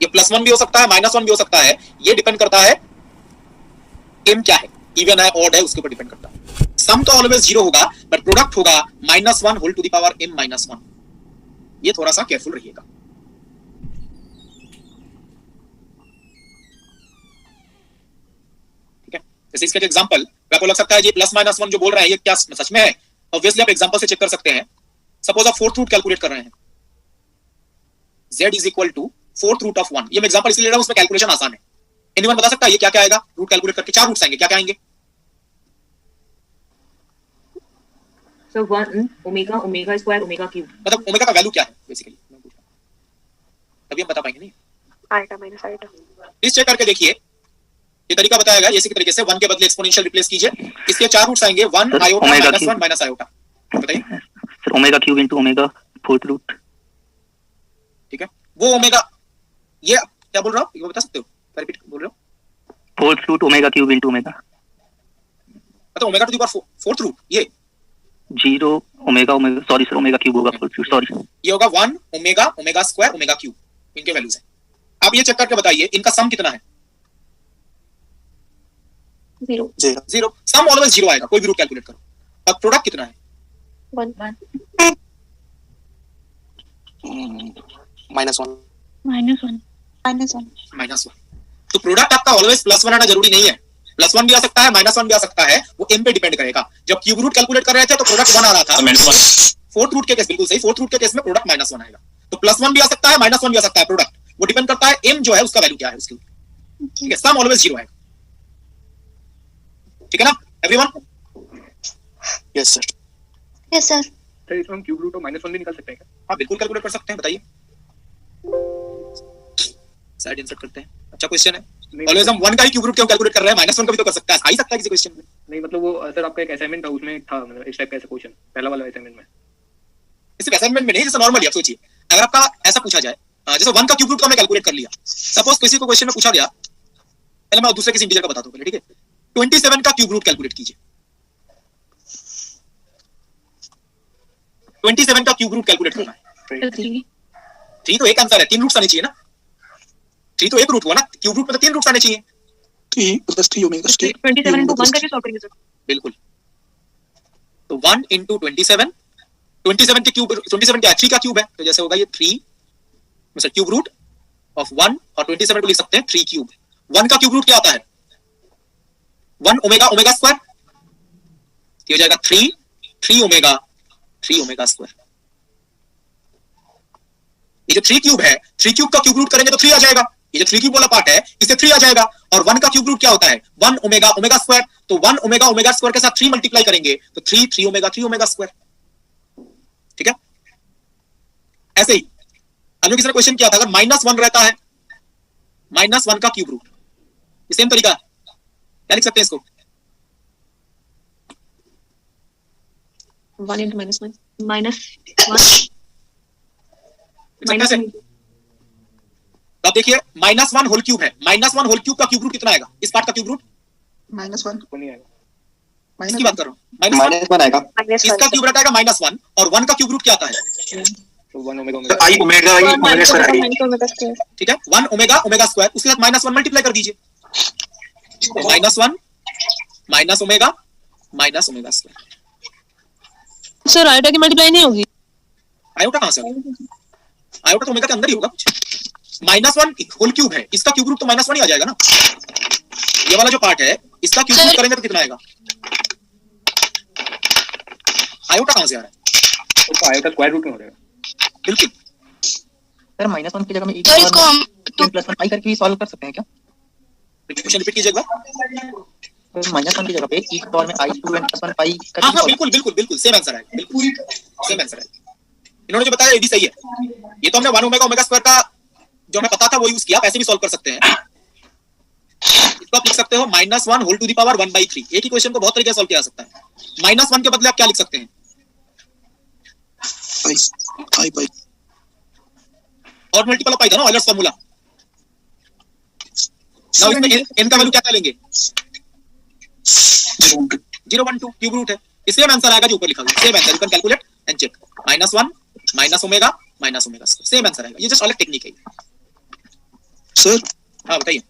ये प्लस 1 भी हो सकता है, माइनस 1 भी हो सकता है, ये डिपेंड करता है m क्या है, इवन है ऑड है, उसके ऊपर डिपेंड करता है। सम तो ऑलवेज 0 होगा, बट प्रोडक्ट होगा minus 1 whole to the power m minus 1। ये थोड़ा सा केयरफुल रहिएगा। ठीक है, जैसे इसका एग्जांपल आपको लग सकता है ये प्लस माइनस 1 जो बोल रहे हैं ये क्या सच में है? ऑब्वियसली आप एग्जांपल से चेक कर सकते हैं। सपोज आप फोर्थ रूट कैलकुलेट कर रहे हैं, z is equal to fourth root of 1। ये मैं एग्जांपल इसलिए ले रहा हूं, उसमें कैलकुलेशन आसान है। एनीवन बता सकता है ये क्या क्या आएगा? रूट कैलकुलेट करके 4 रूट्स आएंगे, क्या क्या आएंगे? Sir 1 omega, omega square, omega cube. मतलब ओमेगा का वैल्यू क्या है बेसिकली, मैं पूछ रहा हूं, तभी हम बता पाएंगे। नहीं iota minus iota. Please check करके देखिए, ये तरीका बताया गया इसी तरीके से 1 के बदले एक्सपोनेंशियल रिप्लेस कीजिए, इसके 4 रूट्स आएंगे 1 आयोटा माइनस 1 माइनस आयोटा। बताइए sir omega cube into omega fourth root. ठीक है, वो ओमेगा, ये क्या बोल रहा हूं ये बता सकते हो? रिपीट बोल रहे हो? Fourth root omega cube into omega, मतलब omega to the power fourth root, ये 0 omega omega, sorry sir omega cube होगा फोर्थ रूट, सॉरी। ये होगा 1 omega, omega square, omega cube, इनके वैल्यूज हैं। आप ये चेक करके बताइए इनका सम कितना है? 0 0। सम ऑलवेज 0 आएगा, कोई भी रूट कैलकुलेट करो। अब प्रोडक्ट कितना है? 1 माइनस 1 माइनस 1। तो प्रोडक्ट आपका ऑलवेज प्लस 1 आना जरूरी नहीं है, प्लस 1 भी आ सकता है, माइनस 1 भी आ सकता है, वो m पे डिपेंड करेगा। जब क्यूब रूट कैलकुलेट कर रहे थे तो प्रोडक्ट 1 आ रहा था, फोर्थ रूट के केस बिल्कुल सही, फोर्थ रूट के केस में प्रोडक्ट माइनस 1 आएगा। तो प्लस 1 भी आ सकता है, माइनस 1 भी आ सकता है, प्रोडक्ट वो डिपेंड करता है m जो है उसका वैल्यू क्या है उसके ऊपर। ठीक है, सम ऑलवेज 0 आएगा। ठीक है ना एवरीवन? Yes sir. सर इसमें हम क्यूब रूट और -1 भी निकाल सकते हैं क्या? हाँ बिल्कुल कैलकुलेट कर सकते हैं, बताइए। साइड इंसर्ट करते हैं। अच्छा क्वेश्चन है। ऑलवेज हम 1 का ही क्यूब रूट क्यों कैलकुलेट कर रहे हैं, -1 का भी तो कर सकता है, आ ही सकता है किसी क्वेश्चन में। नहीं मतलब वो सर आपका एक असाइनमेंट था, उसमें था मतलब इस टाइप का ऐसा क्वेश्चन पहला वाला असाइनमेंट में। सिर्फ असाइनमेंट में नहीं, जैसे नॉर्मली आप सोचिए अगर आपका ऐसा पूछा जाए जैसे 1 का क्यूब रूट का हमने कैलकुलेट कर लिया, सपोज किसी को क्वेश्चन में पूछा गया, पहले मैं दूसरे किसी इंटीजर का बताता हूं, ठीक है 27 का क्यूब रूट कैलकुलेट कीजिए। 27 का क्यूब रूट कैलकुलेट करना है। 3 तो एक आंसर है, 3 रूट्स आने चाहिए ना। 3 तो एक रूट हुआ ना, क्यूब रूट में तो 3 रूट्स आने चाहिए। 3 + 3 ओमेगा स्क्वायर 27 into 1 करके सॉल्व करेंगे सर। बिल्कुल, तो 1 into 27, 27 के क्यूब, 27 क्या 3 का क्यूब है, तो जैसे होगा ये 3 मतलब क्यूब रूट ऑफ 1 और 27 को लिख सकते हैं 3 क्यूब। 1 का क्यूब रूट क्या होता है 1 ओमेगा ओमेगा स्क्वायर, ये हो जाएगा 3 ओमेगा स्क्वायर। ये जो 3 क्यूब है, 3 क्यूब का क्यूब रूट करेंगे तो 3 आ जाएगा। ये जो 3 क्यूब वाला पार्ट है इससे 3 आ जाएगा। और 1 का क्यूब रूट क्या होता है 1 ओमेगा ओमेगा स्क्वायर, तो 1 ओमेगा ओमेगा स्क्वायर के साथ 3 मल्टीप्लाई करेंगे तो 3 ओमेगा स्क्वायर। ठीक है, ऐसे ही हमने किसी ने क्वेश्चन किया था, अगर -1 रहता है, -1 का क्यूब रूट, सेम तरीका क्या लिख सकते हैं इसको 1 into -1 -1 कैसे? तो आप देखिए -1 होल क्यूब है, -1 होल क्यूब का क्यूब रूट कितना आएगा, इस पार्ट का क्यूब रूट -1 वो नहीं आएगा। इसकी बात कर रहा हूं, -1 आएगा। इसका क्यूब रूट आएगा -1 और 1 का क्यूब रूट क्या आता है तो 1 ओमेगा ओमेगा आई ओमेगा स्क्वायर। ठीक है 1 ओमेगा ओमेगा स्क्वायर, उसके साथ -1 मल्टीप्लाई कर दीजिए, -1 minus omega square. Sir iota की मल्टीप्लाई नहीं होगी? आयोटा कहां से होगा, आयोटा तो ओमेगा के अंदर ही होगा कुछ। -1 होल क्यूब है, इसका क्यूब रूट तो -1 ही आ जाएगा ना। ये वाला जो पार्ट है इसका क्यूब रूट करेंगे तो कितना आएगा, आयोटा कहां से आ रहा है, तो आयोटा स्क्वायर रूट में हो जाएगा। बिल्कुल सर -1 की जगह में सर इसको हम +1 i करके भी सॉल्व कर सकते हैं क्या? क्वेश्चन रिपीट कीजिएगा। तो -1 की जगह पे e की पावर में i2 + 1 pi करके हाँ solve- बिल्कुल सेम आंसर आएगा, बिल्कुल सेम आंसर आएगा। इन्होंने जो बताया ये भी सही है, ये तो हमने 1 ओमेगा ओमेगा स्क्वायर का जो हमें पता था वो यूज किया, आप ऐसे भी सॉल्व कर सकते हैं। इसको आप लिख सकते हो -1 होल टू द पावर 1/3। एक ही क्वेश्चन को बहुत तरीके से सॉल्व किया जा सकता है। -1 के बदले आप क्या लिख सकते हैं i pi और मल्टीपल ऑफ पाई था ना ऑयलर्स फार्मूला। नाउ इसमें n का वैल्यू क्या लेंगे 012 क्यूब रूट है, इससे आंसर आएगा जो ऊपर लिखा हुआ है। Same answer, you can calculate and check. -1 minus omega same answer आएगा। ये जस्ट अलग टेक्निक है। सर हाँ बताइए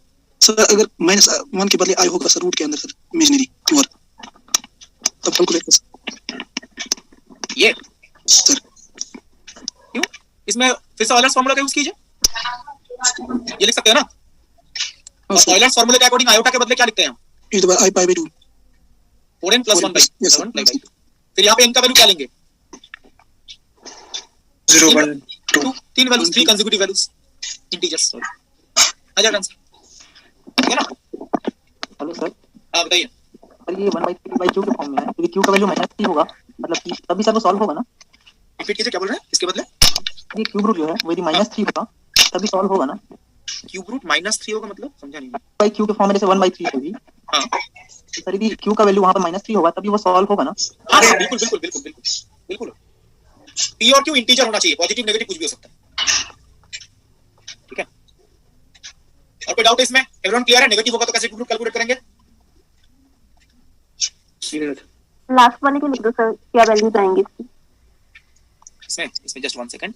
सर अगर -1 के बदले i होगा सर रूट के अंदर सर इमेजिनरी प्योर, तब कैलकुलेट कर सकते ये सर। क्यों, इसमें फिर से ऑयलर्स फार्मूला का यूज कीजिए, ये लिख सकते हैं ना। और ऑयलर्स फार्मूले के अकॉर्डिंग आयोटा के बदले क्या लिखते हैं हम i pi by 2 4n + 1/7 फिर यहाँ पे n का वैल्यू क्या लेंगे 0 1 2 तीन वैल्यूज, 3 कंसेक्यूटिव वैल्यूज इंटीजर्स। आ जाएगा आंसर, ठीक है ना। हेलो सर, हाँ बताइए। सर ये 1/3/q के फॉर्म में है, क्योंकि q का वैल्यू -3 होगा, मतलब कि तभी सर वो सॉल्व होगा ना। रिपीट कीजिए क्या बोल रहे हैं इसके बदले। ये क्यूब रूट जो है वो यदि -3 होगा तभी सॉल्व होगा ना। क्यूब रूट -3 होगा मतलब समझा नहीं। बाई क्यू के फॉर्म में जैसे 1/3 होगी, हाँ सर यदि क्यू का वैल्यू वहां पर -3 होगा तभी वो सॉल्व होगा ना। हाँ बिल्कुल बिल्कुल बिल्कुल बिल्कुल बिल्कुल। p और q इंटीजर होना चाहिए, पॉजिटिव नेगेटिव कुछ भी हो सकता है, ठीक है। और कोई डाउट है इसमें, एवरीवन क्लियर है। नेगेटिव होगा तो कैसे क्यूब कैलकुलेट करेंगे। लास्ट वाले के लिख दो सर, क्या वैल्यूज आएंगे इसमें जस्ट 1 सेकंड।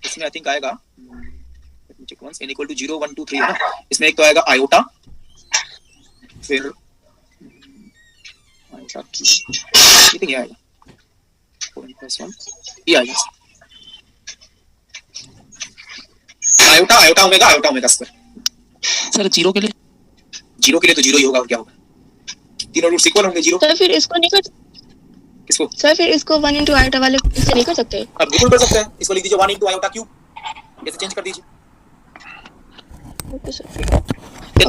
इसमें आई थिंक आएगा, let me check once, n = 0 1 2 3 है ना। इसमें एक तो आएगा आयोटा, फिर आयोटा ये तो आएगा 4 + 1 ये आएगा आयोटा ओमेगा स्क्वायर। सर 0 के लिए तो 0 ही होगा, और क्या होगा, तीनों रूट इक्वल होंगे 0। सर फिर इसको नहीं कर, किसको सर फिर इसको 1 into आयोटा वाले से नहीं कर सकते? अब बिल्कुल कर सकते हैं, इसको लिख दीजिए 1 into आयोटा क्यूब, ऐसे चेंज कर दीजिए। Okay sir,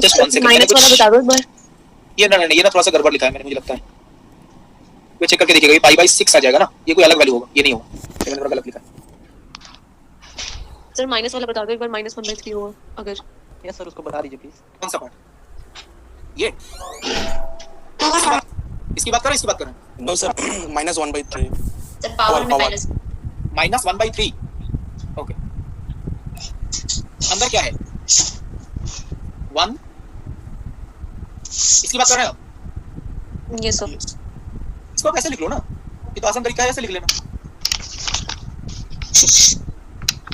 just 1 second, minus वाला बता दो एक बार। ये ना थोड़ा सा गड़बड़ लिखा है मैंने, मुझे लगता है ये चेक करके देखिएगा, ये पाई बाई 6 आ जाएगा ना, ये कोई अलग वैल्यू होगा, ये नहीं होगा, ये मैंने थोड़ा गलत लिखा है। सर माइनस वाला बता दो एक बार, -1/3 होगा अगर। यस सर, उसको बता दीजिए प्लीज। कौन सा पार्ट? ये इसकी बात करें, इसकी बात करें? नो सर, -1/3 सर पावर में माइनस -1/3। ओके, अंदर क्या है? 1, इसकी बात कर रहे हैं आप? ये सर इसको कैसे लिख लो ना, ये तो आसान तरीका है, ऐसे लिख लेना।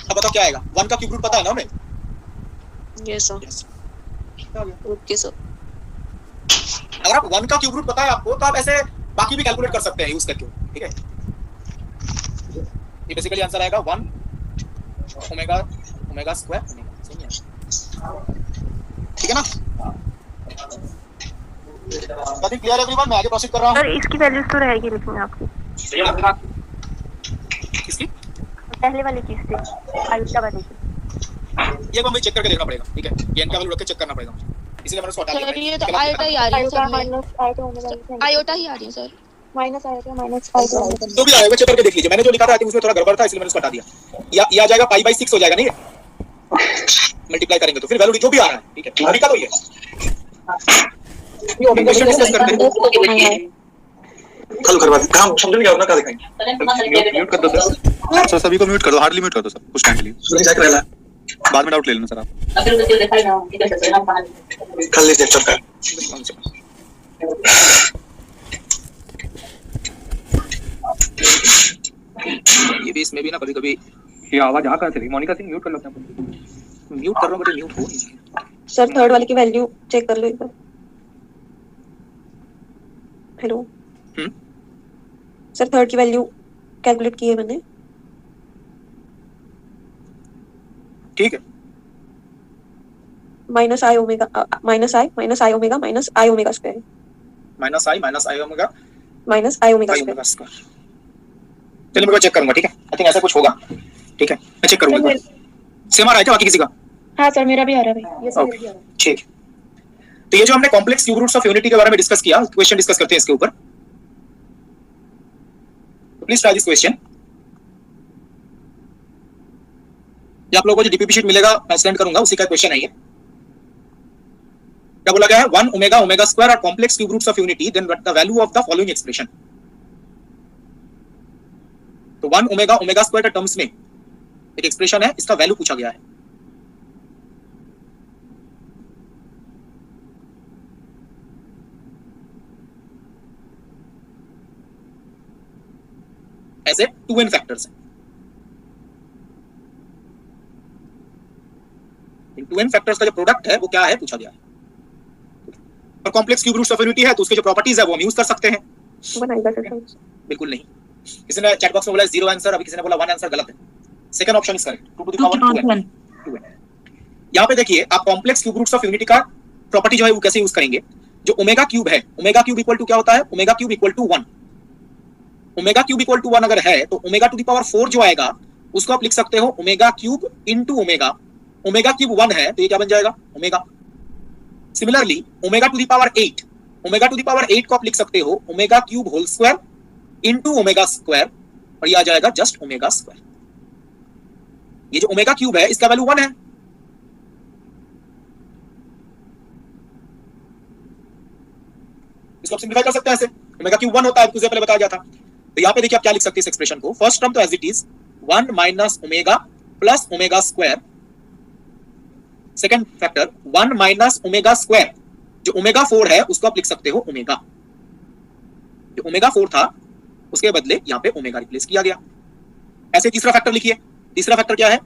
अब बताओ क्या आएगा? 1 का क्यूब रूट पता है ना हमें? ये सर ओके सर। अगर आप 1 का क्यूब रूट पता है आपको, तो आप ऐसे बाकी भी कैलकुलेट कर सकते हैं यूज करके, ठीक है? ये बेसिकली आंसर आएगा 1 ओमेगा स्क्वायर ओमेगा, सही है, ठीक है ना? बात क्लियर है एवरीवन? मैं आगे प्रोसीड कर रहा हूं। सर इसकी वैल्यूज तो रहेगी लेकिन आपकी किसकी? पहले वाली चीज से आयुटा वाली की। ये हमें चेक करके देखना पड़ेगा, ठीक है? ये इनका वैल्यू रख के चेक करना पड़ेगा मुझे, इसलिए मैंने उसको हटा दिया। सर ये तो आयोटा ही आ रही है सर, आयोटा ही आ रही है sir, minus iota minus iota जो भी आया वो चेक करके देख लीजिए। मैंने जो लिखा था आई थिंक उसमें थोड़ा गड़बड़ था, इसलिए मैंने उसको हटा दिया। ये आ जाएगा पाई बाई 6 हो जाएगा, नहीं है? मल्टीप्लाई करेंगे तो फिर वैल्यू जो भी आ रहा है, ठीक है? तरीका तो ये ये ओमेगा से डिस्कस करते हैं। हल करवा दे, काम समझ नहीं आ रहा, क्या दिखाएंगे? म्यूट कर दो सर, सभी को म्यूट कर दो, हार्डली म्यूट कर दो सर कुछ टाइम के लिए, सुनी जाके रहला बाद में डाउट ले लेना सर आप। कर लीजिए, चल कर। ये भी इसमें भी ना कभी-कभी ये आवाज आ कहां से रही? मोनिका सिंह म्यूट कर लो अपने आप। म्यूट कर रहा हूं बट म्यूट हो नहीं रही। सर थर्ड वाले की वैल्यू चेक कर लो एक बार। हेलो सर, थर्ड की वैल्यू कैलकुलेट की है मैंने, ठीक है? माइनस आई ओमेगा स्क्वायर माइनस आई ओमेगा स्क्वायर। चलिए मैं चेक करूंगा, ठीक है? आई थिंक ऐसा कुछ होगा, ठीक है? मैं चेक करूंगा। सेम आ रहा है क्या बाकी किसी का? हाँ सर मेरा भी आ रहा है भाई, ये सर मेरा भी आ रहा है। ठीक है, तो ये जो हमने complex cube roots of unity के बारे में डिस्कस किया, क्वेश्चन डिस्कस करते हैं इसके ऊपर। Please try this question. ये आप लोगों को जो डीपीपी शीट मिलेगा मैं सेंड करूंगा, उसी का क्वेश्चन है ये। क्या बोला गया है? 1 ओमेगा स्क्वायर और complex cube roots of unity, then what the value of the following expression. तो 1 ओमेगा स्क्वायर के टर्म्स में एक एक्सप्रेशन है, इसका वैल्यू पूछा गया है। ऐसे 2n फैक्टर्स हैं। इन 2n फैक्टर्स का जो प्रोडक्ट है वो क्या है पूछा गया है। और complex cube roots of unity है तो उसके जो प्रॉपर्टीज है वो हम यूज कर सकते हैं। बनाएगा सर? बिल्कुल नहीं। किसी ने चैट बॉक्स में बोला 0 आंसर, अभी किसी ने बोला 1 आंसर, गलत है। Second option is correct, 2 to the power 2n। यहां पे देखिए आप complex cube roots of unity का प्रॉपर्टी जो है वो कैसे यूज करेंगे। जो ओमेगा क्यूब है, ओमेगा क्यूब इक्वल टू क्या होता है? Omega cube equal to 1। Omega cube equal to 1 अगर है तो ओमेगा टू द पावर 4 जो आएगा उसको आप लिख सकते हो omega cube into omega. Omega cube 1 है तो ये क्या बन जाएगा? Omega. Similarly omega to the power 8, omega to the power 8 को आप लिख सकते हो omega cube whole square into omega square, और ये आ जाएगा जस्ट ओमेगा स्क्वायर। ये जो ओमेगा क्यूब है इसका वैल्यू 1 है। इसको आप सिंपलीफाई कर सकते हैं ऐसे। ओमेगा क्यूब 1 होता है, तुझे पहले बताया गया था। तो यहाँ पे देखिए आप क्या लिख सकते हैं इस एक्सप्रेशन को। फर्स्ट टर्म तो as it is 1 minus omega plus omega square. Second factor 1 minus omega square, जो ओमेगा 4 है उसको आप लिख सकते हो ओमेगा। जो ओमेगा 4 था उसके बदले यहाँ पे ओमेगा रिप्लेस किया गया। ऐसे तीसरा फैक्टर लिखिए। तीसरा फैक्टर क्या है?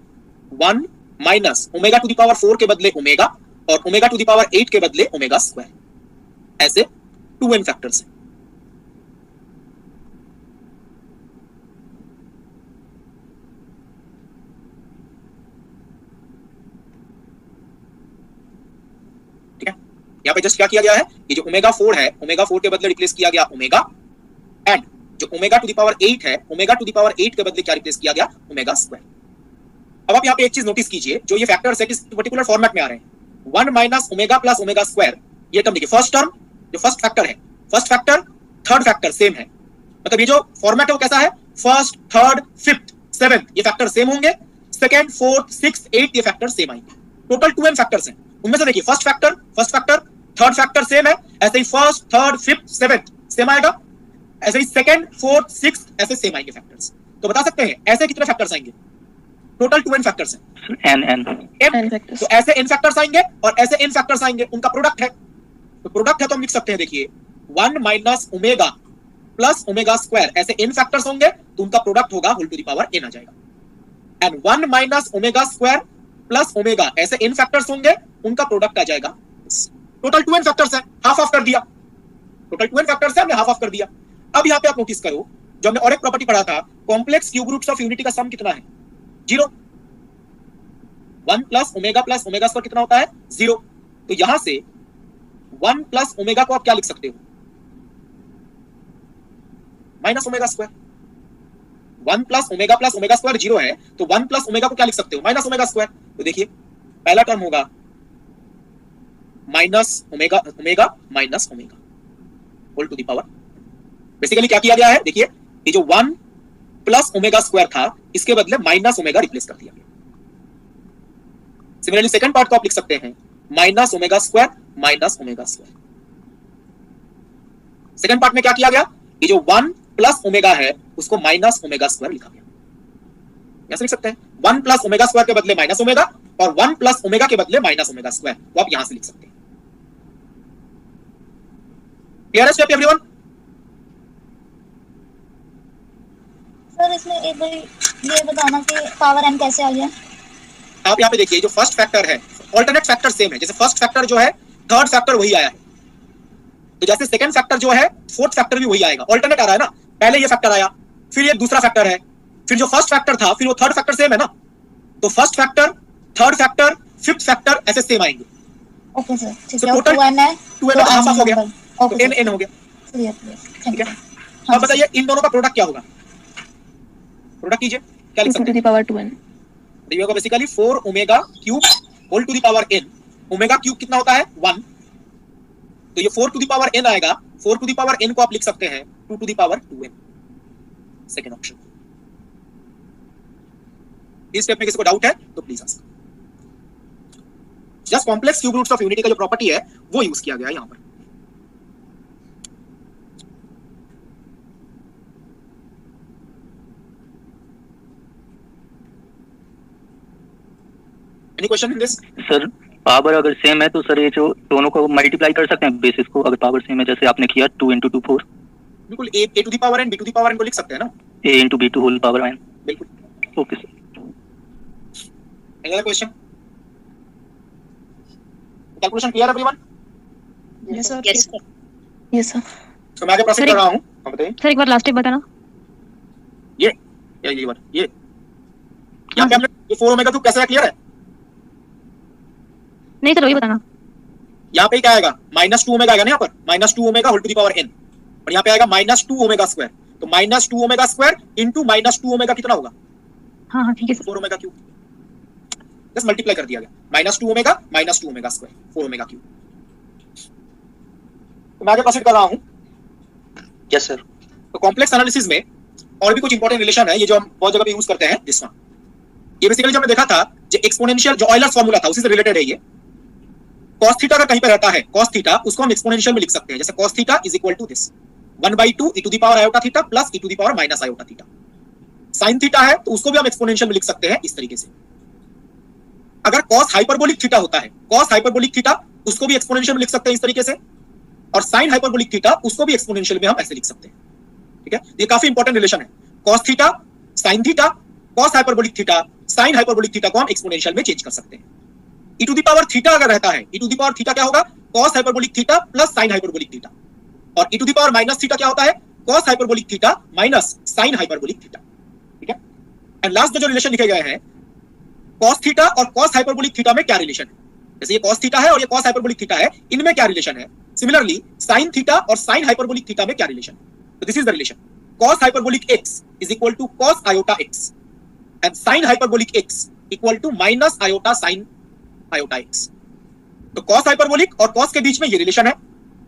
1 minus omega to the power 4 के बदले ओमेगा, और ओमेगा टू द पावर 8 के बदले ओमेगा स्क्वायर। ऐसे 2n फैक्टर्स हैं। ठीक है, यहां पे जस्ट क्या किया गया है? ये जो ओमेगा 4 है, ओमेगा 4 के बदले रिप्लेस किया गया ओमेगा, एंड जो ओमेगा टू द पावर 8 है, ओमेगा टू द पावर 8 के बदले क्या रिप्लेस किया गया? Omega square. अब आप यहाँ पे एक चीज नोटिस कीजिए, जो ये फैक्टर्स है किस पर्टिकुलर फॉर्मेट में आ रहे हैं। 1 minus omega plus omega square, ये टर्म देखिए। फर्स्ट टर्म जो फर्स्ट फैक्टर है, first factor third factor same है, मतलब ये जो फॉर्मेट है वो कैसा है, फर्स्ट, थर्ड, फिफ्थ, सेवेंथ ये फैक्टर सेम होंगे, सेकंड, फोर्थ, सिक्स्थ, एट्थ ये फैक्टर सेम आएंगे। टोटल 2n फैक्टर्स हैं, उनमें से देखिए first factor, third factor same है, ऐसे ही first, third, fifth, seventh same आएगा, ऐसे ही सेकंड, फोर्थ, सिक्स्थ ऐसे सेम आएंगे फैक्टर्स। तो बता सकते हैं ऐसे कितने फैक्टर्स आएंगे, टोटल 2n फैक्टर्स हैं, n तो ऐसे n फैक्टर्स आएंगे और ऐसे n फैक्टर्स आएंगे, उनका प्रोडक्ट है। तो प्रोडक्ट है तो हम लिख सकते हैं, देखिए 1 minus omega plus omega square, ऐसे n फैक्टर्स होंगे तो उनका प्रोडक्ट होगा whole to the power n आ जाएगा। And 1 minus omega square plus omega, ऐसे n फैक्टर्स होंगे उनका प्रोडक्ट आ जाएगा। टोटल 2n फैक्टर्स है, हाफ ऑफ कर दिया, टोटल 2n फैक्टर्स है, हमने हाफ ऑफ कर दिया। अब यहाँ पे आप नोटिस करो, जो हमने और एक प्रॉपर्टी पढ़ा था, complex cube roots of unity का सम कितना है, 0। 1 प्लस ओमेगा स्क्वायर कितना होता है, 0। तो यहां से 1 प्लस ओमेगा को आप क्या लिख सकते हो, minus omega square. 1 plus omega square 0 है, तो 1 प्लस ओमेगा को क्या लिख सकते हो, माइनस ओमेगा स्क्वायर। तो देखिए पहला टर्म होगा minus omega minus omega whole to the power. Basically क्या किया गया है, देखिए ये जो 1 प्लस ओमेगा स्क्वायर था इसके बदले माइनस ओमेगा रिप्लेस कर दिया गया। सिमिलरली सेकंड पार्ट को आप लिख सकते हैं minus omega square minus omega square. Second part में क्या किया गया, ये जो 1 प्लस ओमेगा है उसको माइनस ओमेगा स्क्वायर लिखा गया। यहां से लिख सकते हैं 1 प्लस ओमेगा स्क्वायर के बदले माइनस ओमेगा और 1 प्लस ओमेगा के बदले माइनस ओमेगा स्क्वायर, वो आप यहां से लिख सकते हैं। क्लियर है स्टेप एवरीवन? सर इसमें एक बार ये बताना कि पावर n कैसे आ गया। आप यहाँ पे देखिए जो फर्स्ट फैक्टर है, ऑल्टरनेट फैक्टर सेम है, जैसे फर्स्ट फैक्टर जो है थर्ड फैक्टर वही आया है, तो जैसे सेकंड फैक्टर जो है फोर्थ फैक्टर भी वही आएगा। ऑल्टरनेट आ रहा है ना, पहले ये फैक्टर आया, फिर ये दूसरा फैक्टर है, फिर जो फर्स्ट फैक्टर था फिर वो थर्ड फैक्टर सेम है ना, तो first factor, third factor, fifth factor ऐसे सेम आएंगे। ओके सर, ठीक So है। total 2n है, 2n का हाफ हो गया, तो ओके n हो गया। क्लियर, ठीक है, अब बताइए इन दोनों का प्रोडक्ट क्या होगा, प्रोडक्ट कीजिए, क्या लिख सकते हैं, पावर 2n। ये होगा basically 4 omega cube whole to the power n। Omega cube कितना होता है, 1, तो ये 4 टू द पावर n आएगा। 4 टू द पावर n को आप लिख सकते हैं 2 to the power 2n, second option. इस स्टेप में किसी को डाउट है तो please ask. Just complex cube roots of unity का जो प्रॉपर्टी है वो यूज किया गया है यहां पर। Any question in this? Sir power अगर सेम है तो सर ये जो दोनों को मल्टीप्लाई कर सकते हैं बेसिस को, अगर पावर सेम है जैसे आपने किया 2 × 2 4। बिल्कुल, a to the power n b to the power n को लिख सकते हैं ना, a × b to whole power n। बिल्कुल। Okay sir. Any other question? Calculation clear everyone? Yes sir. Yes yes sir. तो मैं आगे प्रोसीड कर रहा हूं, आप बताइए। सर एक बार लास्ट स्टेप बताना। ये बात ये यहां पे हमने ये 4 ओमेगा क्यूब कैसे है, क्लियर है? नहीं सर वही बताना। यहाँ पे क्या आएगा, -2 ओमेगा आएगा ना, यहाँ पर -2 omega whole to the power n, और यहाँ पे आएगा -2 ओमेगा स्क्वायर, तो -2 ओमेगा स्क्वायर इनटू -2 ओमेगा कितना होगा, हाँ ठीक है सर। 4 omega cube. बस मल्टीप्लाई कर दिया गया, -2 ओमेगा स्क्वायर 4 ओमेगा क्यूब। तो मैं आगे प्रोसीड कर रहा हूँ। Yes sir. तो कॉम्प्लेक्स एनालिसिस में और भी कुछ इंपॉर्टेंट रिलेशन है, ये जो हम बहुत जगह पे यूज करते हैं, दिस वन। ये बेसिकली जो हमने देखा था, जो एक्सपोनेंशियल जो ऑयलर्स फार्मूला था उसी से रिलेटेड है ये। cos थीटा अगर कहीं पे रहता है, cos थीटा उसको हम एक्सपोनेंशियल में लिख सकते हैं, जैसे cos theta is equal to this 1/2 e to the power iota theta plus e to the power minus iota theta. sin theta है तो उसको भी हम एक्सपोनेंशियल में लिख सकते हैं इस तरीके से। अगर cos हाइपरबोलिक थीटा होता है, cos हाइपरबोलिक थीटा उसको भी एक्सपोनेंशियल में लिख सकते हैं इस तरीके से, और sin हाइपरबोलिक थीटा उसको भी एक्सपोनेंशियल में हम ऐसे लिख सकते हैं। ठीक है, ये काफी इंपॉर्टेंट रिलेशन है। cos theta, sin theta, cos hyperbolic theta, sin hyperbolic theta को हम एक्सपोनेंशियल में चेंज कर सकते हैं। e to the power theta अगर रहता है, e to the power theta क्या होगा, cos hyperbolic theta plus sin hyperbolic theta, और e to the power minus theta क्या होता है, cos hyperbolic theta minus sin hyperbolic theta. ठीक है, एंड लास्ट जो रिलेशन लिखे गए हैं, cos थीटा और cos हाइपरबोलिक थीटा में क्या रिलेशन है, जैसे ये cos थीटा है और ये cos हाइपरबोलिक थीटा है, इनमें क्या रिलेशन है। सिमिलरली sin थीटा और sin हाइपरबोलिक थीटा में क्या रिलेशन है, तो this is the relation, cos hyperbolic x is equal to cos iota x and sin hyperbolic x equal to minus iota sin iota x। तो cos हाइपरबोलिक और cos के बीच में ये रिलेशन है,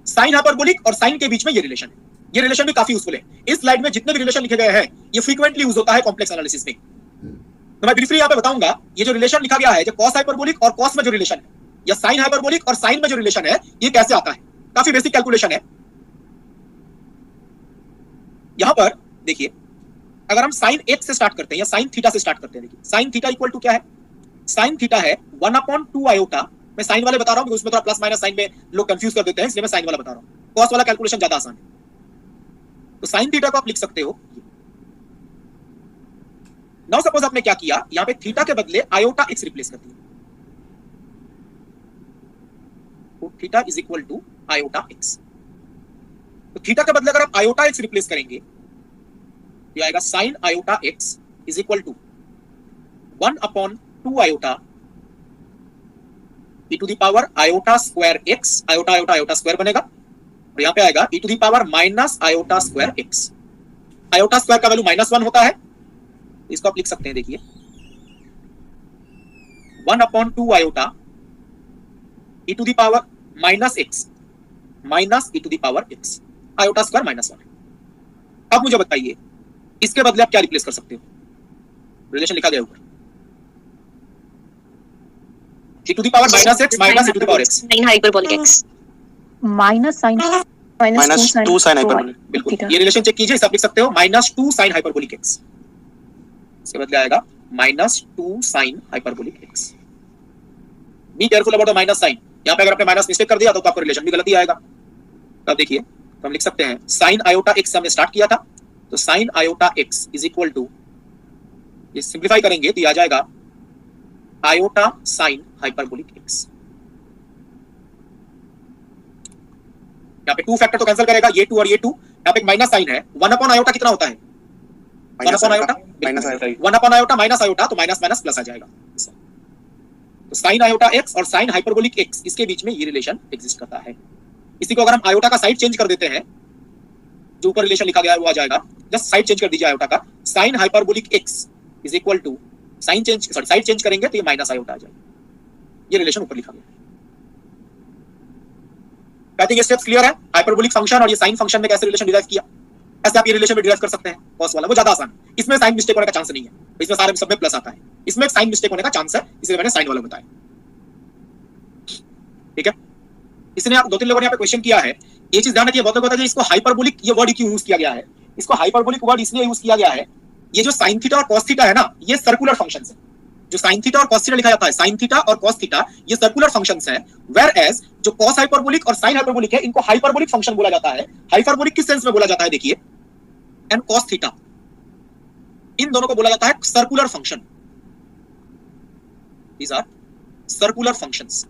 sin हाइपरबोलिक और sin के बीच में ये रिलेशन है। ये रिलेशन भी काफी यूजफुल है। इस स्लाइड में जितने भी रिलेशन लिखे गए हैं ये फ्रीक्वेंटली यूज होता है कॉम्प्लेक्स एनालिसिस में। तो मैं ब्रीफली यहाँ पे बताऊंगा ये जो रिलेशन लिखा गया है, जो कॉस हाइपरबोलिक और कॉस में जो रिलेशन है, या साइन हाइपरबोलिक और साइन में जो रिलेशन है, ये कैसे आता है। काफी बेसिक कैलकुलेशन है। यहां पर देखिए, अगर हम साइन एक्स से स्टार्ट करते हैं या साइन थीटा से स्टार्ट करते हैं, देखिए साइन थीटा इक्वल टू क्या है, साइन थीटा है 1/2 आयोटा। मैं साइन वाले बता रहा हूं क्योंकि उसमें थोड़ा प्लस माइनस साइन में लोग कंफ्यूज कर देते हैं, इसलिए मैं साइन वाला बता रहा हूं। कॉस वाला कैलकुलेशन ज्यादा आसान है। तो साइन थीटा को आप लिख सकते हो, नाउ सपोज आपने क्या किया, यहां पे थीटा के बदले आयोटा एक्स रिप्लेस कर दिया, तो theta is equal to iota x. तो थीटा के बदले अगर आप आयोटा एक्स रिप्लेस करेंगे ये आएगा sine iota x is equal to 1/2 iota e to the power iota square x, iota iota iota square बनेगा, और यहां पे आएगा e to the power minus iota square x। Iota square का वैल्यू -1 होता है, इसको आप लिख सकते हैं, देखिए 1/2 iota e to the power minus x minus e to the power x, iota square -1। अब मुझे बताइए इसके बदले आप क्या रिप्लेस कर सकते हो, रिलेशन लिखा गया ऊपर e to the power -x minus e to the power x, sine hyperbolic x minus sine -2 sine hyperbolic. बिल्कुल ये रिलेशन चेक कीजिए, इसे आप लिख सकते हो -2 साइन हाइपरबोलिक x, इसके बदले आएगा -2 sine hyperbolic x। Be careful about the minus sign, यहां पे अगर आपने माइनस मिस्टेक कर दिया तो आपको रिलेशन भी गलत ही आएगा। तब देखिए तो हम लिख सकते हैं साइन आयोटा x से हमने स्टार्ट किया था, तो sine iota x is equal to, ये सिंप्लीफाई करेंगे तो ये आ जाएगा आयोटा साइन हाइपरबोलिक x। यहाँ पे 2 फैक्टर तो कैंसिल करेगा, ये 2 और ये 2, यहाँ पे माइनस साइन है, 1 आयोटा कितना होता है, 1 आयोटा माइनस आयोटा, तो माइनस माइनस प्लस आ जाएगा। तो साइन आयोटा x और साइन हाइपरबोलिक x, इसके बीच में ये रिलेशन एग्जिस्ट करता है। इसी को अगर हम आयोटा का साइड चेंज कर देते हैं, जो ऊपर रिलेशन लिखा गया है वो आ जाएगा, जस्ट साइड चेंज कर दीजिए आयोटा का, sine hyperbolic x is equal to sine change, sorry side change करेंगे तो ये माइनस आयोटा आ जाएगा। ये रिलेशन ऊपर लिखा गया है। आई थिंक ये स्टेप्स क्लियर है, हाइपरबोलिक फंक्शन और ये साइन फंक्शन में कैसे रिलेशन डिराइव किया, ऐसे आप ये रिलेशन भी डिराइव कर सकते हैं। कॉस वाला वो ज्यादा आसान है, इसमें साइन मिस्टेक होने का चांस नहीं है, इसमें सारे सब में प्लस आता है, इसमें साइन मिस्टेक होने का चांस है, इसलिए मैंने साइन वाला बताया। ठीक है, इसने आप 2-3 लोगों ने यहाँ पे क्वेश्चन किया है, ये चीज ध्यान रखिए, बहुत लोग बताते हैं इसको हाइपरबोलिक ये वर्ड क्यों यूज किया गया है। इसको हाइपरबोलिक वर्ड इसलिए यूज किया गया है, ये जो साइन थीटा और कॉस थीटा है ना, ये सर्कुलर फंक्शंस है। जो साइन थीटा और कॉस थीटा लिखा जाता है, साइन थीटा और कॉस थीटा ये सर्कुलर फंक्शंस है, वेयर एज जो कॉस हाइपरबोलिक और साइन हाइपरबोलिक है इनको हाइपरबोलिक फंक्शन बोला जाता है। हाइपरबोलिक किस सेंस में बोला जाता है, देखिए एंड कॉस थीटा, इन दोनों को बोला जाता है circular function. These are circular functions.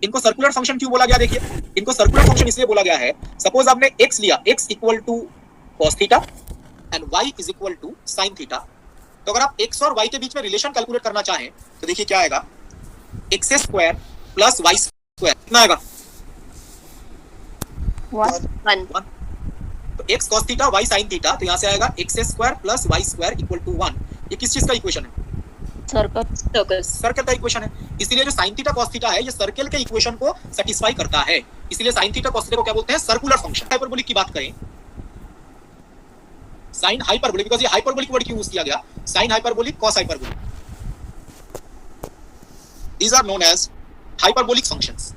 इनको सर्कुलर फंक्शन क्यों बोला गया, देखिए इनको सर्कुलर फंक्शन इसलिए बोला गया है, सपोज आपने x लिया, x equal to cos theta and y is equal to sin theta, तो अगर आप x और y के बीच में रिलेशन कैलकुलेट करना चाहें तो देखिए क्या आएगा, x square plus y square कितना आएगा, 1। तो x cos theta y sin theta, तो यहां से आएगा x square plus y square equal to 1। ये किस चीज का इक्वेशन है, सर्कल का इक्वेशन है। इसलिए जो sin थीटा cos थीटा है ये सर्कल के इक्वेशन को सेटिस्फाई करता है, इसलिए sin थीटा cos थीटा को क्या बोलते हैं, सर्कुलर फंक्शन। हाइपरबोलिक की बात करें, साइन हाइपरबोलिक, बिकॉज़ ये हाइपरबोलिक वर्ड क्यों यूज किया गया, sine hyperbolic cos hyperbolic, these are known as hyperbolic functions.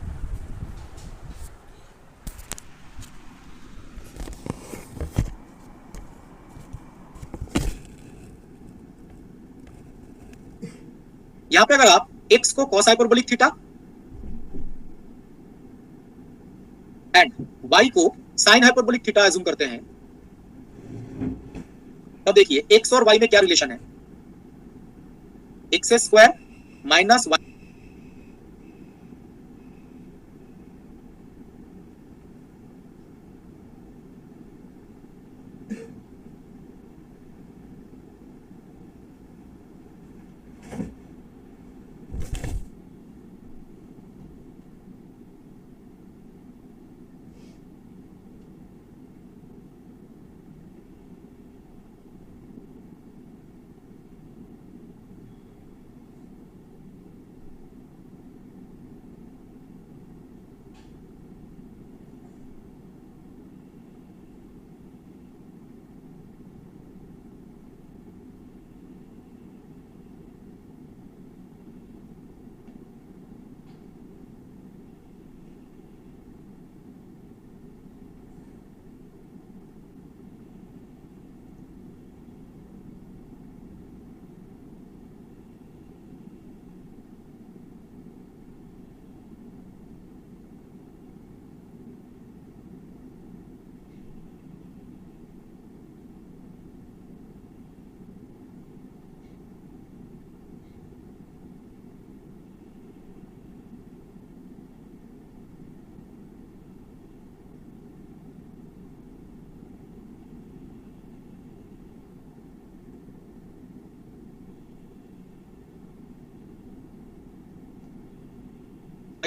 यहां पे अगर आप x को cos hyperbolic theta and y को sin हाइपरबोलिक थीटा अज्यूम करते हैं, तब देखिए x और y में क्या रिलेशन है, x square minus y,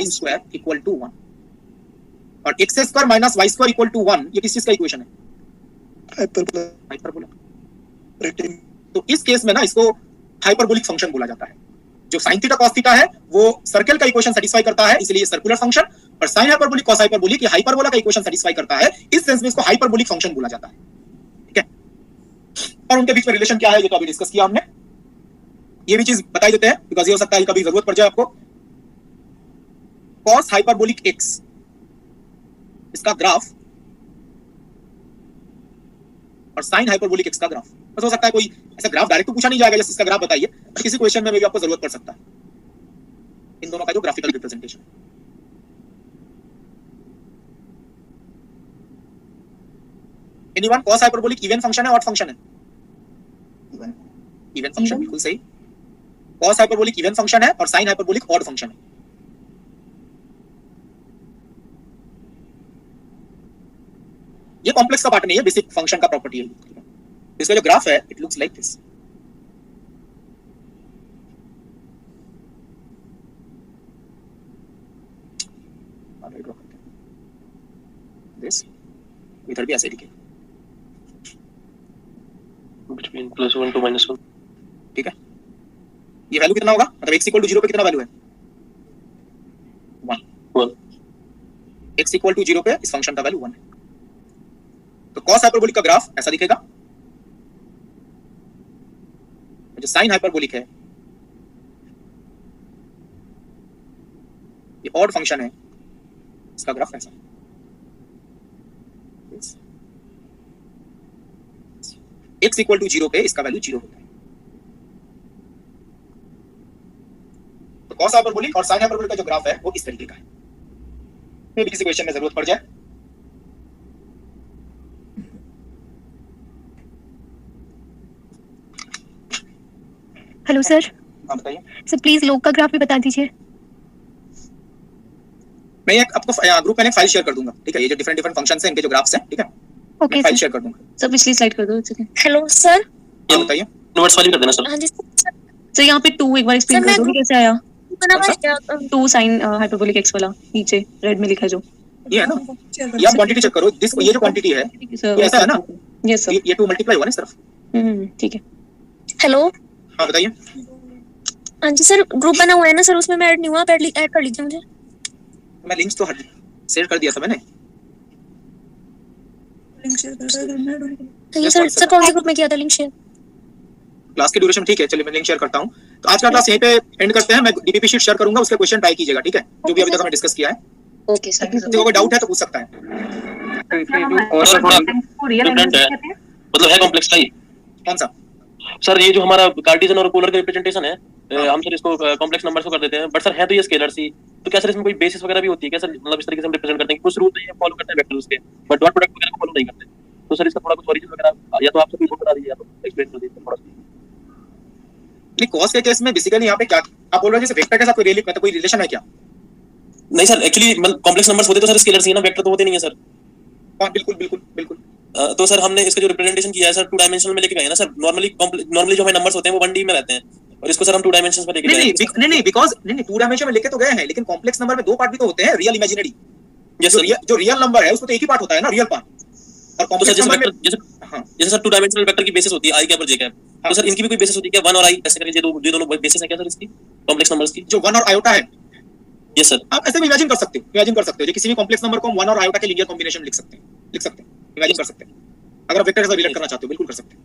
sine square equal to 1 और x square minus y square equal to 1 ये किस चीज का इक्वेशन है? हाइपरबोला। तो इस केस में ना इसको हाइपरबोलिक फंक्शन बोला जाता है। जो साइन थीटा कॉस थीटा है वो सर्कल का इक्वेशन सेटिस्फाई करता है, इसलिए सर्कुलर फंक्शन, और साइन हाइपरबोलिक कॉस हाइपरबोलिक ये हाइपरबोला का इक्वेशन सेटिस्फाई करता है, इस सेंस में इसको हाइपरबोलिक फंक्शन बोला जाता है। ठीक है, और उनके बीच में रिलेशन क्या है ये तो अभी डिस्कस किया हमने। ये भी चीज बता देते हैं बिकॉज़ ये हो सकता है कभी जरूरत पड़ जाए आपको। कॉस हाइपरबोलिक एक्स इसका ग्राफ और साइन हाइपरबोलिक एक्स का ग्राफ, बस हो सकता है कोई ऐसा ग्राफ डायरेक्ट तो पूछा नहीं जाएगा जैसे इसका ग्राफ बताइए, किसी क्वेश्चन में भी आपको जरूरत पड़ सकता है इन दोनों का जो graphical representation. Anyone cos hyperbolic even function है ऑड फंक्शन है? इवन फंक्शन, बिल्कुल सही। कॉस हाइपरबोलिक इवन फंक्शन है और साइन हाइपरबोलिक ऑड फंक्शन है। ये कॉम्प्लेक्स का पार्ट नहीं है, बेसिक फंक्शन का प्रॉपर्टी है। इसका जो ग्राफ है it looks like this. This इधर भी ऐसे दिखे बिटवीन +1 to -1। ठीक है, ये वैल्यू कितना होगा? मतलब x = 0 पे कितना वैल्यू है? 1। x = 0 पे इस फंक्शन का वैल्यू 1 है। तो कॉस हाइपरबोलिक का ग्राफ ऐसा दिखेगा। जो साइन हाइपरबोलिक है ये ऑड फंक्शन है, इसका ग्राफ ऐसा। x = 0 पे इसका वैल्यू 0 होता है। तो कॉस हाइपरबोलिक और साइन हाइपरबोलिक का जो ग्राफ है वो इस तरीके का है। मे भी किसी क्वेश्चन में जरूरत पड़ जाए। Hello sir. हाँ बताइए सर प्लीज लोग का ग्राफ भी बता दीजिए। मैं एक आपको ग्रुप में एक फाइल शेयर कर दूंगा, ठीक है? ये जो डिफरेंट फंक्शंस हैं इनके जो ग्राफ्स हैं, ठीक है? ओके फाइल शेयर कर दूंगा। सर पिछली स्लाइड कर दो। Hello sir. हाँ बताइए। यूनिवर्स वाली कर देना सर। हाँ जी सर यहाँ पे 2 एक बार एक्सप्लेन कर दो कि कैसे आया? बना हुआ है क्या? 2 साइन हाइपरबोलिक एक्स वाला नीचे रेड में लिखा जो ये है ना, ये आप क्वांटिटी चेक करो। दिस ये जो क्वांटिटी है ये ऐसा है ना? Yes sir. ये 2 मल्टीप्लाई हुआ ना इस तरफ। ठीक है। हेलो। हाँ बताइए। हाँ जी सर, ग्रुप बना हुआ है ना सर, उसमें मैं ऐड नहीं हुआ, आप ऐड कर लीजिए मुझे। मैं लिंक्स तो शेयर कर दिया था मैंने। ये सर कौन से ग्रुप में किया था लिंक शेयर? क्लास की ड्यूरेशन ठीक है, चलिए मैं लिंक शेयर करता हूं। तो आज का क्लास यहीं पे एंड करते हैं। मैं डीपीपी शीट शेयर करूंगा, उसके क्वेश्चन ट्राई कीजिएगा, ठीक है? जो भी अभी तक हमने डिस्कस किया है। Okay sir. किसी को कोई डाउट है तो पूछ सकता है। और सर थोड़ा डिफरेंट है, मतलब है कॉम्प्लेक्स का ही। कौन सा? सर ये जो हमारा कार्टेशियन और पोलर का रिप्रेजेंटेशन है, हम सर इसको कॉम्प्लेक्स नंबर्स को कर देते हैं, बट सर है तो ये स्केलर्स ही। तो क्या सर इसमें कोई बेसिस वगैरह भी होती है क्या सर? मतलब इस तरीके से हम रिप्रेजेंट करते हैं कि कुछ रूल नहीं है, फॉलो करते हैं वेक्टर्स के, बट डॉट प्रोडक्ट वगैरह को फॉलो नहीं करते। तो सर इसका थोड़ा कुछ ओरिजिन वगैरह या तो आप सब को बता दीजिए या तो एक्सप्लेन कर दीजिए थोड़ा सा। नहीं, कॉस के केस में बेसिकली यहाँ पे क्या आप बोल रहे हैं, जैसे वेक्टर के साथ कोई रिलेशन है क्या? नहीं सर, एक्चुअली मतलब कॉम्प्लेक्स नंबर्स होते तो सर स्केलर्स ही ना, वेक्टर तो होते नहीं है सर। हाँ बिल्कुल बिल्कुल बिल्कुल। तो सर हमने इसका जो रिप्रेजेंटेशन किया है सर 2 डायमेंशनल में लेके गए ना सर। नॉर्मली जो हमारे नंबर्स होते हैं वो 1D में रहते हैं, और इसको सर हम 2 डायमेंशंस में लेके गए। नहीं बिकॉज़ 2 डायमेंशन में लेके तो गए हैं, लेकिन कॉम्प्लेक्स नंबर में 2 पार्ट भी तो होते हैं, रियल इमेजिनरी। जो रियल नंबर है उसको तो एक ही पार्ट होता है ना, रियल पार्ट। और कॉम्प्लेक्स नंबर में जैसे सर 2 डायमेंशनल वेक्टर की बेसिस होती है i कैप और j कैप, तो सर इनकी भी कोई बेसिस होती है क्या? 1 और i ऐसे करके ये दोनों बेसिस है क्या सर इसकी कॉम्प्लेक्स नंबर्स की? जो 1 और आयोटा है, यस सर। आप ऐसे भी इमेजिन कर सकते हो। जो किसी भी कॉम्प्लेक्स नंबर को हम 1 और आयोटा के लीनियर कॉम्बिनेशन में लिख सकते हैं, इमेजिन कर सकते हैं। अगर आप वेक्टर के साथ रिलेट करना चाहते हो बिल्कुल कर सकते हैं।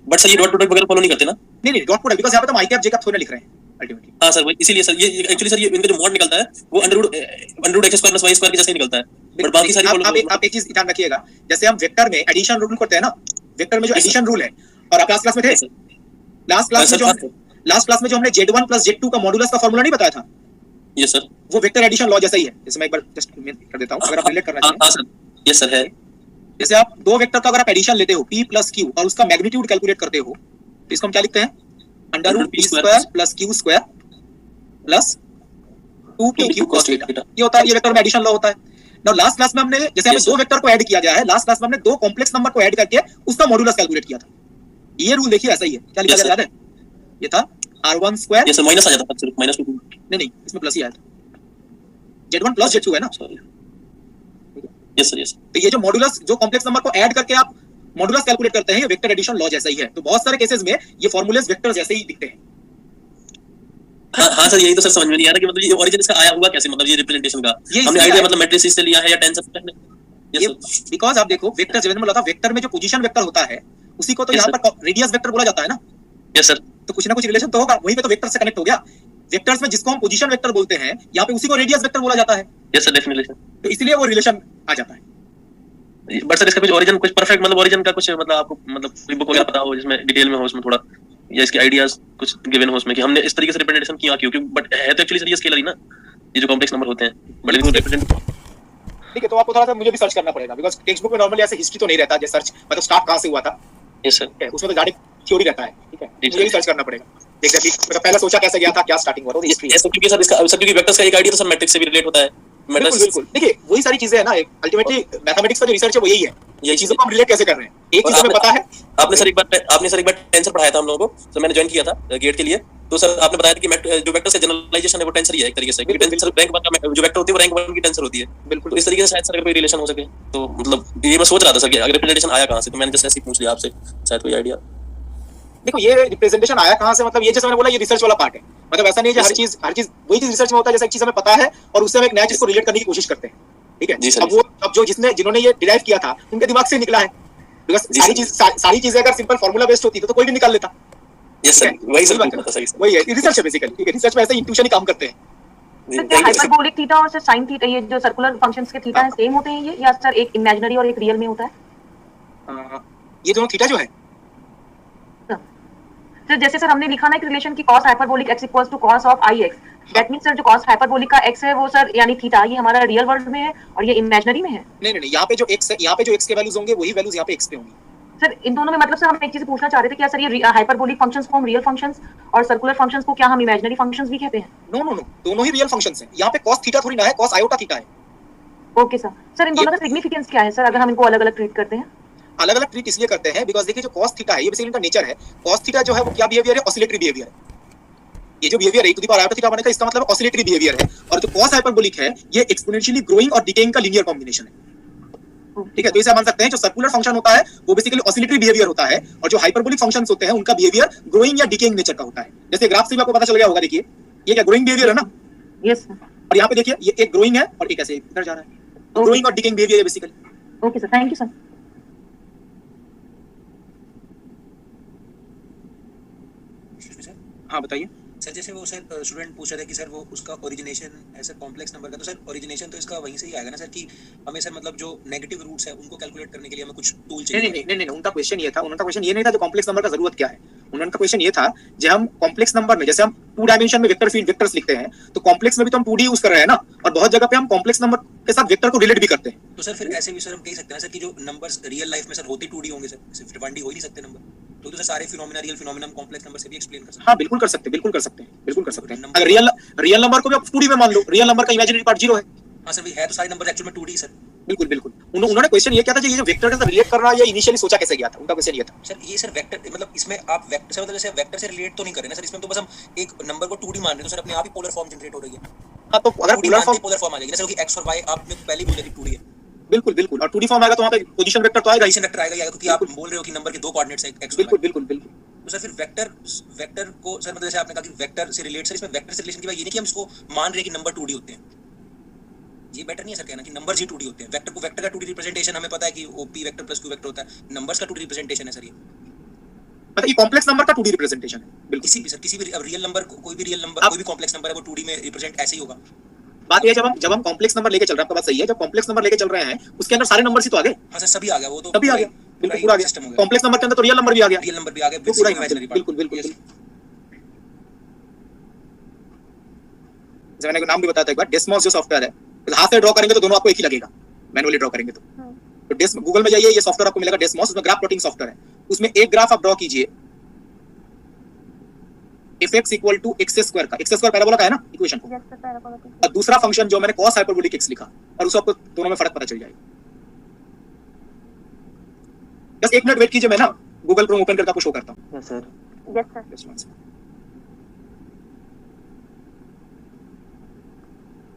बट सर ये डॉट प्रोडक्ट वगैरह फॉलो नहीं करते ना? नहीं डॉट प्रोडक्ट, बिकॉज़ यहां पे तो i कैप j कैप थोड़ी लिख रहे हैं अल्टीमेटली। हां सर, इसीलिए सर ये एक्चुअली सर ये इनका जो मॉड निकलता है वो √x² + y² के जैसे निकलता है, बट बाकी सारी फॉलो। आप एक चीज ध्यान रखिएगा, जैसे हम वेक्टर में एडिशन रूल करते हैं ना, वेक्टर में जो एडिशन रूल है, और आप लास्ट क्लास में थे, लास्ट क्लास में जो हमने z1 + z2 का मॉडुलस का फार्मूला नहीं बताया था? Yes sir. वो वेक्टर एडिशन लॉ जैसा ही है। जैसे मैं एक बार जस्ट कर देता हूं, अगर आप रिलेट करना चाहें। हां सर, यस सर है। जैसे आप दो वेक्टर का अगर आप एडिशन लेते हो p + q और उसका मैग्नीट्यूड कैलकुलेट करते हो, तो इसको हम क्या लिखते हैं? √p² + q² + 2pq cos θ। ये होता है, ये वेक्टर में एडिशन लॉ होता है। नाउ लास्ट क्लास में हमने जैसे हमें दो वेक्टर को ऐड किया गया है, लास्ट क्लास में हमने दो कॉम्प्लेक्स नंबर को ऐड करके उसका मॉडुलस कैलकुलेट किया था। ये रूल देखिए ऐसा ही है। क्या लिखा गया याद है? ये था r1²। ये सर माइनस आ जाता था, सिर्फ -2। नहीं इसमें प्लस ही आया था। Z1 प्लस Z2 है ना। Yes sir yes. तो ये जो मॉडुलस जो कॉम्प्लेक्स नंबर को ऐड करके आप मॉडुलस कैलकुलेट करते हैं, ये वेक्टर एडिशन लॉ जैसा ही है। तो बहुत सारे केसेस में ये फॉर्मूलेस वेक्टर जैसे ही दिखते हैं। हाँ सर, यही तो सर समझ में नहीं आ रहा कि मतलब ये ओरिजिन इसका आया हुआ कैसे, मतलब ये रिप्रेजेंटेशन का हमने आइडिया मतलब मैट्रिसेस से लिया है या टेंसर। ये बिकॉज़ आप देखो वेक्टर जब मैंने बोला था वेक्टर में जो पोजीशन वेक्टर होता है उसी को तो यहाँ पर रेडियस वेक्टर बोला जाता है ना। Yes sir. तो कुछ ना कुछ रिलेशन तो होगा, वहीं पे तो वेक्टर से कनेक्ट हो गया। वेक्टर्स में जिसको हम पोजीशन वेक्टर बोलते हैं यहाँ पे उसी को रेडियस वेक्टर बोला जाता है। Yes sir definitely sir. तो इसलिए वो रिलेशन आ जाता है। बट सर इसका कुछ ओरिजिन कुछ परफेक्ट मतलब ओरिजिन का कुछ मतलब आपको मतलब कोई बुक वगैरह पता हो जिसमें डिटेल में हो उसमें थोड़ा, या इसके आइडियाज कुछ गिवन हो उसमें कि हमने इस तरीके से रिप्रेजेंटेशन किया क्यों, बट है तो एक्चुअली सर ये स्केलर ही ना, ये जो कॉम्प्लेक्स नंबर होते हैं बट इनको रिप्रेजेंट। ठीक है, तो आपको थोड़ा सा मुझे भी सर्च करना पड़ेगा बिकॉज़ टेक्स्ट बुक में नॉर्मली ऐसे हिस्ट्री तो नहीं रहता, जैसे सर्च मतलब स्टार्ट कहां से हुआ था। Yes sir. उसमें तो डायरेक्ट थ्योरी रहता है। ठीक है, मुझे भी सर्च करना पड़ेगा एग्जैक्टली मतलब पहले सोचा कैसे गया था, क्या स्टार्टिंग हुआ था, हिस्ट्री। यस क्योंकि सर इसका सब क्योंकि वेक्टर्स का एक आइडिया तो सर मैट्रिक्स से भी रिलेट होता है। बिल्कुल बिल्कुल, देखिए वही सारी चीजें है ना, अल्टीमेटली मैथमेटिक्स का जो रिसर्च है वो यही है, ये चीजों को हम रिलेट कैसे कर रहे हैं। एक चीज हमें पता है, आपने सर एक बार टेंसर पढ़ाया था हम लोगों को, तो मैंने ज्वाइन किया था गेट के लिए, तो सर आपने बताया था कि जो वेक्टर से जनरलाइजेशन है वो टेंसर ही है एक तरीके से, क्योंकि टेंसर रैंक 1 का जो वेक्टर होती है वो रैंक 1 की टेंसर होती है। बिल्कुल, तो इस तरीके से शायद सर कोई रिलेशन हो सके, तो मतलब ये मैं सोच रहा था सर कि अगर रिप्रेजेंटेशन आया कहां से, तो मैंने जैसे ऐसे ही पूछ लिया आपसे, शायद कोई आइडिया। देखो ये रिप्रेजेंटेशन आया कहां से, मतलब ये जैसे मैंने बोला ये रिसर्च वाला पार्ट है, मतलब ऐसा नहीं है कि हर चीज वही चीज रिसर्च में होता है, जैसे एक चीज हमें पता है और उससे हम एक नया चीज को रिलेट करने की कोशिश करते हैं। ठीक है, अब जो जिन्होंने ये डिराइव किया था उनके दिमाग से निकला है, बिकॉज़ सारी चीजें अगर सिंपल फार्मूला बेस्ड होती तो कोई भी निकाल लेता। यस सर, वही सर वही है रिसर्च है बेसिकली। ठीक है, रिसर्च में ऐसे इंट्यूशन ही काम करते हैं। सर क्या हाइपरबोलिक थीटा और सर साइन थीटा, ये जो सर्कुलर फंक्शंस के थीटा है सेम होते हैं ये, या सर एक इमेजिनरी और एक रियल में होता है? ये दोनों थीटा जो है सर जैसे सर हमने लिखा ना एक रिलेशन की cos hyperbolic x equals to cos of ix, that means sir जो cos हाइपरबोलिक का x है वो सर यानी थीटा, ये हमारा रियल वर्ल्ड में है और ये इमेजिनरी में है। नहीं, यहाँ पे जो x है, यहाँ पे जो x के वैल्यूज होंगे वही वैल्यूज यहाँ पे x पे होंगी। सर इन दोनों में मतलब सर हम एक चीज पूछना चाह रहे थे, क्या सर ये हाइपरबोलिक फंक्शंस को हम रियल फंक्शंस और सर्कुलर फंक्शंस को क्या हम इमेजिनरी फंक्शंस भी कहते हैं? नो, दोनों ही रियल फंक्शंस हैं। यहाँ पे cos थीटा थोड़ी ना है, cos आयोटा थीटा है। Okay sir. सर इन दोनों का सिग्निफिकेंस क्या है सर अगर हम इनको अलग-अलग ट्रीट करते हैं? अलग-अलग ट्रीट इसलिए करते हैं बिकॉज़ देखिए जो cos थीटा है ये बेसिकली इनका नेचर है। cos थीटा जो है वो क्या बिहेवियर है, ऑसिलेटरी बिहेवियर है। ये जो बिहेवियर है e to the power iota theta बनने का इसका मतलब ऑसिलेटरी बिहेवियर है, और जो cos हाइपरबोलिक है ये एक्सपोनेंशियली ग्रोइंग और डिकेइंग का लीनियर कॉम्बिनेशन है। ठीक है, तो इसे मान सकते हैं जो सर्कुलर फंक्शन होता है वो बेसिकली ऑसिलेटरी बिहेवियर होता है, और जो हाइपरबोलिक फंक्शंस होते हैं उनका बिहेवियर ग्रोइंग या डिकेइंग नेचर का होता है। जैसे ग्राफ से भी आपको पता चल गया होगा, देखिए ये क्या ग्रोइंग बिहेवियर है ना। Yes sir. और यहाँ पे देखिए ये एक ग्रोइंग है और एक ऐसे इधर जा रहा है, ग्रोइंग और डिकेइंग बिहेवियर है basically. Okay sir, thank you sir. हाँ बताइए सर। जैसे वो सर स्टूडेंट पूछ रहे थे कि सर वो उसका ओरिजिनेशन है सर कॉम्प्लेक्स नंबर का, तो सर ओरिजिनेशन तो इसका वहीं से ही आएगा ना सर, कि हमें सर मतलब जो नेगेटिव रूट्स है उनको कैलकुलेट करने के लिए हमें कुछ टूल चाहिए? नहीं, उनका क्वेश्चन ये था, उनका क्वेश्चन ये नहीं था जो कॉम्प्लेक्स नंबर का जरूरत क्या है। उनका क्वेश्चन ये था जब हम कॉम्प्लेक्स नंबर में जैसे हम 2 डायमेंशन में वेक्टर फील्ड वेक्टर्स लिखते हैं, तो कॉम्प्लेक्स में भी तो हम 2D यूज कर रहे हैं ना, और बहुत जगह पे हम कॉम्प्लेक्स नंबर के साथ वेक्टर को रिलेट भी करते हैं। तो सर फिर ऐसे भी सर हम कह सकते हैं सर कि जो नंबर्स रियल लाइफ में सर होते 2D होंगे सर, सिर्फ 1D हो ही नहीं सकते नंबर, तो सर सारे फिनोमेना रियल फिनोमेना हम कॉम्प्लेक्स नंबर से भी एक्सप्लेन कर सकते हैं? हाँ बिल्कुल कर सकते हैं, बिल्कुल कर सकते हैं। अगर रियल नंबर को भी आप 2D में मान लो, रियल नंबर का इमेजिनरी पार्ट 0 है। हाँ सर, है तो सारे नंबर एक्चुअली में 2D सर। बिल्कुल। उन्होंने क्वेश्चन ये किया था ये जो वेक्टर के साथ रिलेट करना ये इनिशियली सोचा कैसे गया था, उनका क्वेश्चन ये था। सर ये सर वेक्टर मतलब इसमें आप वेक्टर से मतलब जैसे वेक्टर से रिलेट तो नहीं कर रहे ना सर, इसमें तो बस हम एक नंबर को 2D मान रहे हैं, तो सर अपने आप ही पोलर फॉर्म जनरेट हो रही है। हां, तो अगर पोलर फॉर्म आ जाएगी ना सर, क्योंकि x और y आपने पहले ही बोला कि 2D है। बिल्कुल, और 2D फॉर्म आएगा तो वहां पे पोजीशन वेक्टर तो आएगा, पोजीशन वेक्टर आएगा, क्योंकि आप बोल रहे हो कि नंबर के 2 कोऑर्डिनेट्स हैं x। बिल्कुल। तो सर फिर वेक्टर को सर मतलब जैसे आपने कहा कि वेक्टर से रिलेट, सर इसमें वेक्टर से रिलेशन की बात ये नहीं कि हम इसको मान रहे हैं कि नंबर 2D होते हैं, ये बेटर नहीं है सर कहना कि नंबर्स ही 2D होते हैं। वेक्टर को वेक्टर का 2D रिप्रेजेंटेशन हमें पता है कि वो p vector plus q vector होता है, नंबर्स का 2D रिप्रेजेंटेशन है सर ये, मतलब ये कॉम्प्लेक्स नंबर का 2D रिप्रेजेंटेशन है। बिल्कुल किसी भी रियल नंबर, कोई भी रियल नंबर, कोई भी कॉम्प्लेक्स नंबर है वो 2D में रिप्रेजेंट ऐसे ही होगा। बात ये जब हम कॉम्प्लेक्स नंबर लेके चल रहे हैं, आपका बात सही है, जब कॉम्प्लेक्स नंबर लेके चल रहे हैं उसके अंदर सारे नंबर्स ही तो आ गए। हां सर, सभी आ गया, वो तो सभी आ गया, बिल्कुल पूरा आ गया। कॉम्प्लेक्स नंबर के अंदर तो रियल नंबर भी आ गया, पूरा इमेजिनरी पार्ट। बिल्कुल। मैंने को नाम भी बताया था एक बार, डेस्मोस जो सॉफ्टवेयर है, हाथ से ड्रॉ करेंगे तो दोनों आपको एक ही लगेगा, मैनुअली ड्रॉ करेंगे तो गूगल में जाइए, ये सॉफ्टवेयर आपको मिलेगा डेस्मोस, उसमें ग्राफ प्लॉटिंग सॉफ्टवेयर है। उसमें एक ग्राफ आप ड्रॉ कीजिए fx equal to x square का, x स्क्वायर पैराबोला का है ना इक्वेशन को, और दूसरा फंक्शन जो मैंने cos हाइपरबोलिक x लिखा, और उसको आपको दोनों में फर्क पता चल जाएगा। बस 1 मिनट वेट कीजिए, मैं ना गूगल क्रोम ओपन करके आपको शो करता हूं। Yes sir.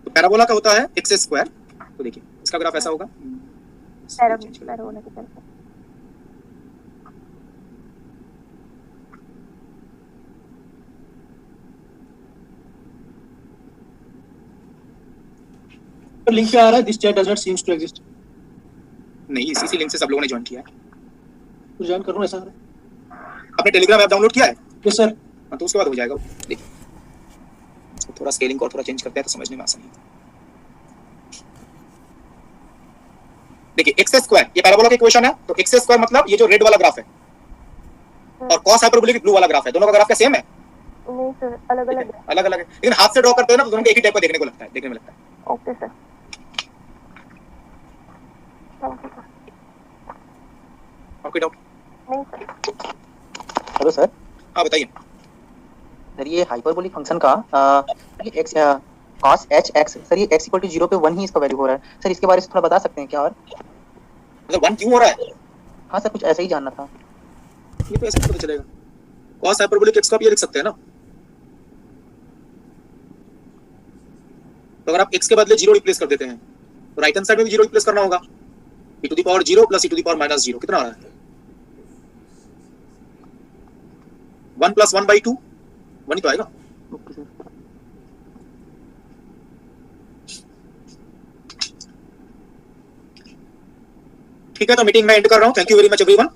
तो पैराबोला का होता है एक्स स्क्वायर, तो देखिए इसका ग्राफ ऐसा होगा। पैराबोला की तरफ लिंक पे आ रहा है this chat does not seems to exist. नहीं, इसी लिंक से सब लोगों ने ज्वाइन किया है। तो ज्वाइन करो ऐसा। आपने टेलीग्राम ऐप डाउनलोड किया है? Yes sir. हाँ, तो उसके बाद हो जाएगा। देखिए थोड़ा स्केलिंग को और थोड़ा चेंज करते हैं तो समझने में आसानी है। देखिए एक्स स्क्वायर ये पैराबोला का इक्वेशन है, तो एक्स स्क्वायर मतलब ये जो रेड वाला ग्राफ है और कॉस हाइपरबोलिक ब्लू वाला ग्राफ है, दोनों का ग्राफ क्या सेम है? नहीं सर, अलग अलग है। अलग अलग है, लेकिन हाथ से ड्रॉ करते हैं ना तो दोनों को एक ही टाइप का देखने में लगता है। Okay sir, thank you sir. और कोई डाउट? नहीं सर। Hello sir. हाँ बताइए सर, ये हाइपरबोलिक फंक्शन का ये x cos h x sir, ये x = 0 पे 1 ही इसका वैल्यू हो रहा है सर, इसके बारे में थोड़ा बता सकते हैं क्या? और मतलब 1 क्यों हो रहा है? हाँ सर, कुछ ऐसा ही जानना था। ये तो ऐसे पता चलेगा। cos हाइपरबोलिक x को आप ये लिख सकते हैं ना, तो अगर आप x के बदले 0 रिप्लेस कर देते हैं तो राइट हैंड साइड में भी 0 रिप्लेस करना होगा। e⁻0 + e⁻−0 कितना आ रहा है? 1 + 1/2 1 ही तो आएगा। ठीक है, तो मीटिंग मैं एंड कर रहा हूँ। Thank you very much everyone.